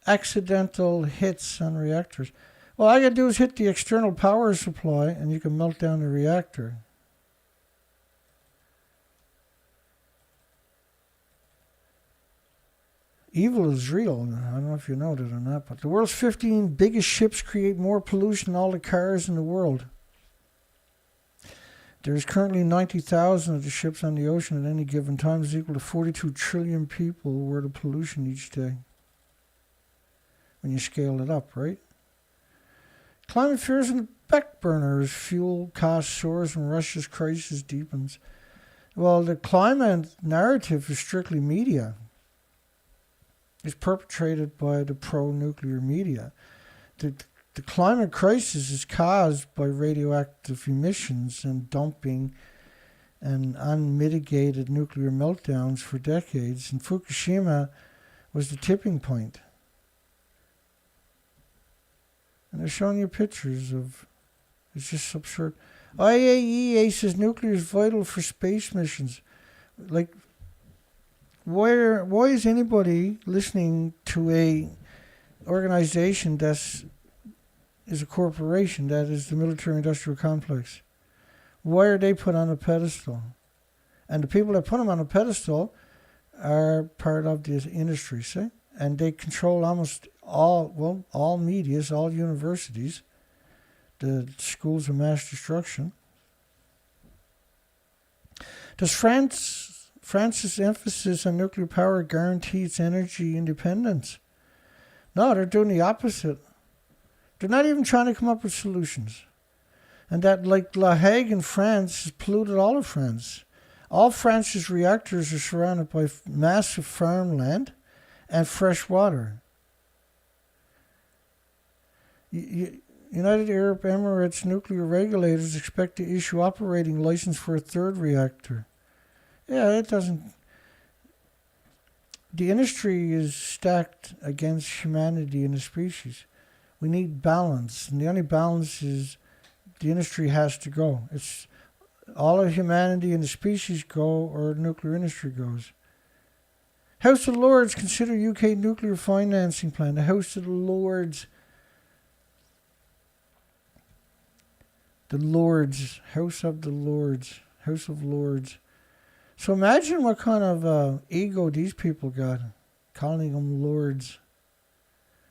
A: Accidental hits on reactors. Well, all you gotta do is hit the external power supply and you can melt down the reactor. Evil is real. I don't know if you know that or not, but the world's 15 biggest ships create more pollution than all the cars in the world. There's currently 90,000 of the ships on the ocean at any given time. Is equal to 42 trillion people worth of pollution each day. When you scale it up, right? Climate fears in the back burner as fuel cost soars and Russia's crisis deepens. Well, the climate narrative is strictly media. It's perpetrated by the pro-nuclear media. The climate crisis is caused by radioactive emissions and dumping and unmitigated nuclear meltdowns for decades. And Fukushima was the tipping point. And they're showing you pictures of, it's just absurd. IAEA says nuclear is vital for space missions. Like, why is anybody listening to a organization is a corporation, that is the military-industrial complex? Why are they put on a pedestal? And the people that put them on a pedestal are part of the industry, see? And they control almost all medias, all universities, the schools of mass destruction. Does France's emphasis on nuclear power guarantee its energy independence? No, they're doing the opposite. They're not even trying to come up with solutions. And that, like La Hague in France, has polluted all of France. All France's reactors are surrounded by massive farmland and fresh water. United Arab Emirates nuclear regulators expect to issue operating license for a third reactor. Yeah, it doesn't. The industry is stacked against humanity and the species. We need balance, and the only balance is the industry has to go. It's all of humanity and the species go, or the nuclear industry goes. House of Lords consider UK nuclear financing plan. The House of the Lords. The Lords. House of the Lords. House of Lords. So imagine what kind of ego these people got, calling them lords.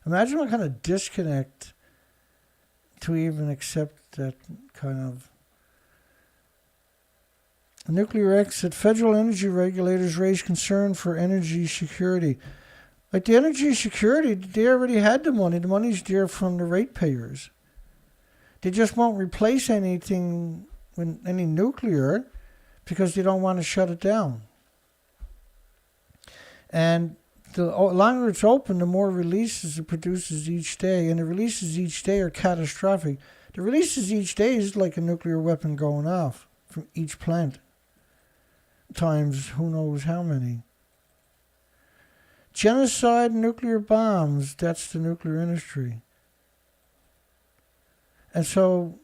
A: Imagine what kind of disconnect to even accept that kind of nuclear exit. Federal energy regulators raise concern for energy security. Like the energy security, they already had the money. The money's there from the ratepayers. They just won't replace anything with any nuclear because they don't want to shut it down. And the longer it's open, the more releases it produces each day. And the releases each day are catastrophic. The releases each day is like a nuclear weapon going off from each plant. Times who knows how many. Genocide, nuclear bombs, that's the nuclear industry. And so,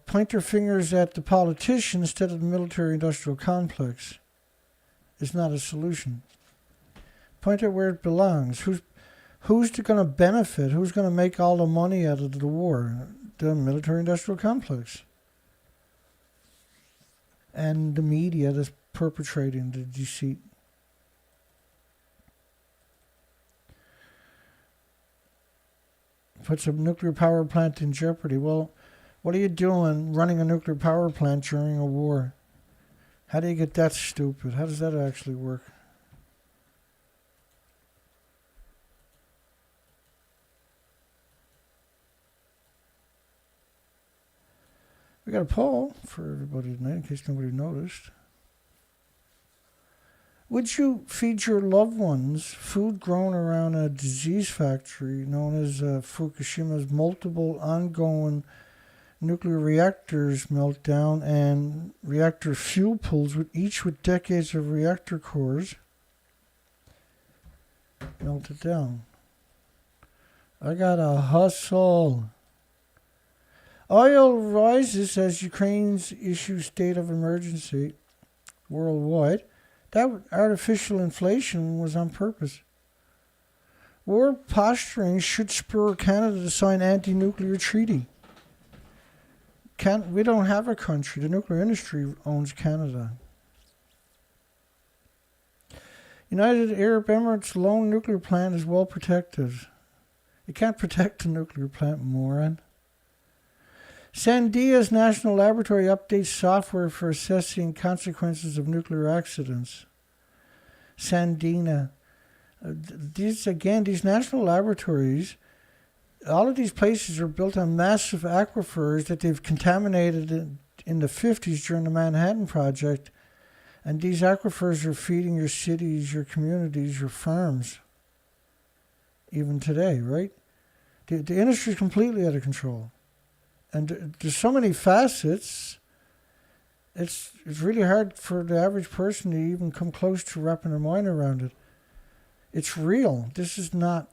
A: point their fingers at the politician instead of the military-industrial complex. It's not a solution. Point it where it belongs. Who's going to benefit? Who's going to make all the money out of the war? The military-industrial complex. And the media that's perpetrating the deceit. Puts a nuclear power plant in jeopardy. Well, what are you doing running a nuclear power plant during a war? How do you get that stupid? How does that actually work? We got a poll for everybody tonight, in case nobody noticed. Would you feed your loved ones food grown around a disease factory known as Fukushima's multiple ongoing nuclear reactors meltdown and reactor fuel pools, each with decades of reactor cores melted down? I got a hustle. Oil rises as Ukraine's issues state of emergency worldwide. That artificial inflation was on purpose. War posturing should spur Canada to sign anti-nuclear treaty. We don't have a country. The nuclear industry owns Canada. United Arab Emirates' lone nuclear plant is well protected. You can't protect a nuclear plant, moron. Sandia's National Laboratory updates software for assessing consequences of nuclear accidents. Sandina. These national laboratories, all of these places are built on massive aquifers that they've contaminated in the 50s during the Manhattan Project. And these aquifers are feeding your cities, your communities, your farms. Even today, right? The industry is completely out of control. And there's so many facets, it's really hard for the average person to even come close to wrapping their mind around it. It's real. This is not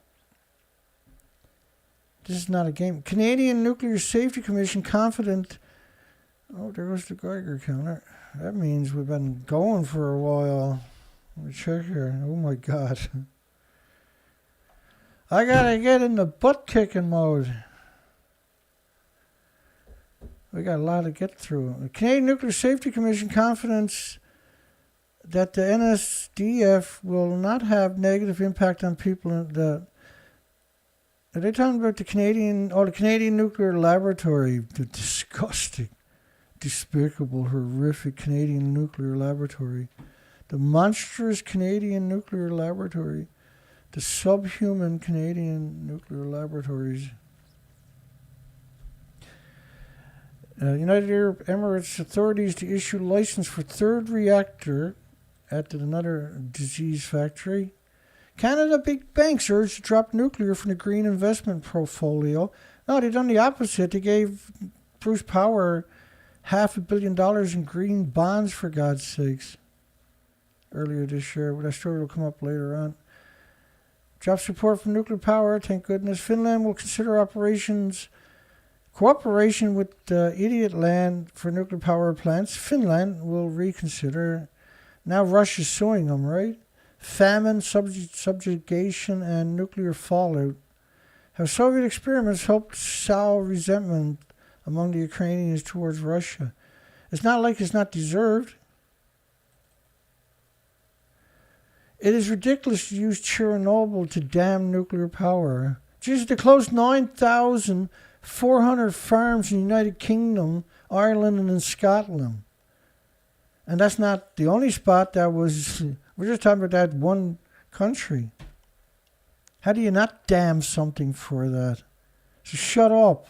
A: a game. Canadian Nuclear Safety Commission confident. Oh, there goes the Geiger counter. That means we've been going for a while. Let me check here. Oh my God. I gotta get in the butt kicking mode. We got a lot to get through. The Canadian Nuclear Safety Commission confidence that the NSDF will not have negative impact on people. Are they talking about the Canadian Nuclear Laboratory? The disgusting, despicable, horrific Canadian Nuclear Laboratory. The monstrous Canadian Nuclear Laboratory. The subhuman Canadian Nuclear Laboratories. United Arab Emirates authorities to issue license for third reactor at another disease factory. Canada big banks urged to drop nuclear from the green investment portfolio. No, they've done the opposite. They gave Bruce Power $500 million in green bonds, for God's sakes, earlier this year. That story will come up later on. Drop support for nuclear power, thank goodness. Finland will consider cooperation with idiot land for nuclear power plants. Finland will reconsider. Now Russia's suing them, right? Famine, subjugation, and nuclear fallout. How Soviet experiments helped sow resentment among the Ukrainians towards Russia. It's not like it's not deserved. It is ridiculous to use Chernobyl to damn nuclear power. Jesus, they closed 9,400 farms in the United Kingdom, Ireland, and in Scotland. And that's not the only spot that was... We're just talking about that one country. How do you not damn something for that? So shut up.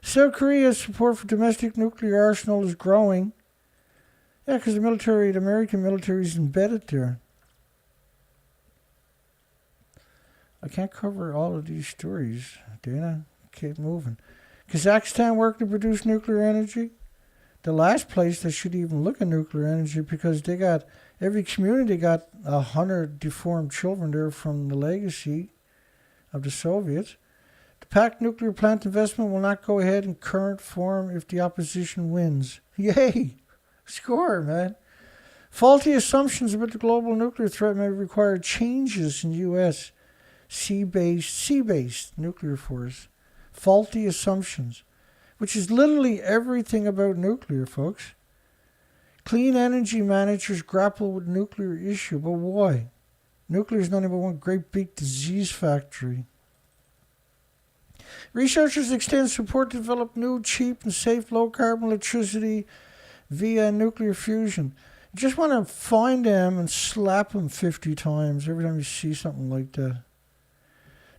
A: South Korea's support for domestic nuclear arsenal is growing. Yeah, because the American military is embedded there. I can't cover all of these stories, Dana. Keep moving. Kazakhstan worked to produce nuclear energy. The last place that should even look at nuclear energy, because every community got 100 deformed children there from the legacy of the Soviets. The packed nuclear plant investment will not go ahead in current form if the opposition wins. Yay! Score, man. Faulty assumptions about the global nuclear threat may require changes in U.S. sea-based nuclear force. Faulty assumptions, which is literally everything about nuclear, folks. Clean energy managers grapple with nuclear issue, but why? Nuclear is nothing but one great big disease factory. Researchers extend support to develop new, cheap, and safe low-carbon electricity via nuclear fusion. You just want to find them and slap them 50 times every time you see something like that.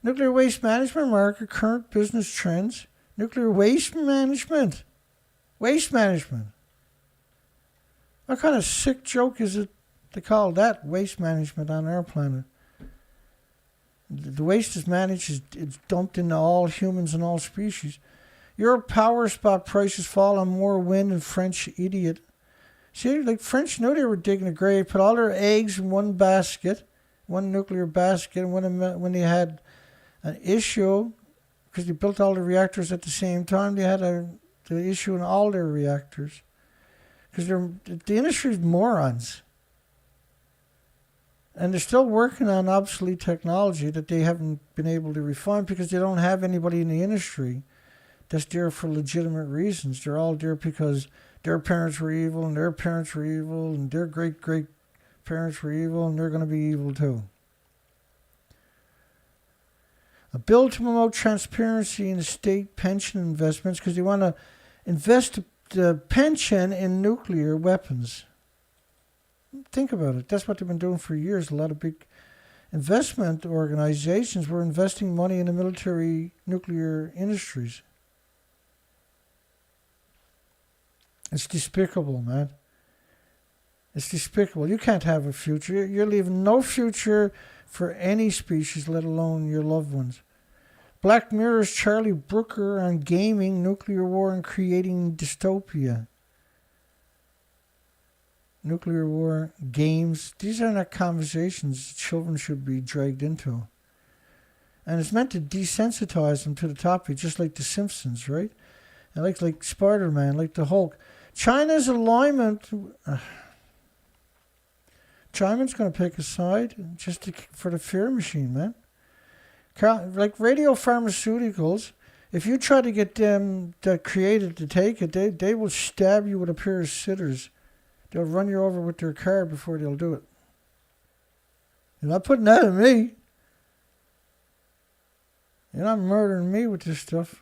A: Nuclear waste management market, current business trends. Nuclear waste management. Waste management. What kind of sick joke is it to call that waste management on our planet? The waste is managed, it's dumped into all humans and all species. Your power spot prices fall on more wind and French idiot. See, like French knew they were digging a grave, put all their eggs in one basket, one nuclear basket, and when they had an issue, because they built all the reactors at the same time, they had the issue in all their reactors. Because the industry's morons. And they're still working on obsolete technology that they haven't been able to refine because they don't have anybody in the industry that's there for legitimate reasons. They're all there because their parents were evil and their parents were evil and their great-great-parents were evil and they're going to be evil too. A bill to promote transparency in the state pension investments because they want to invest the pension in nuclear weapons. Think about it. That's what they've been doing for years. A lot of big investment organizations were investing money in the military nuclear industries. It's despicable, man. It's despicable. You can't have a future. You're leaving no future for any species, let alone your loved ones. Black Mirror's Charlie Brooker on gaming, nuclear war, and creating dystopia. Nuclear war, games. These are not conversations children should be dragged into. And it's meant to desensitize them to the topic, just like The Simpsons, right? And like Spider-Man, like the Hulk. China's alignment... China's going to pick a side just for the fear machine, man. Like radiopharmaceuticals, if you try to get them that created to take it, they will stab you with a pair of scissors. They'll run you over with their car before they'll do it. You're not putting that on me. You're not murdering me with this stuff.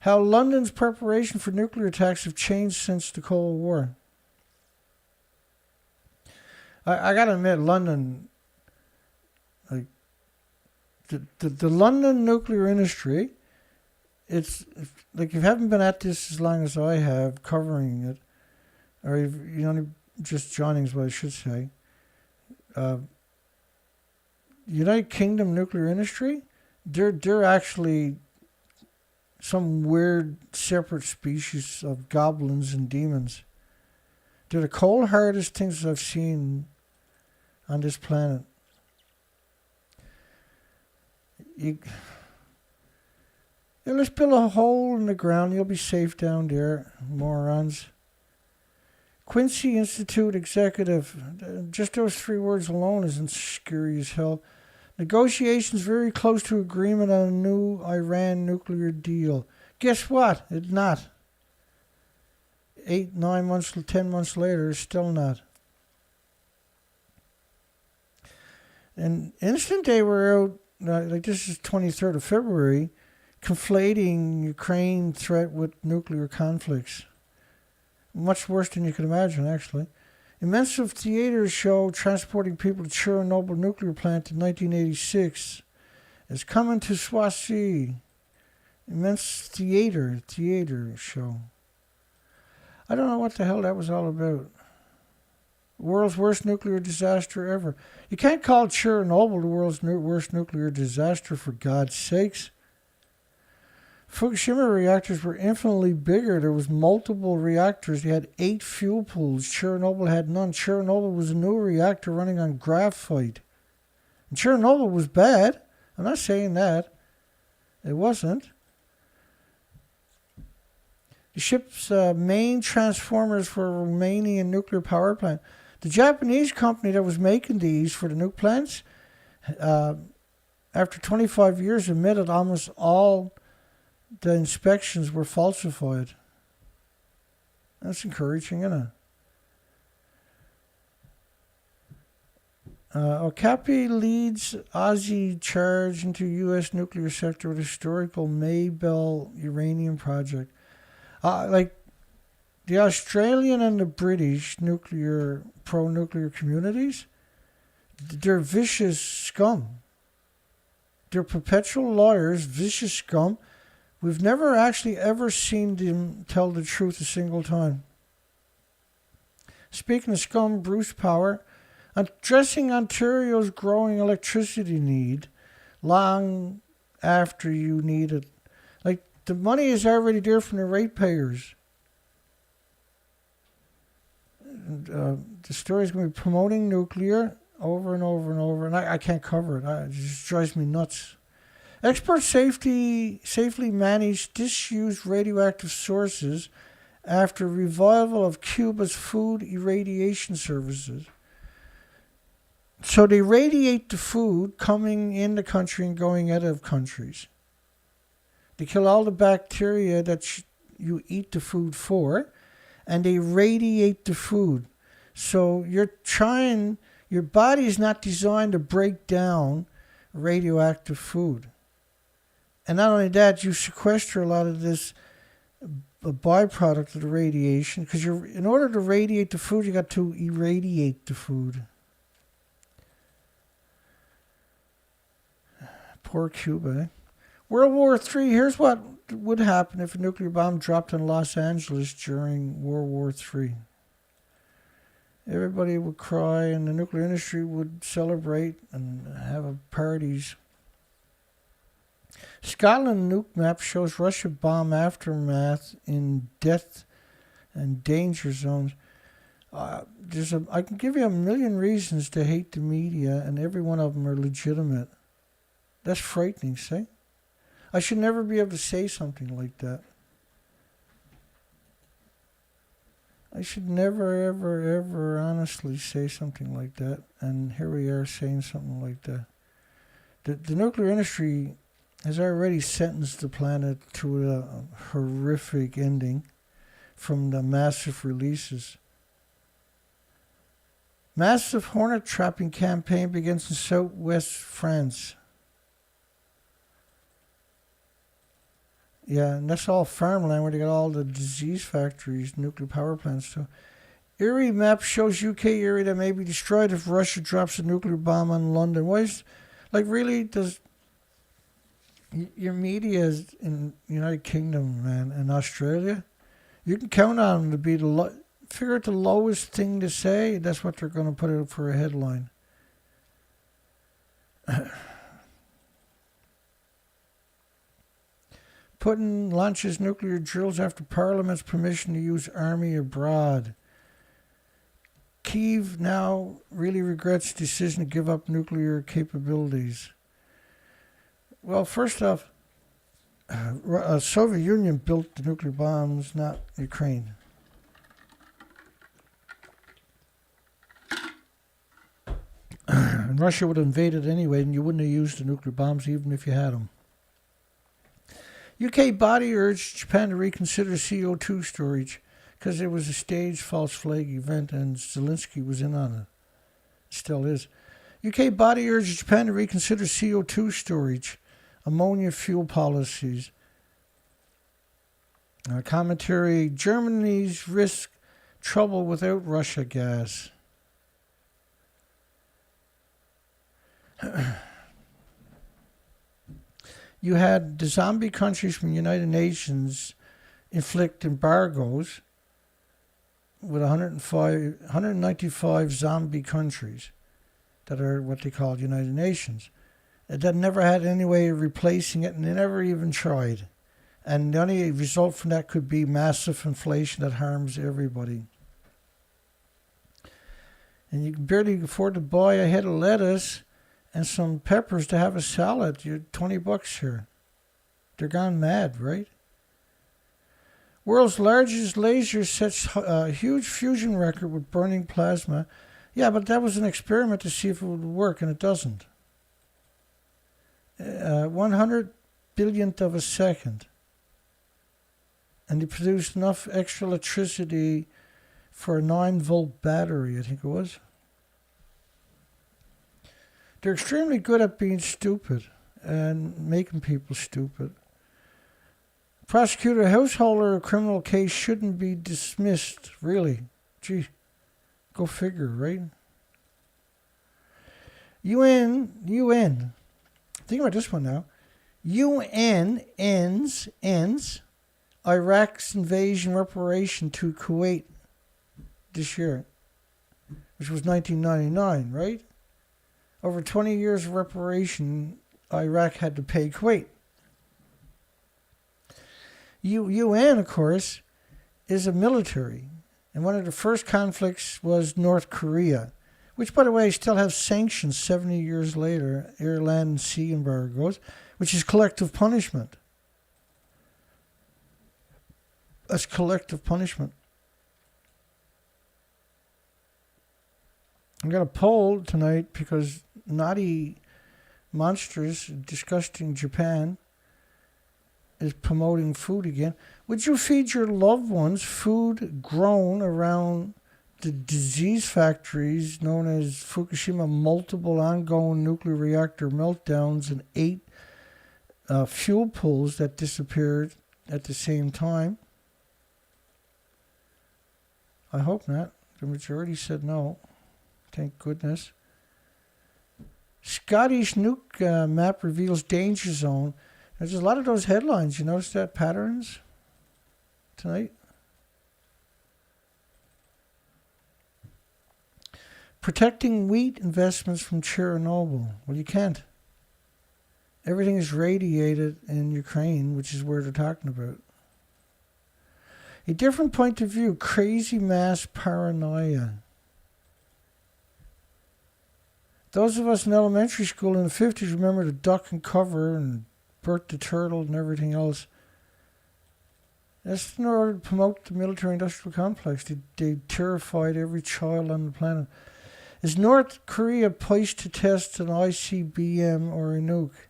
A: How London's preparation for nuclear attacks have changed since the Cold War. I gotta admit, London, like the London nuclear industry, it's like if you haven't been at this as long as I have, covering it, or if you only just joining is what I should say. United Kingdom nuclear industry, they're actually some weird separate species of goblins and demons. They're the cold hardest things I've seen on this planet. Let's build a hole in the ground. You'll be safe down there, morons. Quincy Institute executive. Just those 3 words alone isn't scary as hell. Negotiations very close to agreement on a new Iran nuclear deal. Guess what? It's not. 8, 9 months, 10 months later, it's still not. And instant they were out, like this is 23rd of February, conflating Ukraine threat with nuclear conflicts. Much worse than you could imagine, actually. Immense theater show transporting people to Chernobyl nuclear plant in 1986 is coming to Swansea. Immense theater show. I don't know what the hell that was all about. World's worst nuclear disaster ever. You can't call Chernobyl the world's worst nuclear disaster, for God's sakes. Fukushima reactors were infinitely bigger. There was multiple reactors. They had 8 fuel pools. Chernobyl had none. Chernobyl was a new reactor running on graphite. And Chernobyl was bad. I'm not saying that. It wasn't. The ship's main transformers for a Romanian nuclear power plant. The Japanese company that was making these for the nuke plants, after 25 years, admitted almost all the inspections were falsified. That's encouraging, isn't it? Okapi leads Aussie charge into U.S. nuclear sector with historical Maybell uranium project. the Australian and the British pro-nuclear communities, they're vicious scum. They're perpetual liars, vicious scum. We've never actually ever seen them tell the truth a single time. Speaking of scum, Bruce Power, addressing Ontario's growing electricity need long after you need it. Like, the money is already there from the ratepayers. The story is going to be promoting nuclear over and over and over, and I can't cover it. It just drives me nuts. Experts safely manage disused radioactive sources after revival of Cuba's food irradiation services. So they radiate the food coming in the country and going out of countries. They kill all the bacteria that you eat the food for, and they radiate the food. So your body is not designed to break down radioactive food. And not only that, you sequester a lot of this a byproduct of the radiation, because in order to radiate the food, you got to irradiate the food. Poor Cuba. Eh? World War III. Here's what would happen if a nuclear bomb dropped in Los Angeles during World War III. Everybody would cry, and the nuclear industry would celebrate and have parties. Scotland nuke map shows Russia bomb aftermath in death and danger zones. I can give you a million reasons to hate the media, and every one of them are legitimate. That's frightening, see? I should never be able to say something like that. I should never, ever, ever honestly say something like that. And here we are saying something like that. The nuclear industry has already sentenced the planet to a horrific ending from the massive releases. Massive hornet trapping campaign begins in southwest France. Yeah, and that's all farmland where they got all the disease factories, nuclear power plants. So, Erie map shows UK area that may be destroyed if Russia drops a nuclear bomb on London. Why is, like, really, does your media is in the United Kingdom, man, and Australia? You can count on them to be figure out the lowest thing to say. That's what they're going to put out for a headline. Putin launches nuclear drills after Parliament's permission to use army abroad. Kyiv now really regrets decision to give up nuclear capabilities. Well, first off, Soviet Union built the nuclear bombs, not Ukraine. And Russia would have invaded anyway, and you wouldn't have used the nuclear bombs even if you had them. UK body urged Japan to reconsider CO2 storage because it was a staged false flag event and Zelensky was in on it. Still is. UK body urged Japan to reconsider CO2 storage, ammonia fuel policies. Commentary, Germany's risk trouble without Russia gas. You had the zombie countries from the United Nations inflict embargoes with 195 zombie countries that are what they call the United Nations. That never had any way of replacing it, and they never even tried. And the only result from that could be massive inflation that harms everybody. And you can barely afford to buy a head of lettuce and some peppers to have a salad. You're $20 here. They're gone mad, right? World's largest laser sets a huge fusion record with burning plasma. Yeah, but that was an experiment to see if it would work, and it doesn't. 100 billionth of a second. And they produced enough extra electricity for a 9-volt battery, I think it was. They're extremely good at being stupid and making people stupid. Prosecutor, a householder, a criminal case shouldn't be dismissed, really. Gee, go figure, right? UN. Think about this one now. UN ends Iraq's invasion reparation to Kuwait this year, which was 1999, right? Over 20 years of reparation, Iraq had to pay Kuwait. UN, of course, is a military. And one of the first conflicts was North Korea, which, by the way, still has sanctions 70 years later, air, land, and sea embargoes, which is collective punishment. That's collective punishment. I got a poll tonight because naughty, monstrous, disgusting Japan is promoting food again. Would you feed your loved ones food grown around the disease factories known as Fukushima multiple ongoing nuclear reactor meltdowns and 8 fuel pools that disappeared at the same time? I hope not. The majority said no. Thank goodness. Scottish nuke map reveals danger zone. There's a lot of those headlines. You notice that patterns tonight? Protecting wheat investments from Chernobyl. Well, you can't. Everything is radiated in Ukraine, which is where they're talking about. A different point of view. Crazy mass paranoia. Those of us in elementary school in the 50s remember the duck and cover and Bert the Turtle and everything else. That's in order to promote the military-industrial complex. They terrified every child on the planet. Is North Korea poised to test an ICBM or a nuke?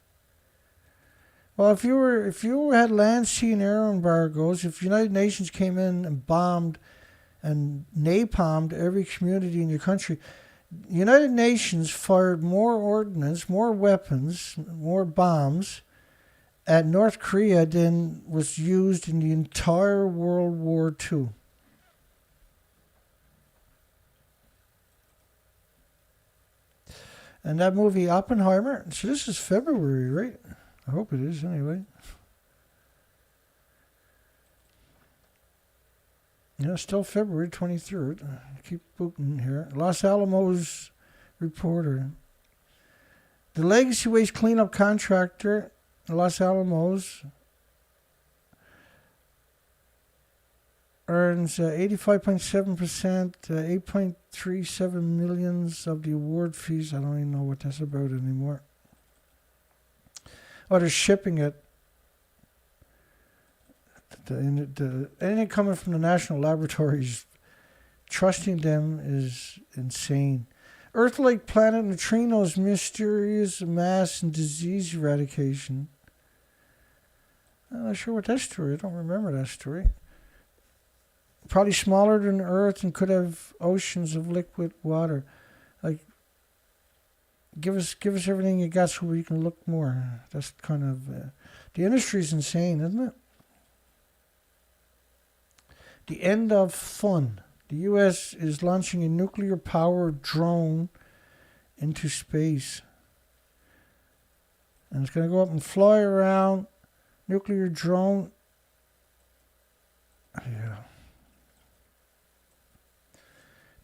A: Well, if you had land, sea, and air embargoes, if the United Nations came in and bombed and napalmed every community in your country, the United Nations fired more ordnance, more weapons, more bombs at North Korea than was used in the entire World War II. And that movie Oppenheimer, so this is February, right? I hope it is anyway. Yeah, still February 23rd. Keep booting here. Los Alamos reporter. The legacy waste cleanup contractor Los Alamos earns 85.7%, 8.37 millions of the award fees. I don't even know what that's about anymore. Oh, they're shipping it. Anything coming from the national laboratories, trusting them is insane. Earth-like planet neutrinos, mysterious mass and disease eradication. I'm not sure what that story. I don't remember that story. Probably smaller than Earth and could have oceans of liquid water. Like, give us everything you got so we can look more. That's kind of the industry's insane, isn't it? The end of fun. The U.S. is launching a nuclear-powered drone into space. And it's going to go up and fly around. Nuclear drone. Yeah.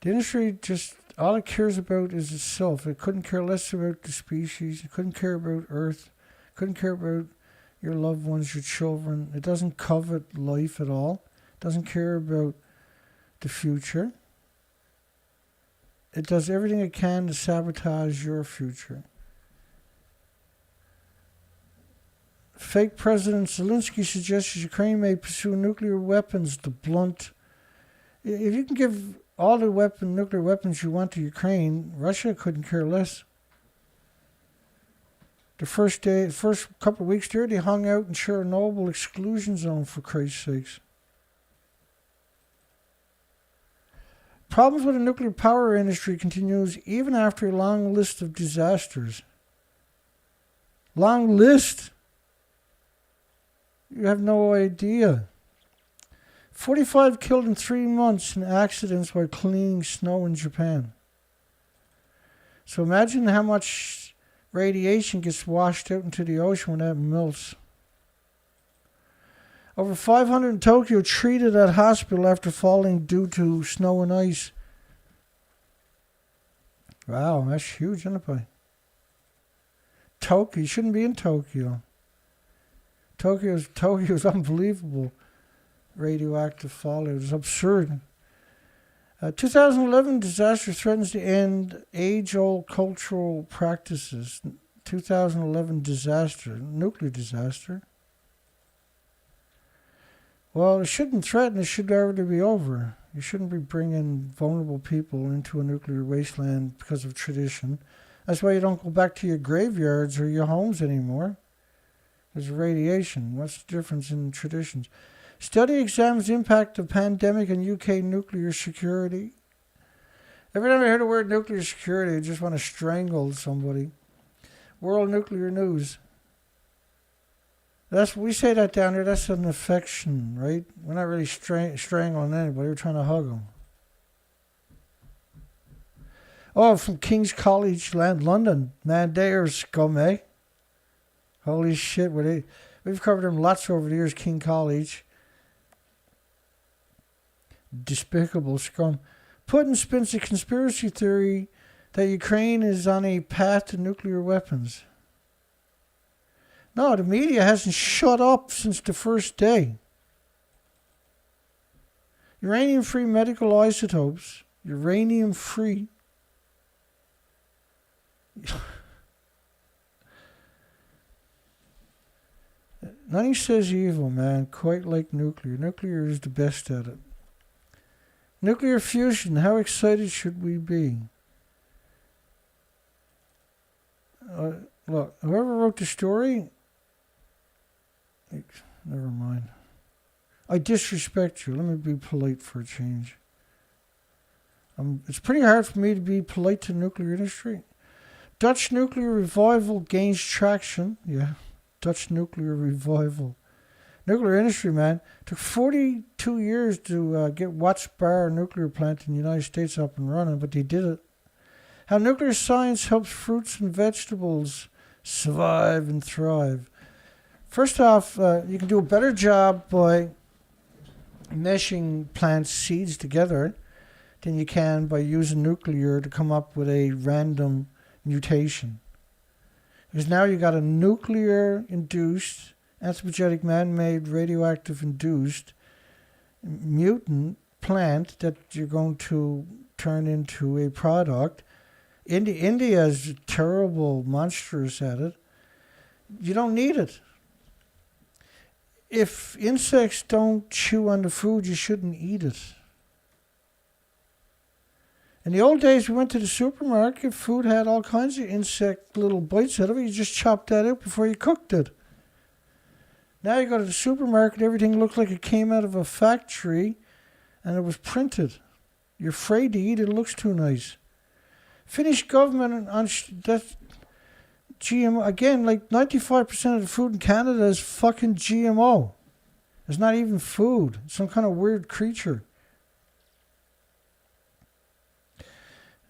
A: The industry just, all it cares about is itself. It couldn't care less about the species. It couldn't care about Earth. It couldn't care about your loved ones, your children. It doesn't covet life at all. It doesn't care about the future. It does everything it can to sabotage your future. Fake President Zelensky suggests Ukraine may pursue nuclear weapons to blunt. If you can give all the nuclear weapons you want to Ukraine, Russia couldn't care less. The first couple of weeks there, they hung out in Chernobyl exclusion zone, for Christ's sakes. Problems with the nuclear power industry continues even after a long list of disasters. Long list. You have no idea. 45 killed in 3 months in accidents while cleaning snow in Japan. So imagine how much radiation gets washed out into the ocean when that melts. Over 500 in Tokyo treated at hospital after falling due to snow and ice. Wow, that's huge, isn't it, boy? Tokyo, you shouldn't be in Tokyo. Tokyo's unbelievable. Radioactive fallout is absurd. 2011 disaster threatens to end age-old cultural practices. 2011 disaster, nuclear disaster. Well, it shouldn't threaten. It should already be over. You shouldn't be bringing vulnerable people into a nuclear wasteland because of tradition. That's why you don't go back to your graveyards or your homes anymore. There's radiation. What's the difference in traditions? Study examines the impact of pandemic on UK nuclear security. Every time I hear the word nuclear security, I just want to strangle somebody. World Nuclear News. We say that down here, that's an affection, right? We're not really strangling anybody, we're trying to hug them. Oh, from King's College, London. Man, they are scum, eh? Holy shit, we've covered them lots over the years, King College. Despicable scum. Putin spins a conspiracy theory that Ukraine is on a path to nuclear weapons. No, the media hasn't shut up since the first day. Uranium-free medical isotopes. Uranium-free. Nothing says evil, man, quite like nuclear. Nuclear is the best at it. Nuclear fusion, how excited should we be? Look, whoever wrote the story, never mind. I disrespect you. Let me be polite for a change. It's pretty hard for me to be polite to the nuclear industry. Dutch nuclear revival gains traction. Yeah, Dutch nuclear revival. Nuclear industry, man. Took 42 years to get Watts Bar nuclear plant in the United States up and running, but they did it. How nuclear science helps fruits and vegetables survive and thrive. First off, you can do a better job by meshing plant seeds together than you can by using nuclear to come up with a random mutation. Because now you got a nuclear-induced, anthropogenic, man-made, radioactive-induced mutant plant that you're going to turn into a product. India is terrible, monstrous at it. You don't need it. If insects don't chew on the food, you shouldn't eat it. In the old days, we went to the supermarket, food had all kinds of insect little bites out of it. You just chopped that out before you cooked it. Now you go to the supermarket, everything looks like it came out of a factory and it was printed. You're afraid to eat it looks too nice. Finnish government on that GMO, again, like 95% of the food in Canada is fucking GMO. It's not even food. It's some kind of weird creature.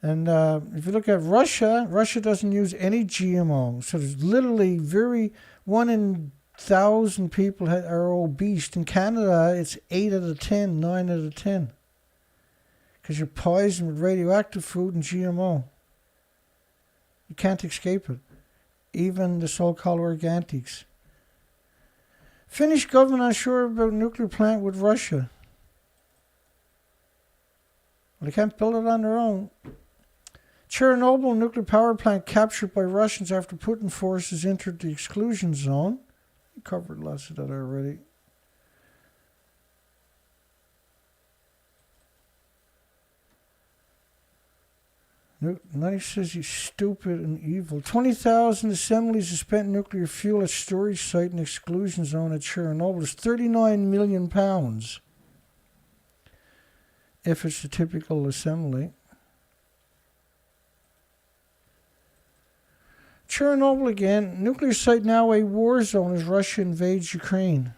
A: And if you look at Russia, Russia doesn't use any GMO. So there's literally 1 in 1,000 people are obese. In Canada, it's 8 out of 10, 9 out of 10. Because you're poisoned with radioactive food and GMO. You can't escape it. Even the so-called organics. Finnish government unsure about nuclear plant with Russia. Well, they can't build it on their own. Chernobyl nuclear power plant captured by Russians after Putin forces entered the exclusion zone. We covered lots of that already. Nobody says he's stupid and evil. 20,000 assemblies of spent nuclear fuel at storage site in exclusion zone at Chernobyl. It's £39 million if it's a typical assembly. Chernobyl again. Nuclear site now a war zone as Russia invades Ukraine.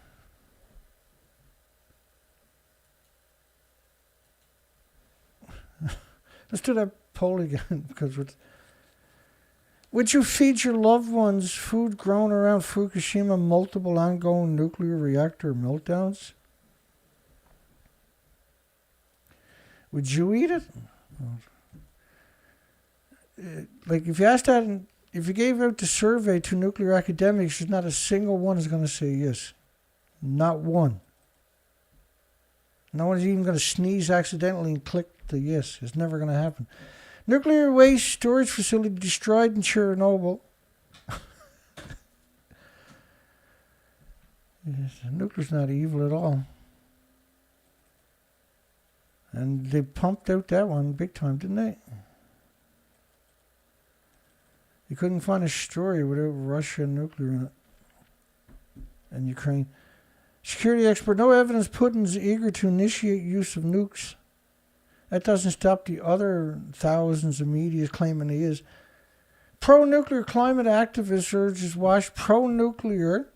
A: Let's do that poll again, because would you feed your loved ones food grown around Fukushima multiple ongoing nuclear reactor meltdowns? Would you eat it? Like, if you asked that, if you gave out the survey to nuclear academics, there's not a single one is going to say yes. Not one. No one's even going to sneeze accidentally and click the yes. It's never going to happen. Nuclear waste storage facility destroyed in Chernobyl. Yes, nuclear's not evil at all. And they pumped out that one big time, didn't they? You couldn't find a story without Russia and nuclear in it. And Ukraine. Security expert, no evidence Putin's eager to initiate use of nukes. That doesn't stop the other thousands of media claiming he is. Pro-nuclear climate activist urges watch pro-nuclear.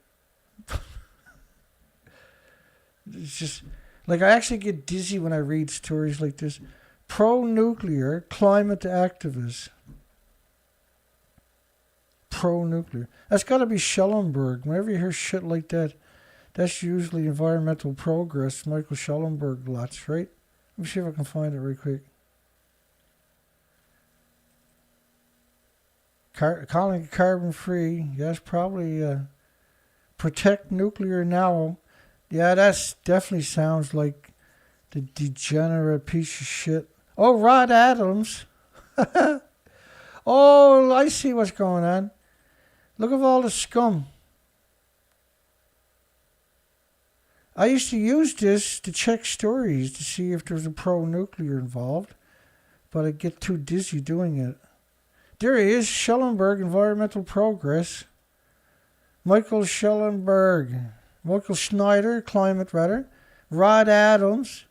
A: It's just, like, I actually get dizzy when I read stories like this. Pro-nuclear climate activists. Pro-nuclear. That's got to be Schellenberg. Whenever you hear shit like that, that's usually environmental progress. Michael Schellenberg lots, right? Let me see if I can find it real quick. Calling it carbon-free. Yes, probably protect nuclear now. Yeah, that definitely sounds like the degenerate piece of shit. Oh, Rod Adams. Oh, I see what's going on. Look at all the scum. I used to use this to check stories to see if there was a pro-nuclear involved, but I get too dizzy doing it. There he is, Schellenberg, Environmental Progress. Michael Schellenberg. Michael Schneider, Climate rather. Rod Adams.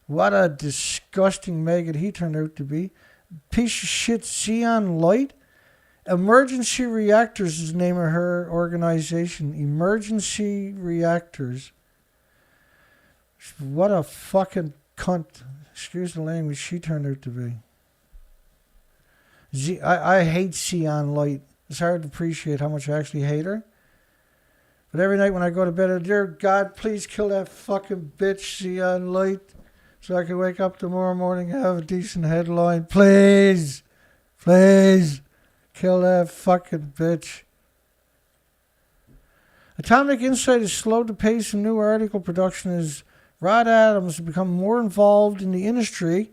A: What a disgusting maggot he turned out to be. Piece of shit, Xeon Light. Emergency Reactors is the name of her organization. Emergency Reactors. What a fucking cunt, excuse the language, she turned out to be. I hate Xeon Light. It's hard to appreciate how much I actually hate her. But every night when I go to bed, dear God, please kill that fucking bitch, Xeon Light, so I can wake up tomorrow morning and have a decent headline. Please, please, kill that fucking bitch. Atomic Insight has slowed the pace of new article production as Rod Adams has become more involved in the industry.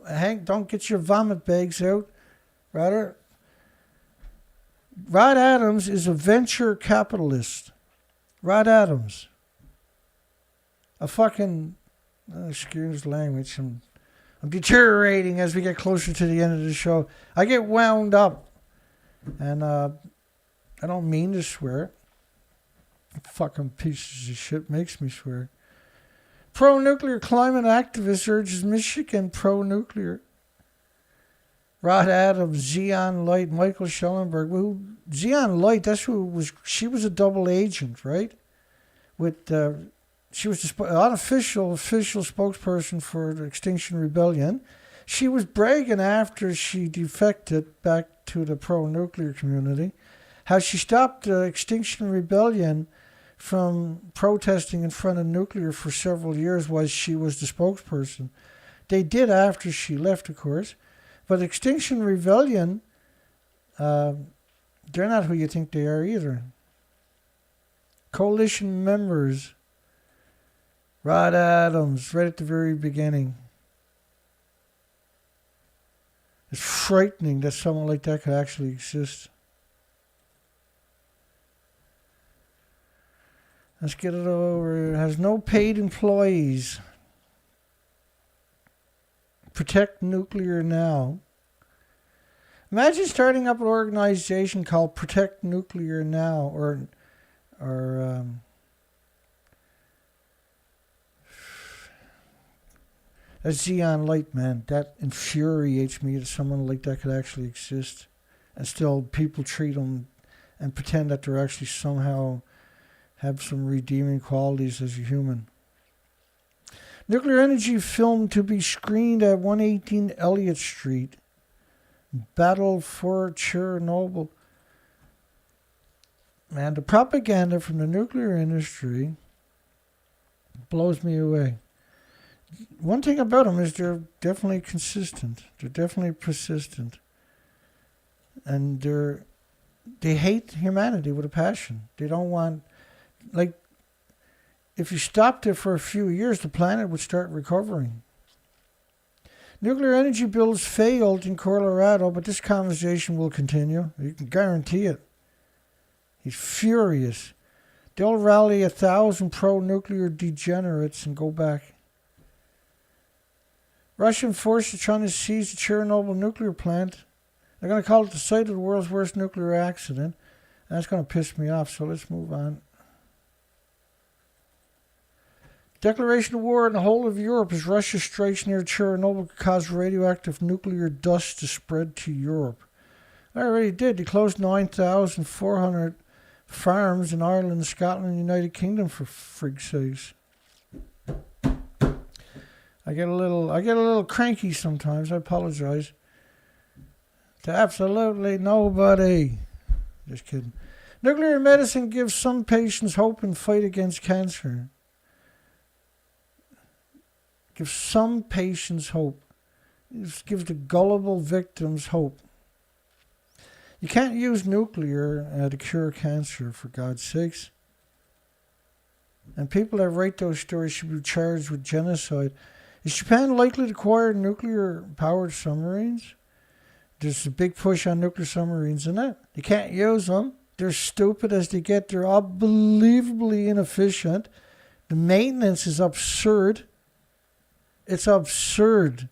A: Hank, don't get your vomit bags out. Rod Adams is a venture capitalist. Rod Adams. A fucking... excuse the language. I'm deteriorating as we get closer to the end of the show. I get wound up. And I don't mean to swear. Fucking pieces of shit makes me swear. Pro-nuclear climate activist urges Michigan pro-nuclear. Rod Adams, Xeon Light, Michael Schellenberg. Well, Xeon Light, that's who was. She was a double agent, right? With she was the unofficial spokesperson for the Extinction Rebellion. She was bragging after she defected back to the pro-nuclear community, how she stopped the Extinction Rebellion from protesting in front of nuclear for several years while she was the spokesperson. They did after she left, of course. But Extinction Rebellion, they're not who you think they are either. Coalition members, Rod Adams, right at the very beginning. It's frightening that someone like that could actually exist. Let's get it over. It has no paid employees. Protect nuclear now. Imagine starting up an organization called Protect Nuclear Now, or that's Xeon Light, man. That infuriates me that someone like that could actually exist, and still people treat them and pretend that they're actually somehow have some redeeming qualities as a human. Nuclear energy film to be screened at 118 Elliott Street. Battle for Chernobyl. Man, the propaganda from the nuclear industry blows me away. One thing about them is they're definitely consistent. They're definitely persistent. And they hate humanity with a passion. They don't want, like, if you stopped it for a few years, the planet would start recovering. Nuclear energy bills failed in Colorado, but this conversation will continue. You can guarantee it. He's furious. They'll rally 1,000 pro-nuclear degenerates and go back. Russian forces are trying to seize the Chernobyl nuclear plant. They're going to call it the site of the world's worst nuclear accident. And that's going to piss me off, so let's move on. Declaration of war in the whole of Europe as Russia strikes near Chernobyl could cause radioactive nuclear dust to spread to Europe. They already did. They closed 9,400 farms in Ireland, Scotland, and the United Kingdom for frig's sakes. I get a little cranky sometimes. I apologize to absolutely nobody. Just kidding. Nuclear medicine gives some patients hope in fight against cancer. Gives some patients hope. It gives the gullible victims hope. You can't use nuclear to cure cancer, for God's sakes. And people that write those stories should be charged with genocide. Is Japan likely to acquire nuclear-powered submarines? There's a big push on nuclear submarines, isn't it? You can't use them. They're stupid as they get. They're unbelievably inefficient. The maintenance is absurd. It's absurd.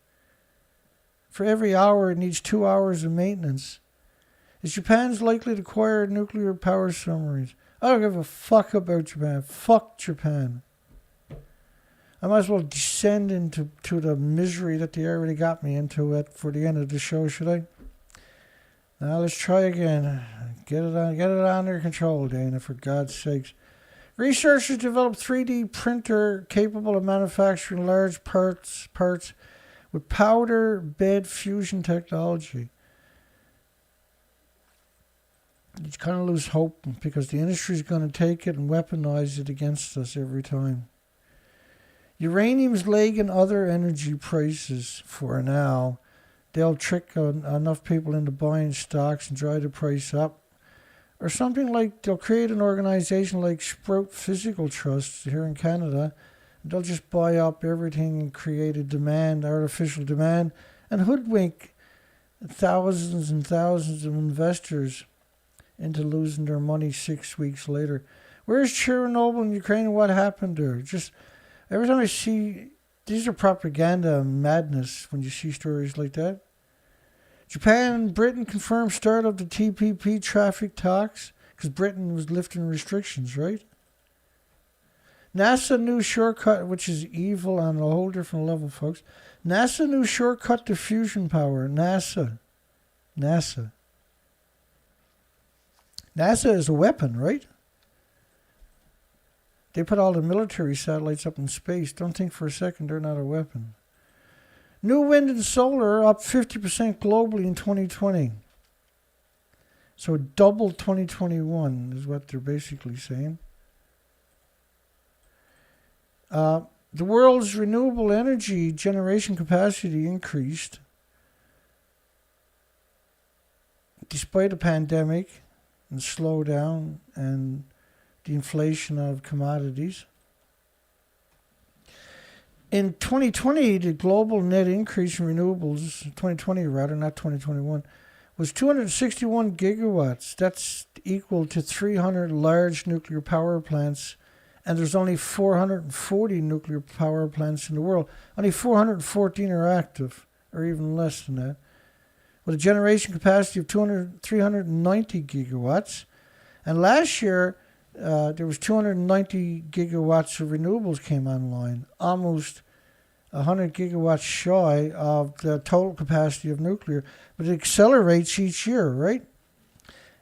A: For every hour, it needs 2 hours of maintenance. Is Japan's likely to acquire nuclear-powered submarines? I don't give a fuck about Japan. Fuck Japan. I might as well descend into the misery that they already got me into for the end of the show, should I? Now let's try again. Get it under control, Dana, for God's sakes. Researchers developed 3D printer capable of manufacturing large parts with powder bed fusion technology. You kind of lose hope because the industry is going to take it and weaponize it against us every time. Uranium's lagging other energy prices for now. They'll trick enough people into buying stocks and drive the price up. Or something like they'll create an organization like Sprout Physical Trust here in Canada. They'll just buy up everything and create a demand, artificial demand, and hoodwink thousands and thousands of investors into losing their money 6 weeks later. Where's Chernobyl and Ukraine and what happened there? Just every time I see, these are propaganda madness when you see stories like that. Japan and Britain confirmed start of the TPP traffic talks because Britain was lifting restrictions, right? NASA new shortcut, which is evil on a whole different level, folks. NASA new shortcut to fusion power. NASA is a weapon, right? They put all the military satellites up in space. Don't think for a second they're not a weapon. New wind and solar up 50% globally in 2020. So double 2021 is what they're basically saying. The world's renewable energy generation capacity increased despite a pandemic and slowdown and the inflation of commodities. In 2020, the global net increase in renewables, 2020 rather, not 2021, was 261 gigawatts. That's equal to 300 large nuclear power plants, and there's only 440 nuclear power plants in the world. Only 414 are active, or even less than that, with a generation capacity of 390 gigawatts. And last year, there was 290 gigawatts of renewables came online, almost 100 gigawatts shy of the total capacity of nuclear. But it accelerates each year, right?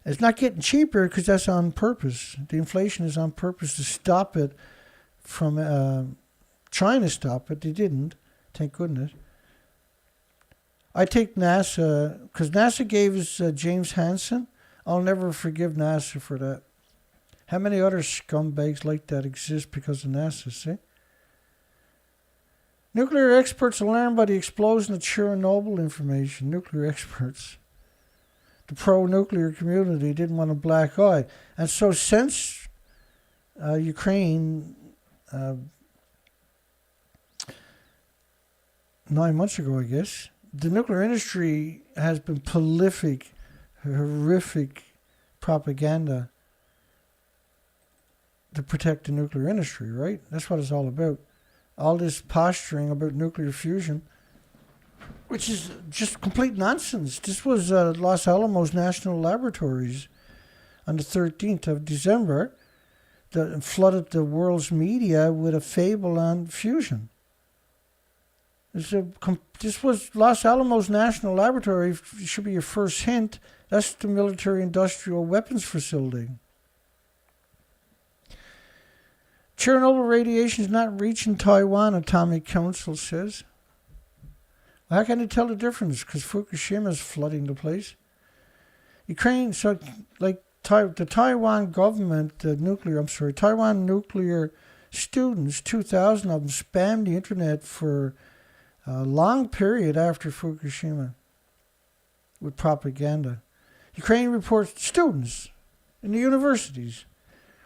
A: It's not getting cheaper because that's on purpose. The inflation is on purpose to stop it from trying to stop it. They didn't, thank goodness. I take NASA, because NASA gave us James Hansen. I'll never forgive NASA for that. How many other scumbags like that exist because of NASA, see? Nuclear experts alarmed by the explosion of Chernobyl information. Nuclear experts. The pro-nuclear community didn't want a black eye. And so since Ukraine, 9 months ago, I guess, the nuclear industry has been prolific, horrific propaganda to protect the nuclear industry, right? That's what it's all about. All this posturing about nuclear fusion, which is just complete nonsense. This was Los Alamos National Laboratories on the 13th of December that flooded the world's media with a fable on fusion. This was Los Alamos National Laboratory. Should be your first hint. That's the military-industrial weapons facility. Chernobyl radiation is not reaching Taiwan, Atomic Council says. How can they tell the difference? Because Fukushima is flooding the place. Ukraine, so like the Taiwan government, Taiwan nuclear students, 2,000 of them spammed the internet for a long period after Fukushima with propaganda. Ukraine reports students in the universities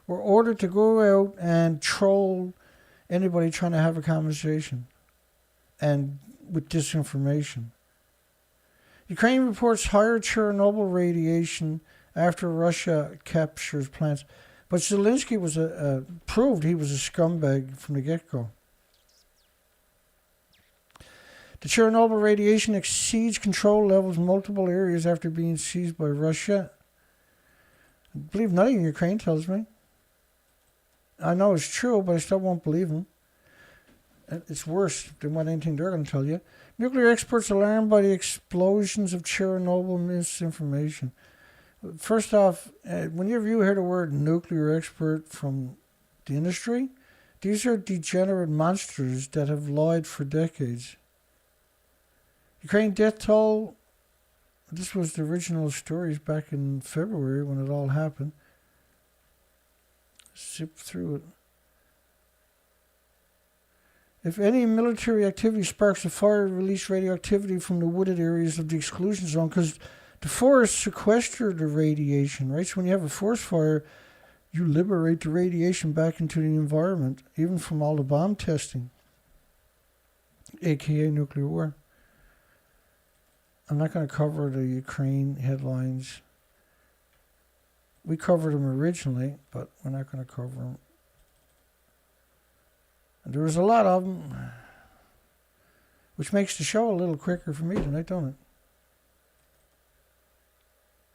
A: were ordered to go out and troll anybody trying to have a conversation and with disinformation. Ukraine reports higher Chernobyl radiation after Russia captures plants. But Zelensky was proved he was a scumbag from the get-go. The Chernobyl radiation exceeds control levels in multiple areas after being seized by Russia. I believe nothing Ukraine tells me. I know it's true, but I still won't believe them. It's worse than what anything they're going to tell you. Nuclear experts alarmed by the explosions of Chernobyl misinformation. First off, whenever you hear the word nuclear expert from the industry, these are degenerate monsters that have lied for decades. Ukraine death toll, this was the original stories back in February when it all happened. Zip through it. If any military activity sparks a fire, release radioactivity from the wooded areas of the exclusion zone, because the forests sequester the radiation, right? So when you have a forest fire, you liberate the radiation back into the environment, even from all the bomb testing, aka nuclear war. I'm not going to cover the Ukraine headlines. We covered them originally, but we're not going to cover them. And there was a lot of them, which makes the show a little quicker for me tonight, don't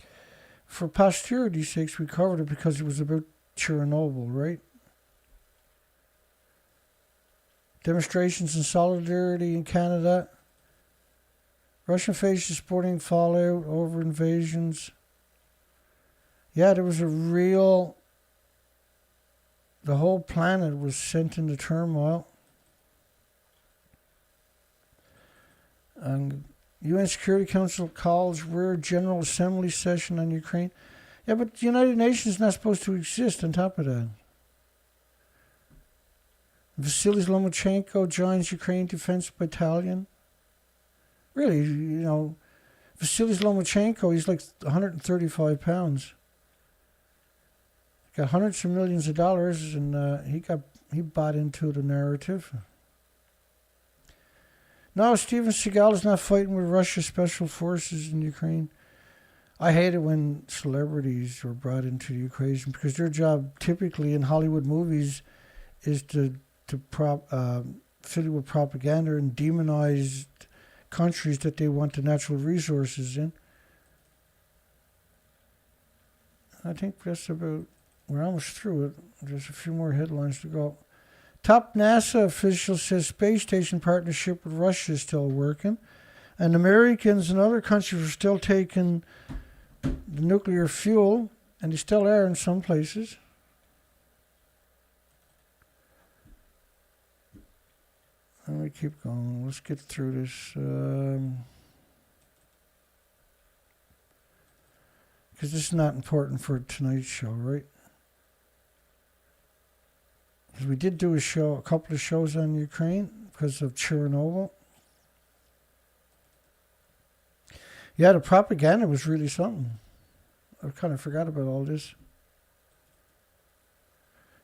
A: it? For posterity's sakes, we covered it because it was about Chernobyl, right? Demonstrations in solidarity in Canada. Russian faces sporting fallout over invasions. Yeah, there was a real... The whole planet was sent into turmoil. And UN Security Council calls rare General Assembly session on Ukraine. Yeah, but the United Nations is not supposed to exist on top of that. Vasily Lomachenko joins Ukraine Defense Battalion. Really, Vasily Lomachenko, he's like 135 pounds. Got hundreds of millions of dollars, and he bought into the narrative. No, Steven Seagal is not fighting with Russia's special forces in Ukraine. I hate it when celebrities are brought into the equation because their job typically in Hollywood movies is to fill you with propaganda and demonize countries that they want the natural resources in. I think that's about... We're almost through it. There's a few more headlines to go. Top NASA official says space station partnership with Russia is still working. And Americans and other countries are still taking the nuclear fuel, and they still are in some places. Let me keep going. Let's get through this. Because this is not important for tonight's show, right? Because we did do a couple of shows on Ukraine because of Chernobyl. Yeah, the propaganda was really something. I kind of forgot about all this.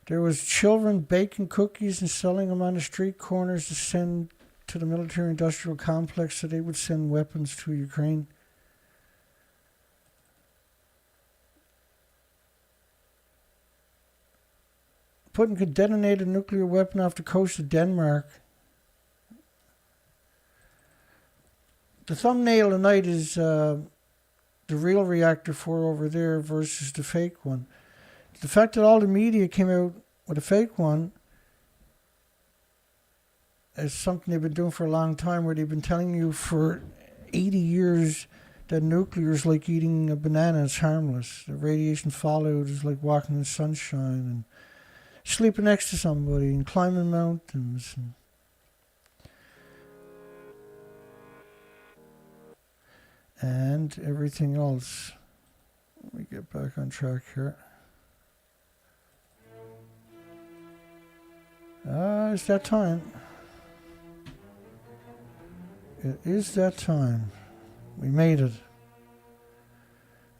A: There was children baking cookies and selling them on the street corners to send to the military-industrial complex so they would send weapons to Ukraine. Putin could detonate a nuclear weapon off the coast of Denmark. The thumbnail tonight is the real reactor 4 over there versus the fake one. The fact that all the media came out with a fake one is something they've been doing for a long time, where they've been telling you for 80 years that nuclear is like eating a banana, it's harmless. The radiation fallout is like walking in sunshine and sleeping next to somebody and climbing mountains. And everything else. Let me get back on track here. It's that time. It is that time. We made it.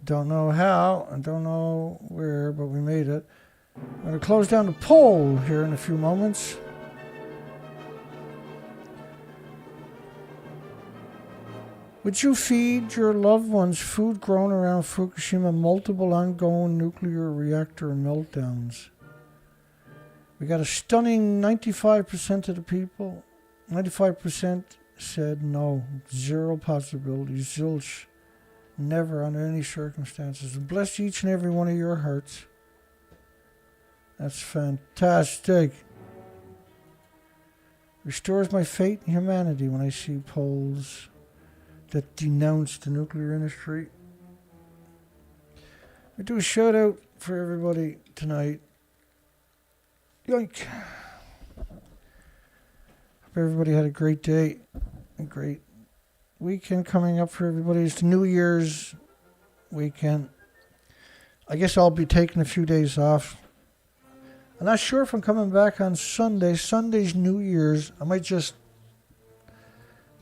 A: Don't know how, and don't know where, but we made it. I'm going to close down the poll here in a few moments. Would you feed your loved ones food grown around Fukushima multiple ongoing nuclear reactor meltdowns? We got a stunning 95% of the people. 95% said no. Zero possibilities. Zilch. Never under any circumstances. And bless each and every one of your hearts. That's fantastic. Restores my faith in humanity when I see polls that denounce the nuclear industry. I do a shout out for everybody tonight. Yoink. Hope everybody had a great day, a great weekend coming up for everybody. It's the New Year's weekend. I guess I'll be taking a few days off. I'm not sure if I'm coming back on Sunday. Sunday's New Year's. I might just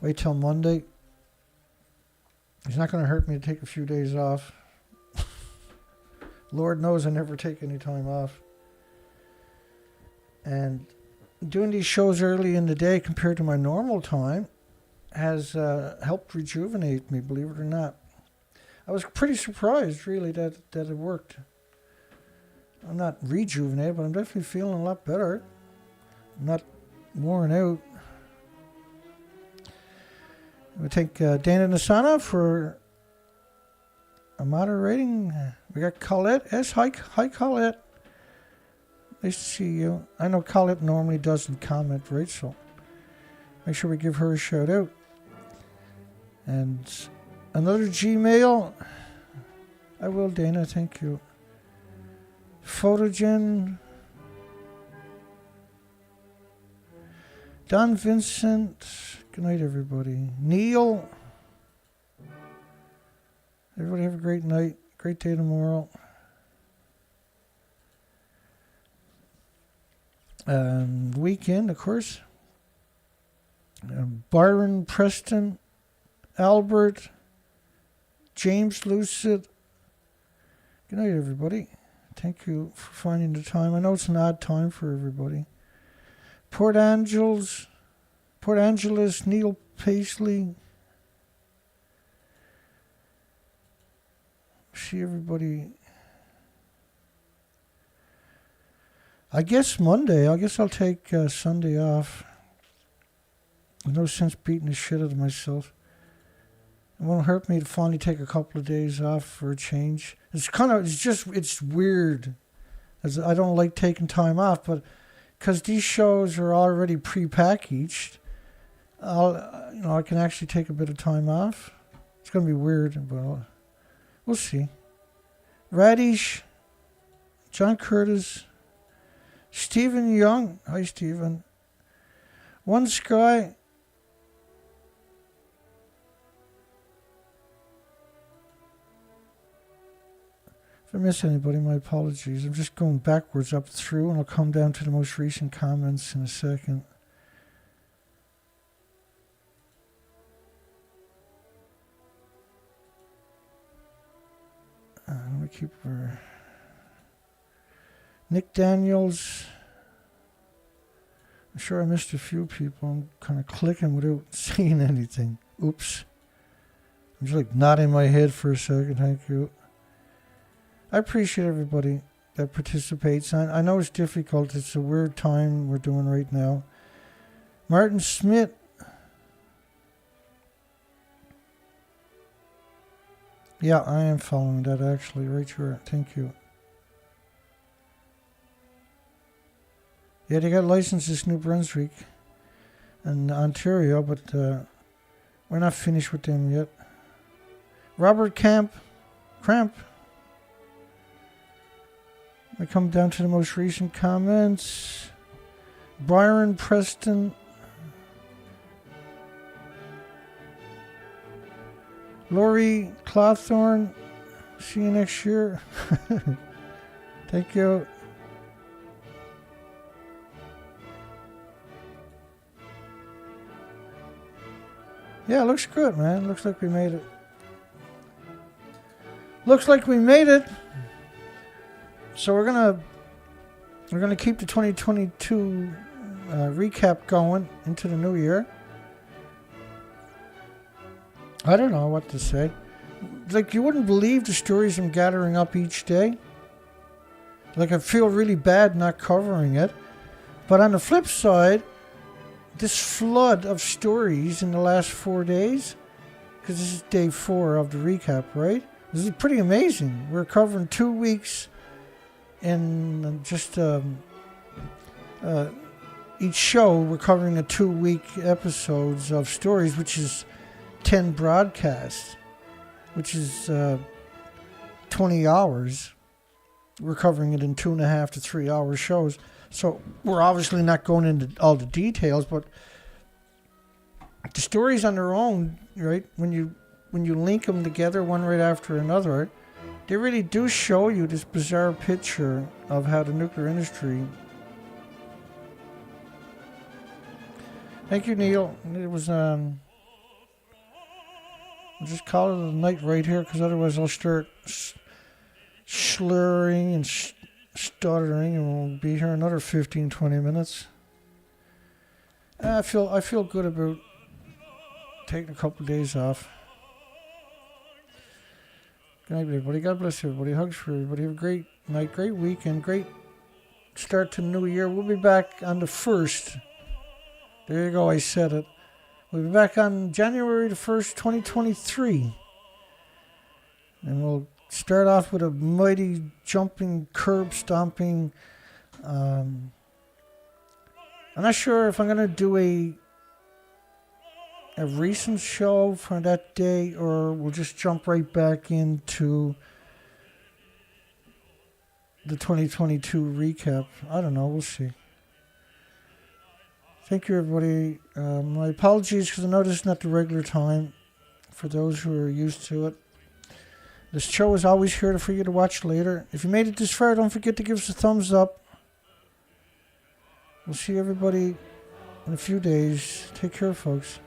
A: wait till Monday. It's not going to hurt me to take a few days off. Lord knows I never take any time off. And doing these shows early in the day compared to my normal time has helped rejuvenate me, believe it or not. I was pretty surprised, really, that it worked. I'm not rejuvenated, but I'm definitely feeling a lot better. I'm not worn out. We thank Dana Nasana for moderating. We got Colette S. Hi, Colette. Nice to see you. I know Colette normally doesn't comment, right? So make sure we give her a shout out. And another Gmail. I will, Dana. Thank you. Photogen. Don Vincent. Good night, everybody. Neil. Everybody have a great night. Great day tomorrow. Weekend, of course. Byron Preston. Albert. James Lucid. Good night, everybody. Thank you for finding the time. I know it's an odd time for everybody. Port Angeles, Neil Paisley. See everybody. I guess Monday. I guess I'll take Sunday off. There's no sense beating the shit out of myself. It won't hurt me to finally take a couple of days off for a change. It's weird. As I don't like taking time off, but because these shows are already pre-packaged, I can actually take a bit of time off. It's going to be weird, but we'll see. Radish, John Curtis, Stephen Young. Hi, Stephen. One Sky. If I miss anybody, my apologies. I'm just going backwards up through, and I'll come down to the most recent comments in a second. Let me keep her. Nick Daniels. I'm sure I missed a few people. I'm kind of clicking without seeing anything. Oops. I'm just like nodding my head for a second. Thank you. I appreciate everybody that participates. I know it's difficult. It's a weird time we're doing right now. Martin Smith. Yeah, I am following that actually. Right here. Thank you. Yeah, they got licenses in New Brunswick and Ontario, but we're not finished with them yet. Robert Cramp. I come down to the most recent comments. Byron Preston. Laurie Clawthorne. See you next year. Thank you. Yeah, it looks good, man. Looks like we made it. Looks like we made it. So we're gonna keep the 2022 recap going into the new year. I don't know what to say. Like, you wouldn't believe the stories I'm gathering up each day. Like, I feel really bad not covering it. But on the flip side, this flood of stories in the last 4 days, because this is day 4 of the recap, right? This is pretty amazing. We're covering 2 weeks in just each show. We're covering a 2-week episodes of stories, which is 10 broadcasts, which is 20 hours. We're covering it in 2.5 to 3 hour shows. So we're obviously not going into all the details, but the stories on their own, right? When you link them together, one right after another, they really do show you this bizarre picture of how the nuclear industry. Thank you, Neil. It was I'll just call it a night right here, because otherwise I'll start slurring and stuttering, and we'll be here another 15-20 minutes. I feel good about taking a couple of days off. Good night, everybody. God bless everybody. Hugs for everybody. Have a great night, great weekend, great start to the new year. We'll be back on the 1st. There you go, I said it. We'll be back on January the 1st, 2023. And we'll start off with a mighty jumping, curb stomping. I'm not sure if I'm going to do a recent show for that day, or we'll just jump right back into the 2022 recap. I don't know. We'll see. Thank you, everybody. My apologies, because I know this is not the regular time for those who are used to it. This show is always here for you to watch later. If you made it this far, don't forget to give us a thumbs up. We'll see everybody in a few days. Take care, folks.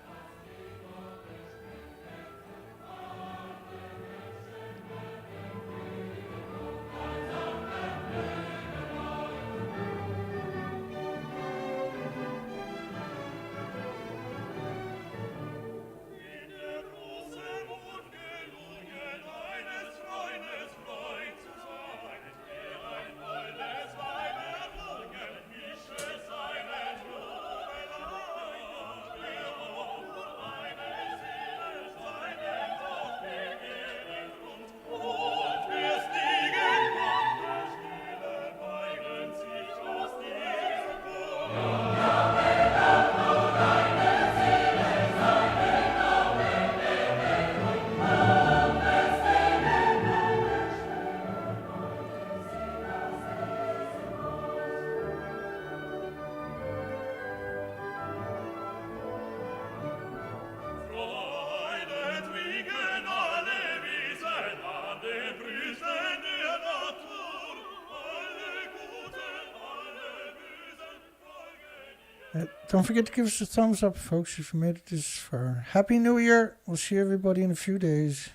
A: Don't forget to give us a thumbs up, folks, if you made it this far. Happy New Year. We'll see everybody in a few days.